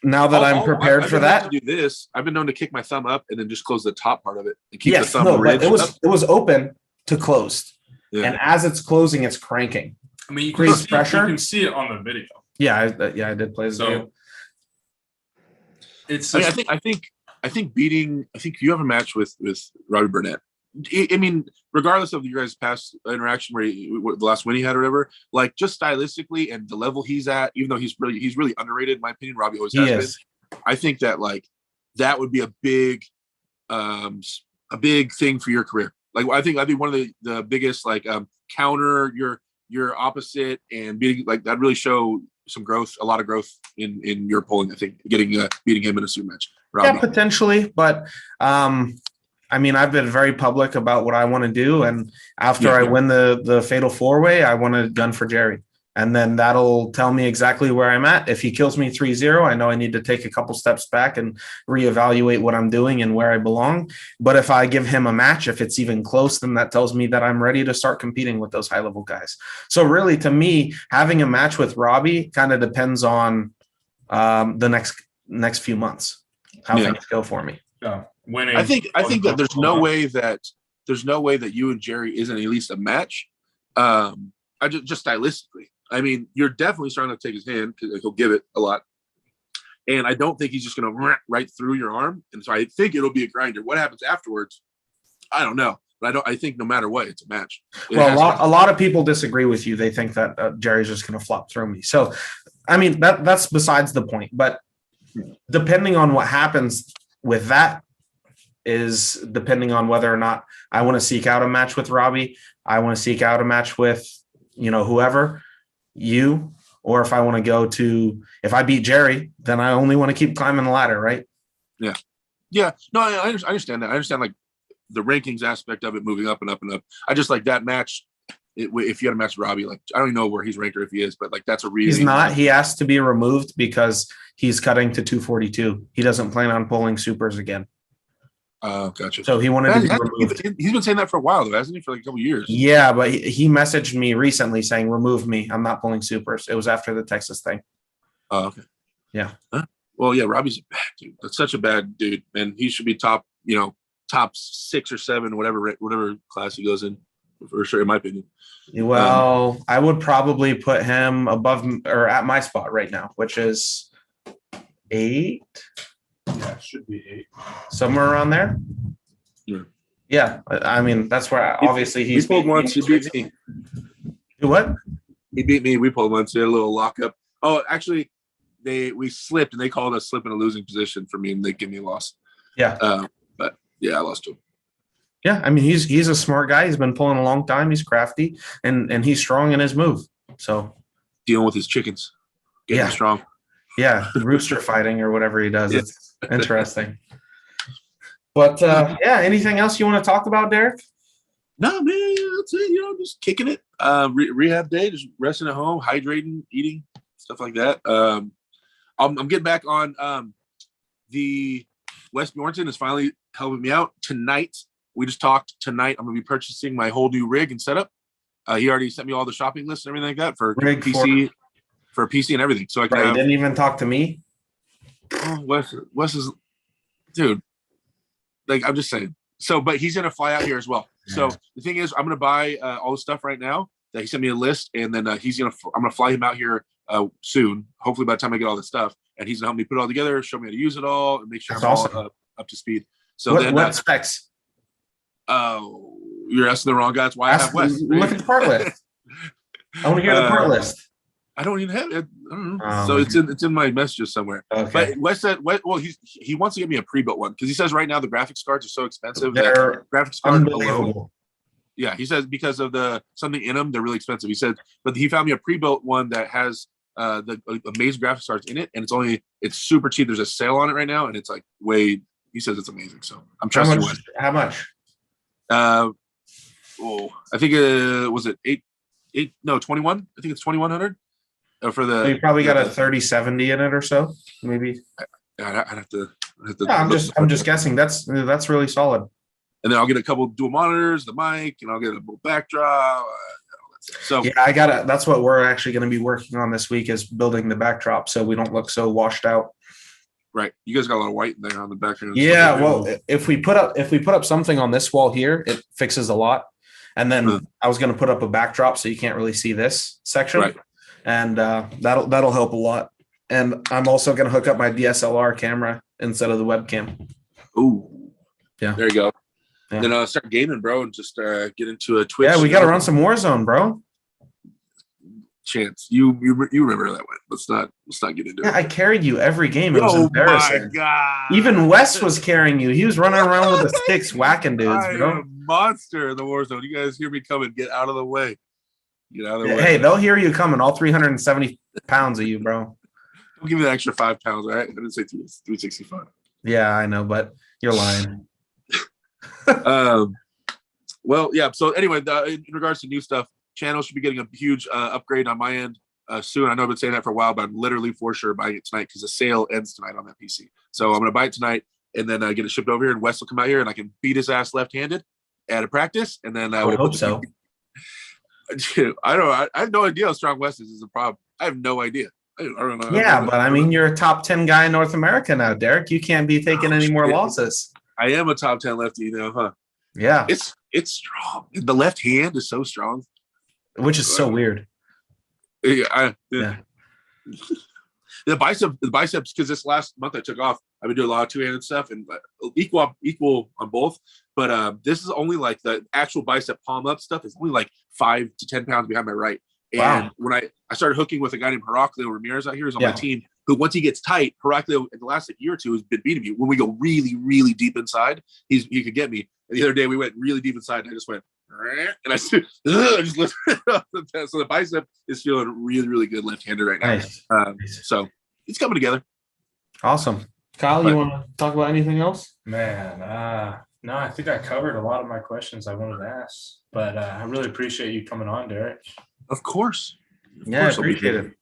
Speaker 1: now that I'm prepared for that,
Speaker 4: to do this, I've been known to kick my thumb up and then just close the top part of it and keep the thumb ridge
Speaker 1: it was open to closed.
Speaker 4: Yeah.
Speaker 1: And as it's closing, it's cranking.
Speaker 2: I mean, you
Speaker 1: creates pressure.
Speaker 2: You can see it on the video.
Speaker 1: Yeah, I did play the video.
Speaker 2: It's.
Speaker 4: I think you have a match with Robbie Burnett. I mean, regardless of your guys' past interaction where the last win he had or whatever, like just stylistically and the level he's at, even though he's really underrated in my opinion. Robbie always has been. I think that like that would be a big thing for your career. Like I think one of the biggest like counter your opposite and beating like that really show some growth, a lot of growth in your polling. I think beating him in a super match. Robbie.
Speaker 1: Yeah, potentially, but I mean, I've been very public about what I want to do, and after I win the fatal 4-way, I want to gun for Jerry, and then that'll tell me exactly where I'm at. If he kills me 3-0, I know I need to take a couple steps back and reevaluate what I'm doing and where I belong. But if I give him a match, if it's even close, then that tells me that I'm ready to start competing with those high-level guys. So really, to me, having a match with Robbie kind of depends on the next few months, how things go for me.
Speaker 2: Winning.
Speaker 4: I think that there's no way that you and Jerry isn't at least a match. I just stylistically. I mean, you're definitely starting to take his hand because he'll give it a lot. And I don't think he's just going to right through your arm. And so I think it'll be a grinder. What happens afterwards? I don't know. But I think no matter what, it's a match. A
Speaker 1: lot of people disagree with you. They think that Jerry's just going to flop through me. So, I mean, that's besides the point. But depending on what happens with that, is depending on whether or not I want to seek out a match with Robbie, I want to seek out a match with, whoever, you, or if I want to go to, if I beat Jerry, then I only want to keep climbing the ladder, right?
Speaker 4: Yeah. Yeah. No, I understand that. I understand like the rankings aspect of it moving up and up and up. I just like that match. If you had a match with Robbie, like I don't even know where he's ranked or if he is, but like that's a reason.
Speaker 1: He's not. He has to be removed because he's cutting to 242. He doesn't plan on pulling supers again.
Speaker 4: Oh, gotcha.
Speaker 1: So he wanted to be removed.
Speaker 4: He's been saying that for a while, though, hasn't he? For like a couple of years.
Speaker 1: Yeah, but he messaged me recently saying, "Remove me. I'm not pulling supers." It was after the Texas thing.
Speaker 4: Oh, okay.
Speaker 1: Yeah.
Speaker 4: Huh? Well, yeah, Robbie's a bad dude. That's such a bad dude, and he should be top 6 or 7, whatever class he goes in, for sure, in my opinion.
Speaker 1: Well, I would probably put him above or at my spot right now, which is 8.
Speaker 2: Yeah, it should be 8.
Speaker 1: Somewhere around there.
Speaker 4: Yeah.
Speaker 1: Yeah. I mean, that's where obviously he's.
Speaker 4: He pulled once. He beat me.
Speaker 1: What?
Speaker 4: He beat me. We pulled once. He had a little lockup. Oh, actually, we slipped and they called us slip in a losing position for me and they gave me a loss.
Speaker 1: Yeah.
Speaker 4: But yeah, I lost to him.
Speaker 1: Yeah. I mean, he's a smart guy. He's been pulling a long time. He's crafty and he's strong in his move. So
Speaker 4: dealing with his chickens. Getting strong.
Speaker 1: Yeah. Rooster fighting or whatever he does. Yeah. It's interesting. But anything else you want to talk about, Derek?
Speaker 4: No, man, that's it. Just kicking it. Rehab day, just resting at home, hydrating, eating, stuff like that. I'm getting back on the Wes Bjornson is finally helping me out tonight. We just talked tonight. I'm gonna be purchasing my whole new rig and setup. He already sent me all the shopping lists and everything like that for rig PC, for PC and everything. So I can
Speaker 1: didn't even talk to me.
Speaker 4: Oh, Wes is, dude. Like I'm just saying. So, but he's gonna fly out here as well. Yeah. So the thing is, I'm gonna buy all the stuff right now. That he sent me a list, and then I'm gonna fly him out here soon. Hopefully, by the time I get all this stuff, and he's gonna help me put it all together, show me how to use it all, and make sure I'm all up to speed. So
Speaker 1: what specs?
Speaker 4: Oh, you're asking the wrong guy. That's why I have Wes.
Speaker 1: Look at the part list. I want to hear the part list.
Speaker 4: I don't even have it. I don't know. So it's in my messages somewhere. Okay. But Wes said, well, he wants to get me a pre-built one because he says right now the graphics cards are so expensive.
Speaker 1: They're
Speaker 4: graphics cards alone. Yeah, he says because of the something in them, they're really expensive. He said, but he found me a pre-built one that has the amazing graphics cards in it, and it's super cheap. There's a sale on it right now, and it's like way. He says it's amazing, so I'm trusting Wes.
Speaker 1: How much?
Speaker 4: I think was it 21. I think it's 2,100. For the,
Speaker 1: so you probably got a 3070 in it or so, maybe.
Speaker 4: I'd have to.
Speaker 1: Yeah, I'm just guessing. That's really solid.
Speaker 4: And then I'll get a couple dual monitors, the mic, and I'll get a little backdrop. So
Speaker 1: yeah, that's what we're actually going to be working on this week is building the backdrop so we don't look so washed out.
Speaker 4: Right, you guys got a lot of white in there on the background.
Speaker 1: Yeah, well, if we put up something on this wall here, it fixes a lot. And then I was going to put up a backdrop so you can't really see this section.
Speaker 4: Right.
Speaker 1: And that'll help a lot. And I'm also going to hook up my DSLR camera instead of the webcam.
Speaker 4: Ooh,
Speaker 1: yeah.
Speaker 4: There you go. Yeah. Then start gaming, bro, and just get into a Twitch.
Speaker 1: Yeah, we got to run some Warzone, bro.
Speaker 4: Chance, you remember that one. Let's not get into
Speaker 1: Yeah,
Speaker 4: it.
Speaker 1: I carried you every game. It was
Speaker 4: Oh my
Speaker 1: embarrassing.
Speaker 4: god!
Speaker 1: Even Wes was carrying you. He was running around with the sticks, whacking dudes,
Speaker 4: I am
Speaker 1: bro.
Speaker 4: a monster in the war zone. You guys hear me coming? Get out of the way. Get out of the way.
Speaker 1: Hey, they'll hear you coming. All 370 pounds of you, bro.
Speaker 4: Don't give me the extra 5 pounds, all right? I didn't say 365.
Speaker 1: Yeah, I know, but you're lying.
Speaker 4: Well, yeah. So anyway, in regards to new stuff, channel should be getting a huge upgrade on my end soon. I know I've been saying that for a while, but I'm literally for sure buying it tonight because the sale ends tonight on that PC. So I'm going to buy it tonight and then get it shipped over here. And Wes will come out here and I can beat his ass left-handed at a practice. And then
Speaker 1: I would hope so.
Speaker 4: I have no idea how strong Wes is a problem. I have no idea. I don't know.
Speaker 1: Yeah, but I mean, you're a top 10 guy in North America now, Derek. You can't be taking any more losses.
Speaker 4: I am a top 10 lefty now, huh?
Speaker 1: Yeah.
Speaker 4: It's strong. The left hand is so strong.
Speaker 1: Which is so weird.
Speaker 4: Yeah.
Speaker 1: Yeah.
Speaker 4: The biceps, because this last month I took off. I've been doing a lot of two-handed stuff and equal on both. But this is only like the actual bicep palm up stuff is only like 5 to 10 pounds behind my right. And
Speaker 1: Wow.
Speaker 4: when I started hooking with a guy named Heraclio Ramirez out here, who's on
Speaker 1: Yeah.
Speaker 4: my team, who once he gets tight, Heraclio in the last year or two has been beating me. When we go really, really deep inside, he could get me. And the other day we went really deep inside and I just went, and I just lifted it up. So the bicep is feeling really, really good left-handed right now.
Speaker 1: Nice.
Speaker 4: So it's coming together.
Speaker 1: Awesome. Kyle, you want to talk about anything else?
Speaker 2: Man, no, I think I covered a lot of my questions I wanted to ask. But I really appreciate you coming on, Derek.
Speaker 4: Of course. Of
Speaker 1: Yeah, I
Speaker 4: course I'll be
Speaker 1: appreciate
Speaker 4: here.
Speaker 1: it.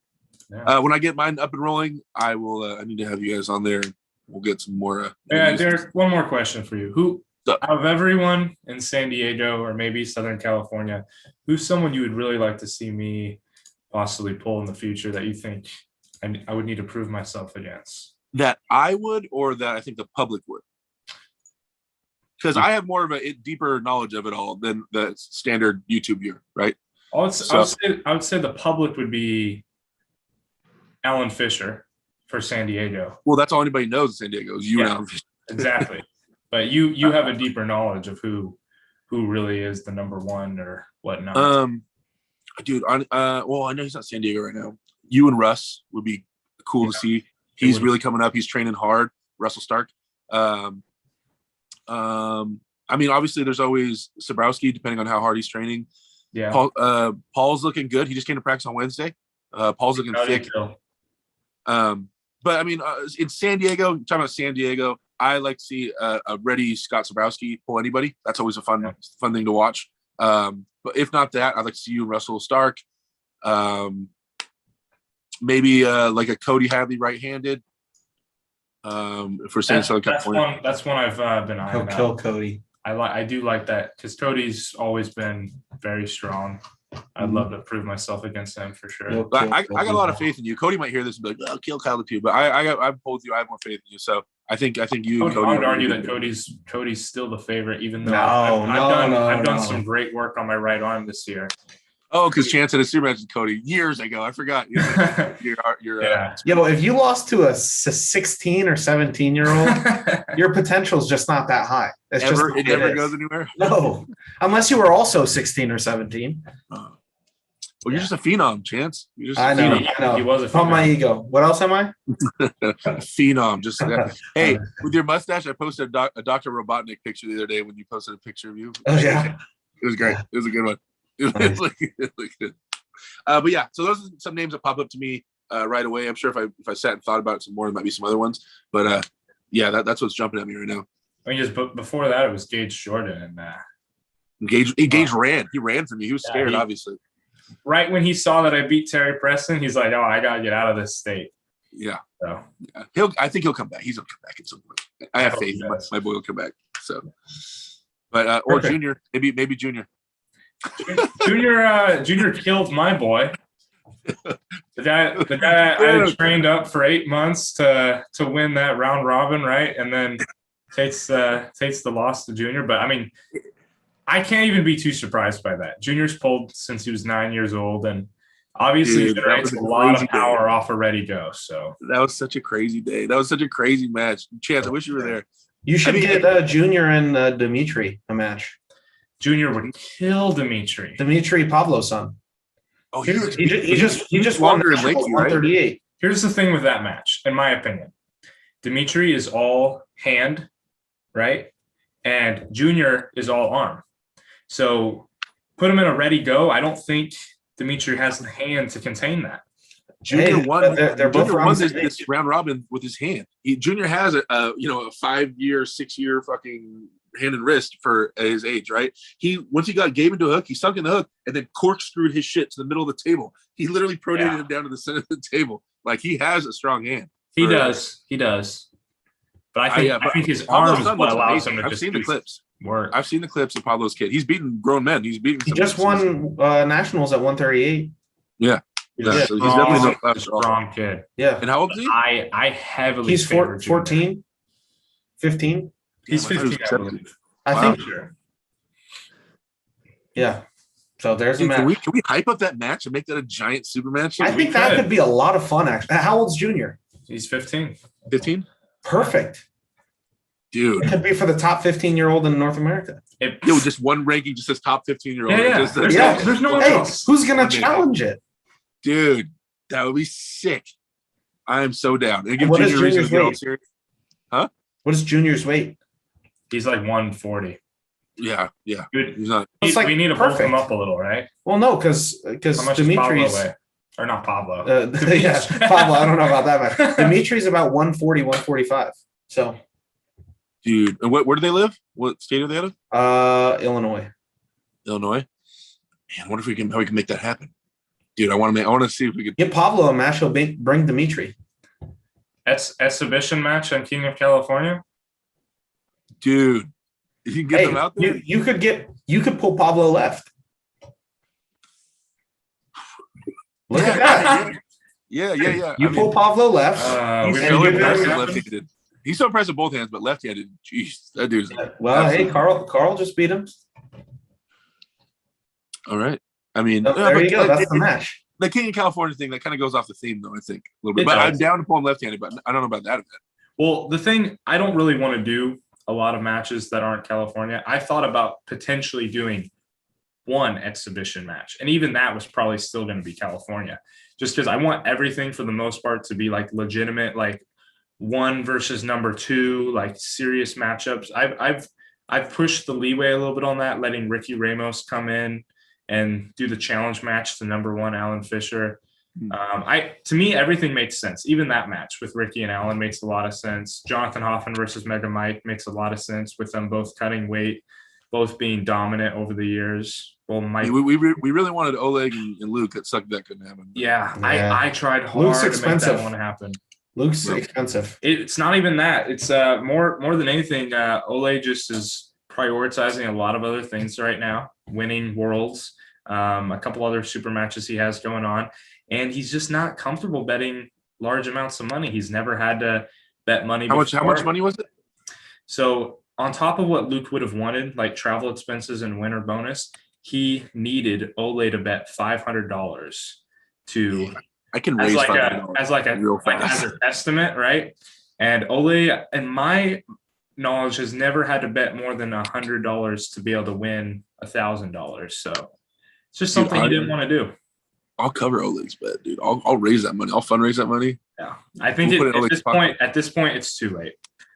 Speaker 2: Yeah.
Speaker 4: When I get mine up and rolling, I will. I need to have you guys on there. We'll get some more.
Speaker 2: Yeah, Derek, one more question for you. Who,
Speaker 4: So-
Speaker 2: out of everyone in San Diego or maybe Southern California, who's someone you would really like to see me possibly pull in the future that you think I would need to prove myself against?
Speaker 4: That I would, or that I think the public would, because I have more of a deeper knowledge of it all than the standard YouTube viewer, right?
Speaker 2: I would say the public would be Alan Fisher for San Diego.
Speaker 4: Well, that's all anybody knows in San Diego is you and
Speaker 2: Yeah.
Speaker 4: Alan.
Speaker 2: Exactly. But you have a deeper knowledge of who really is the number one or whatnot.
Speaker 4: Dude, well, I know he's not San Diego right now. You and Russ would be cool to see. He's really coming up. He's training hard. Russell Stark. I mean, obviously, there's always Sabrowski, depending on how hard he's training.
Speaker 2: Yeah.
Speaker 4: Paul's looking good. He just came to practice on Wednesday. Paul's looking thick. But I mean, in San Diego, talking about San Diego, I like to see a ready Scott Sabrowski pull anybody. That's always a fun thing to watch. But if not that, I'd like to see you and Russell Stark. Maybe like a Cody Hadley right-handed. For Southern California.
Speaker 2: That's one I've been eyeing
Speaker 1: He'll
Speaker 2: out.
Speaker 1: kill Cody.
Speaker 2: I do like that because Cody's always been very strong. I'd love to prove myself against him for sure.
Speaker 4: But I got a lot of faith in you. Cody might hear this and be like, "Oh, kill Kyle too." But I've told you I have more faith in you. So I think you.
Speaker 2: I would argue that Cody's still the favorite, even though I've done some great work on my right arm this year.
Speaker 4: Oh, because Chance had a super match with Cody years ago. I forgot. You're
Speaker 2: Yeah.
Speaker 1: Yo, if you lost to a 16 or 17-year-old, your potential is just not that high. It's
Speaker 4: it never
Speaker 1: is.
Speaker 4: goes anywhere.
Speaker 1: No, unless you were also 16 or 17.
Speaker 4: Well, you're just a phenom, Chance. You're just
Speaker 1: I
Speaker 4: a
Speaker 1: know.
Speaker 4: phenom.
Speaker 2: He was a
Speaker 1: Pump my ego. What else am I?
Speaker 4: Phenom. Just hey, with your mustache, I posted a Dr. Robotnik picture the other day when you posted a picture of you.
Speaker 1: Oh yeah,
Speaker 4: It was great. It was a good one. It looked good. But yeah, so those are some names that pop up to me right away. I'm sure if I sat and thought about it some more, there might be some other ones. But yeah, that's what's jumping at me right now.
Speaker 2: I mean, just before that, it was Gage Jordan, and
Speaker 4: Gage ran. He ran from me. He was scared, obviously.
Speaker 2: Right when he saw that I beat Terry Preston, he's like, "Oh, I gotta get out of this state."
Speaker 4: Yeah.
Speaker 2: So
Speaker 4: Yeah. I think he'll come back. He's gonna come back at some point. I have faith in my boy will come back. So, but or
Speaker 2: Perfect.
Speaker 4: Junior, maybe Junior.
Speaker 2: Junior killed my boy. The guy I trained up for 8 months to win that round robin, right? And then takes the loss to Junior. But I mean, I can't even be too surprised by that. Junior's pulled since he was 9 years old, and obviously generates a lot of power off a ready go. So
Speaker 4: that was such a crazy day. That was such a crazy match. Chance, I wish you were there.
Speaker 1: you should get Junior and Dimitri a match.
Speaker 2: Junior would kill Dimitri.
Speaker 1: Dimitri Pavlo's son.
Speaker 4: Oh,
Speaker 1: He just won
Speaker 4: longer and
Speaker 1: nationals,
Speaker 4: lanky, right?
Speaker 1: 138.
Speaker 2: Here's the thing with that match, in my opinion. Dimitri is all hand, right? And Junior is all arm. So put him in a ready go. I don't think Dimitri has the hand to contain that.
Speaker 4: Junior
Speaker 1: Hey,
Speaker 4: won.
Speaker 1: they're both
Speaker 4: Junior
Speaker 1: around
Speaker 4: won
Speaker 1: the
Speaker 4: this,
Speaker 1: same
Speaker 4: this
Speaker 1: age.
Speaker 4: round robin with his hand. Junior has a 5-year, 6-year fucking hand and wrist for his age, right? Once he gave into a hook, he sunk in the hook and then corkscrewed his shit to the middle of the table. He literally pronated him down to the center of the table. Like, he has a strong hand.
Speaker 2: He does. But I think his arm is what allows him to
Speaker 4: I've seen the clips.
Speaker 2: Work.
Speaker 4: I've seen the clips of Pablo's kid. He's beaten grown men. He
Speaker 1: Just won nationals at 138.
Speaker 4: Yeah.
Speaker 2: He's
Speaker 4: Yeah,
Speaker 2: a
Speaker 4: so he's definitely
Speaker 2: a strong kid.
Speaker 1: Yeah.
Speaker 4: And how old is he?
Speaker 2: I heavily
Speaker 1: He's
Speaker 2: favor Junior.
Speaker 1: 14, 15.
Speaker 2: He's
Speaker 4: Yeah, I thought he
Speaker 2: 15,
Speaker 4: was
Speaker 2: I believe.
Speaker 1: I
Speaker 4: Wow.
Speaker 1: think.
Speaker 2: Sure.
Speaker 1: Yeah. So there's a
Speaker 4: Dude,
Speaker 1: match.
Speaker 4: can we hype up that match and make that a giant super match?
Speaker 1: I think that could be a lot of fun, actually. How old's Junior?
Speaker 2: He's 15.
Speaker 4: 15?
Speaker 1: Perfect.
Speaker 4: Dude.
Speaker 1: It could be for the top 15-year-old in North America.
Speaker 4: Yo, just one ranking just says top 15-year-old.
Speaker 2: Yeah. There's no one
Speaker 1: Hey,
Speaker 2: else.
Speaker 1: who's going to challenge it?
Speaker 4: Dude, that would be sick. I am so down. And give
Speaker 1: What is
Speaker 4: Junior a reason to
Speaker 1: Junior's
Speaker 4: get all
Speaker 1: weight?
Speaker 4: serious.
Speaker 1: What is Junior's weight?
Speaker 2: He's like 140.
Speaker 4: Yeah.
Speaker 2: Dude,
Speaker 4: He's not.
Speaker 1: It's like
Speaker 2: we need to bulk
Speaker 1: perfect.
Speaker 2: him up a little, right?
Speaker 1: Well, no, because
Speaker 2: How much does Pablo
Speaker 1: Dimitri's
Speaker 2: weigh? Or not Pablo.
Speaker 1: yeah, Pablo, I don't know about that much. Dimitri's about 140, 145. So
Speaker 4: Dude, and where do they live? What state are they out of?
Speaker 1: Illinois.
Speaker 4: Illinois. Man, I wonder how we can make that happen. Dude, I want to see if we could.
Speaker 1: Get Pablo a match, he'll bring Dimitri.
Speaker 2: Exhibition match on King of California.
Speaker 4: Dude, if you can get
Speaker 1: Hey,
Speaker 4: them out there.
Speaker 1: you could pull Pablo left. Look at that.
Speaker 4: Yeah.
Speaker 1: You pull Pablo left.
Speaker 4: He's
Speaker 2: we
Speaker 4: so
Speaker 2: really
Speaker 4: impressive
Speaker 2: happen?
Speaker 4: left-handed. He's so impressive both hands, but left-handed, jeez, that dude's
Speaker 1: Well,
Speaker 4: absolutely-
Speaker 1: hey, Carl just beat him.
Speaker 4: all right. I mean,
Speaker 1: So there you go. That's the match.
Speaker 4: The King of California thing that kind of goes off the theme, though. I think a little bit,
Speaker 2: It
Speaker 4: but I'm
Speaker 2: does.
Speaker 4: down to pull him left-handed, but I don't know about that event.
Speaker 2: Well, the thing, I don't really want to do a lot of matches that aren't California. I thought about potentially doing one exhibition match, and even that was probably still going to be California, just because I want everything for the most part to be like legitimate, like 1 versus number 2, like serious matchups. I've pushed the leeway a little bit on that, letting Ricky Ramos come in and do the challenge match to number 1 Alan Fisher. To me, everything makes sense. Even that match with Ricky and Alan makes a lot of sense. Jonathan Hoffman versus Mega Mike makes a lot of sense with them both cutting weight, both being dominant over the years. Well, Mike,
Speaker 4: We really wanted Oleg and Luke. That sucked. That couldn't happen.
Speaker 2: yeah. I tried hard
Speaker 1: Luke's
Speaker 2: to make
Speaker 1: expensive.
Speaker 2: that one happen.
Speaker 1: Luke's
Speaker 4: Well,
Speaker 1: expensive.
Speaker 2: It's not even that. It's more than anything. Ole just is prioritizing a lot of other things right now, winning worlds, a couple other super matches he has going on, and he's just not comfortable betting large amounts of money. He's never had to bet money.
Speaker 4: How much
Speaker 2: before.
Speaker 4: money was it?
Speaker 2: So on top of what Luke would have wanted, like travel expenses and winner bonus, he needed Ole to bet $500 to
Speaker 4: I can
Speaker 2: as
Speaker 4: raise
Speaker 2: like
Speaker 4: $500 real fast.
Speaker 2: as an estimate, right? And Ole, in my knowledge, has never had to bet more than $100 to be able to win $1,000. So it's just something he didn't want to do.
Speaker 4: I'll cover Oleg's bet, dude. I'll raise that money. I'll fundraise that money.
Speaker 2: Yeah, I think
Speaker 4: We'll put it in Ole's pocket.
Speaker 2: at this point, it's too late.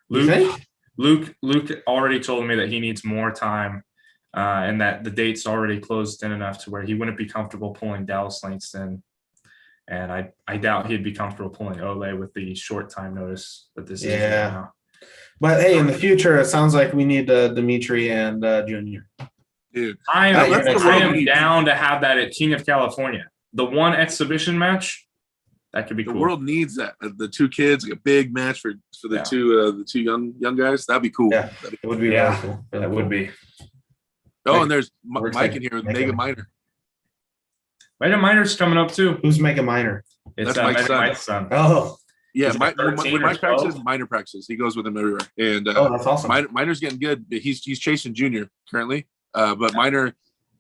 Speaker 1: You think?
Speaker 2: Luke already told me that he needs more time, and that the date's already closed in enough to where he wouldn't be comfortable pulling Dallas Langston. And I doubt he'd be comfortable pulling Ole with the short time notice that this is right now.
Speaker 1: But hey, in the future, it sounds like we need Dimitri and Junior.
Speaker 4: Dude,
Speaker 2: I
Speaker 4: that's the world
Speaker 2: am
Speaker 4: needs.
Speaker 2: down to have that at King of California. The one exhibition match, that could be
Speaker 4: the
Speaker 2: cool.
Speaker 4: world needs that. The two kids, like a big match for the
Speaker 2: Yeah.
Speaker 4: two young guys. That'd be cool.
Speaker 1: Yeah. It would be really cool. Really
Speaker 2: that
Speaker 1: cool.
Speaker 2: would be.
Speaker 4: Oh, and there's
Speaker 1: We're
Speaker 4: Mike
Speaker 1: excited.
Speaker 4: in here with
Speaker 1: Mega
Speaker 4: Mega Minor.
Speaker 2: Mega Minor's coming up too.
Speaker 1: Who's Mega Minor?
Speaker 2: It's
Speaker 4: That's Mike's son.
Speaker 2: Mike's son.
Speaker 1: Oh,
Speaker 4: Yeah,
Speaker 2: Is it
Speaker 4: Mike,
Speaker 2: 13
Speaker 4: when
Speaker 2: or
Speaker 4: Mike
Speaker 2: 12?
Speaker 4: practices, Minor practices. He goes with him everywhere. And
Speaker 1: that's awesome.
Speaker 4: Minor's getting good. He's chasing Junior currently. But Minor,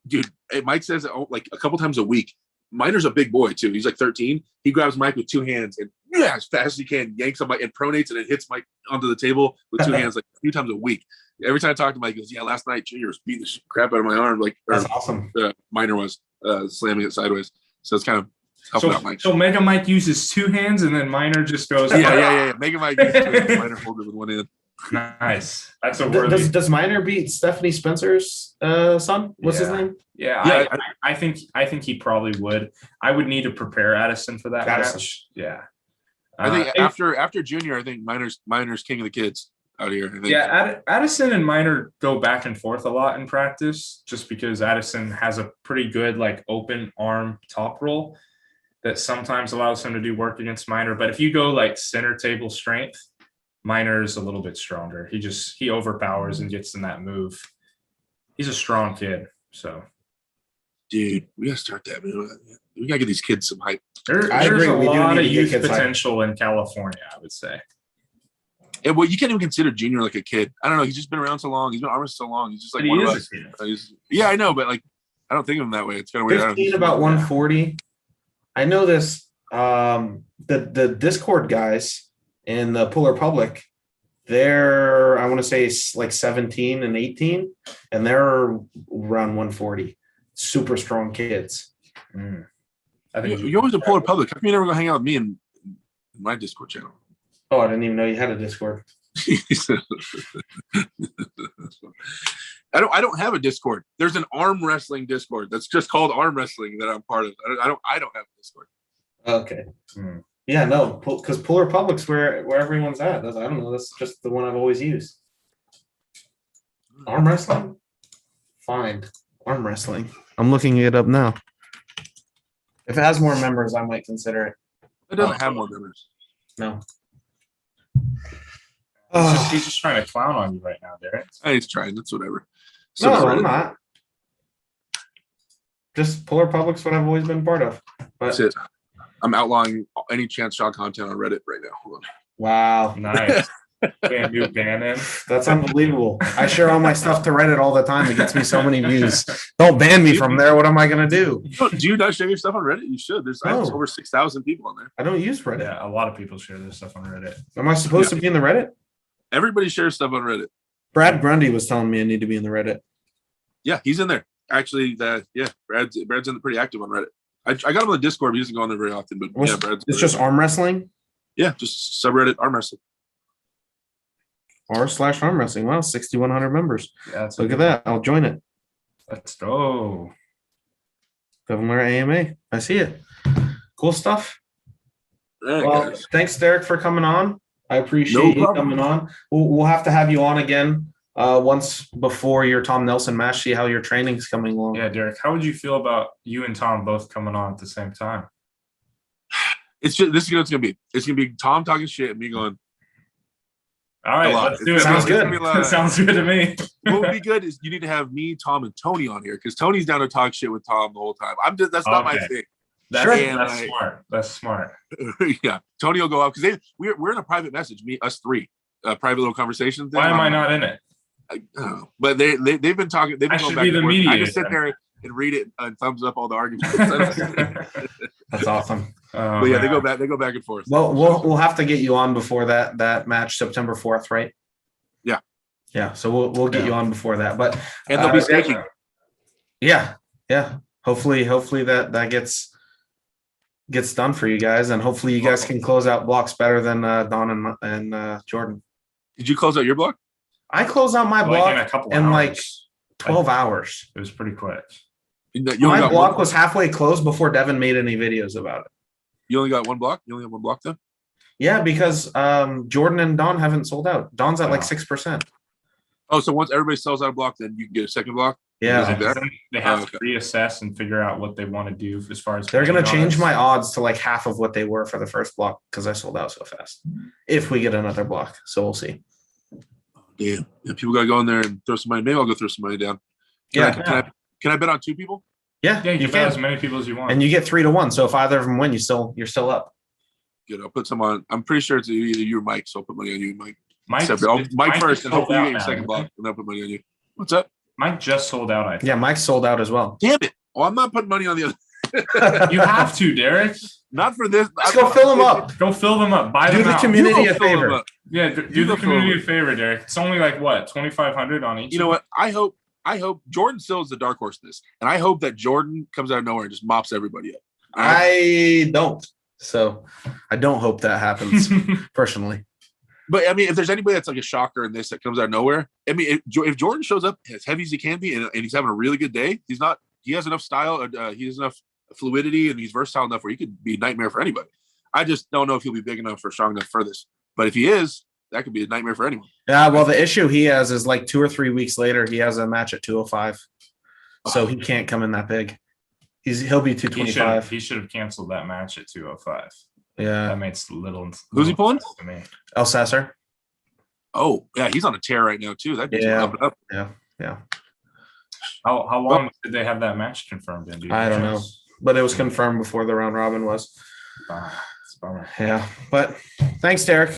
Speaker 4: dude, Mike says like a couple times a week. Minor's a big boy too. He's like 13. He grabs Mike with 2 hands and as fast as he can, yanks on Mike and pronates and it hits Mike onto the table with 2 hands like a few times a week. Every time I talk to Mike, he goes, "Yeah, last night Junior was beating the crap out of my arm." Like
Speaker 1: That's awesome.
Speaker 4: Minor was slamming it sideways. So it's kind of helping out Mike.
Speaker 2: So Mega Mike uses 2 hands, and then Minor just goes.
Speaker 4: Yeah. Mega Mike uses 2 hands, Minor holding it with 1 hand.
Speaker 2: Nice. That's a worthy.
Speaker 1: Does Minor beat Stephanie Spencer's son? What's his name?
Speaker 2: Yeah, I think he probably would. I would need to prepare Addison for that match. Yeah.
Speaker 4: I think after junior, I think Minor's king of the kids out here. I think.
Speaker 2: Yeah, Addison and Minor go back and forth a lot in practice, just because Addison has a pretty good like open arm top roll that sometimes allows him to do work against Minor. But if you go like center table strength, Minor's a little bit stronger. He overpowers and gets in that move. He's a strong kid. So,
Speaker 4: dude, we gotta start that. We gotta get these kids some hype.
Speaker 2: There's a lot of youth potential in California, I would say.
Speaker 4: And well, you can't even consider Junior like a kid. I don't know. He's just been around so long. He's been armed so long. He's just like one of us. Yeah, I know, but like, I don't think of him that way. It's kind of weird.
Speaker 1: 15, about 140. I know this. The Discord guys in the Polar Public, they're, I want to say, like 17 and 18, and they're around 140. Super strong kids.
Speaker 4: I think you're always a Polar Public. How come you never go hang out with me in my Discord channel?
Speaker 1: Oh, I didn't even know you had a Discord.
Speaker 4: I don't have a Discord. There's an arm wrestling Discord that's just called arm wrestling that I'm part of. I don't have a Discord.
Speaker 1: Okay. Yeah, no, because Polar Public's where everyone's at. I don't know. That's just the one I've always used. Arm wrestling? Find arm wrestling. I'm looking it up now. If it has more members, I might consider it.
Speaker 4: It doesn't have more members.
Speaker 1: No.
Speaker 2: He's just trying to clown on you right now, Derek.
Speaker 4: He's trying. That's whatever.
Speaker 1: So no, I'm not. Just Polar Public's what I've always been part of. But
Speaker 4: that's it. I'm outlawing any chance shot content on Reddit right now. Hold on.
Speaker 1: Wow.
Speaker 2: Nice. New ban in.
Speaker 1: That's unbelievable. I share all my stuff to Reddit all the time. It gets me so many views. Don't ban me from there. What am I going to do?
Speaker 4: Do you not share your stuff on Reddit? You should. I have over 6,000 people on there.
Speaker 1: I don't use Reddit.
Speaker 2: Yeah, a lot of people share their stuff on Reddit.
Speaker 1: Am I supposed to be in the Reddit?
Speaker 4: Everybody shares stuff on Reddit.
Speaker 1: Brad Grundy was telling me I need to be in the Reddit.
Speaker 4: Yeah, he's in there. Actually, Brad's pretty active on Reddit. I got him on the Discord. He doesn't go on there very often, but Brad's.
Speaker 1: It's just arm wrestling.
Speaker 4: Yeah, just subreddit arm wrestling.
Speaker 1: r/arm wrestling. Wow, 6,100 members.
Speaker 2: Yeah,
Speaker 1: look at that. I'll join it.
Speaker 2: Let's go.
Speaker 1: Devon Larratt AMA. I see it. Cool stuff.
Speaker 4: Right,
Speaker 1: well, thanks, Derek, for coming on. I appreciate you coming on. We'll have to have you on again once before your Tom Nelson match. See how your training's coming along.
Speaker 2: Yeah, Derek. How would you feel about you and Tom both coming on at the same time?
Speaker 4: It's just this is what it's gonna be. It's gonna be Tom talking shit and me going.
Speaker 2: All right, let's do it.
Speaker 1: Sounds good.
Speaker 2: Sounds good to me.
Speaker 4: What would be good is you need to have me, Tom, and Tony on here because Tony's down to talk shit with Tom the whole time. That's not my thing.
Speaker 2: That's smart. That's smart.
Speaker 4: Yeah, Tony will go up because we're in a private message. us three, a private little conversation thing.
Speaker 2: Why am I not in it?
Speaker 4: But they've been talking. They've been going back and forth. I just sit there and read it and thumbs up all the arguments.
Speaker 1: That's awesome.
Speaker 4: But yeah, they go back and forth.
Speaker 1: Well, we'll have to get you on before that match, September 4th, right? Yeah. So we'll get you on before that. But
Speaker 4: and they'll be staking.
Speaker 1: Yeah. Hopefully that gets done for you guys, and hopefully you guys can close out blocks better than Don and Jordan.
Speaker 4: Did you close out your block?
Speaker 1: I closed out my block in like 12 hours.
Speaker 2: It was pretty quick.
Speaker 1: My block was halfway closed before Devon made any videos about it.
Speaker 4: You only got one block? You only have one block then?
Speaker 1: Yeah, because Jordan and Don haven't sold out. Don's at like 6%.
Speaker 4: Oh, so once everybody sells out a block, then you can get a second block?
Speaker 1: Yeah.
Speaker 2: They have to reassess and figure out what they want to do as far as
Speaker 1: they're going to change my odds to like half of what they were for the first block because I sold out so fast. If we get another block, so we'll see.
Speaker 4: Yeah, people got to go in there and throw some money. Maybe I'll go throw some money down. Can I bet on 2 people?
Speaker 1: Yeah,
Speaker 2: you can bet as many people as you want,
Speaker 1: and you get 3-1. So if either of them win, you're still up.
Speaker 4: Good. I'll put some on. I'm pretty sure it's either you or Mike, so I'll put money on you, Mike.
Speaker 2: Mike
Speaker 4: first, and hopefully you get your second block, and I'll put money on you. What's up?
Speaker 2: Mike just sold out. I think.
Speaker 1: Yeah, Mike sold out as well.
Speaker 4: Damn it! Well, I'm not putting money on the other.
Speaker 2: You have to, Derek.
Speaker 4: Not for this.
Speaker 1: Let's go fill them up.
Speaker 2: Go fill them up. Buy them out.
Speaker 1: Do the community a favor.
Speaker 2: Yeah, do the community a favor, Derek. It's only like what, 2,500 on each.
Speaker 4: You know what? I hope Jordan still is the dark horse in this, and I hope that Jordan comes out of nowhere and just mops everybody up.
Speaker 1: I don't. So I don't hope that happens personally.
Speaker 4: But I mean, if there's anybody that's like a shocker in this that comes out of nowhere, I mean, if Jordan shows up as heavy as he can be and he's having a really good day, he has enough style, he has enough fluidity, and he's versatile enough where he could be a nightmare for anybody. I just don't know if he'll be big enough or strong enough for this. But if he is, that could be a nightmare for anyone.
Speaker 1: Yeah, well, the issue he has is like 2 or 3 weeks later, he has a match at 205. So he can't come in that big. He'll be 225.
Speaker 2: He should have canceled that match at 205.
Speaker 1: Yeah.
Speaker 2: That makes little.
Speaker 4: Who's he pulling?
Speaker 2: To me.
Speaker 1: El Sasser.
Speaker 4: Oh, yeah, he's on a tear right now, too. That dude's up and up.
Speaker 1: Yeah.
Speaker 2: How long did they have that match confirmed in?
Speaker 1: I don't know. But it was confirmed before the round robin was.
Speaker 2: It's a bummer.
Speaker 1: Yeah. But thanks, Derek.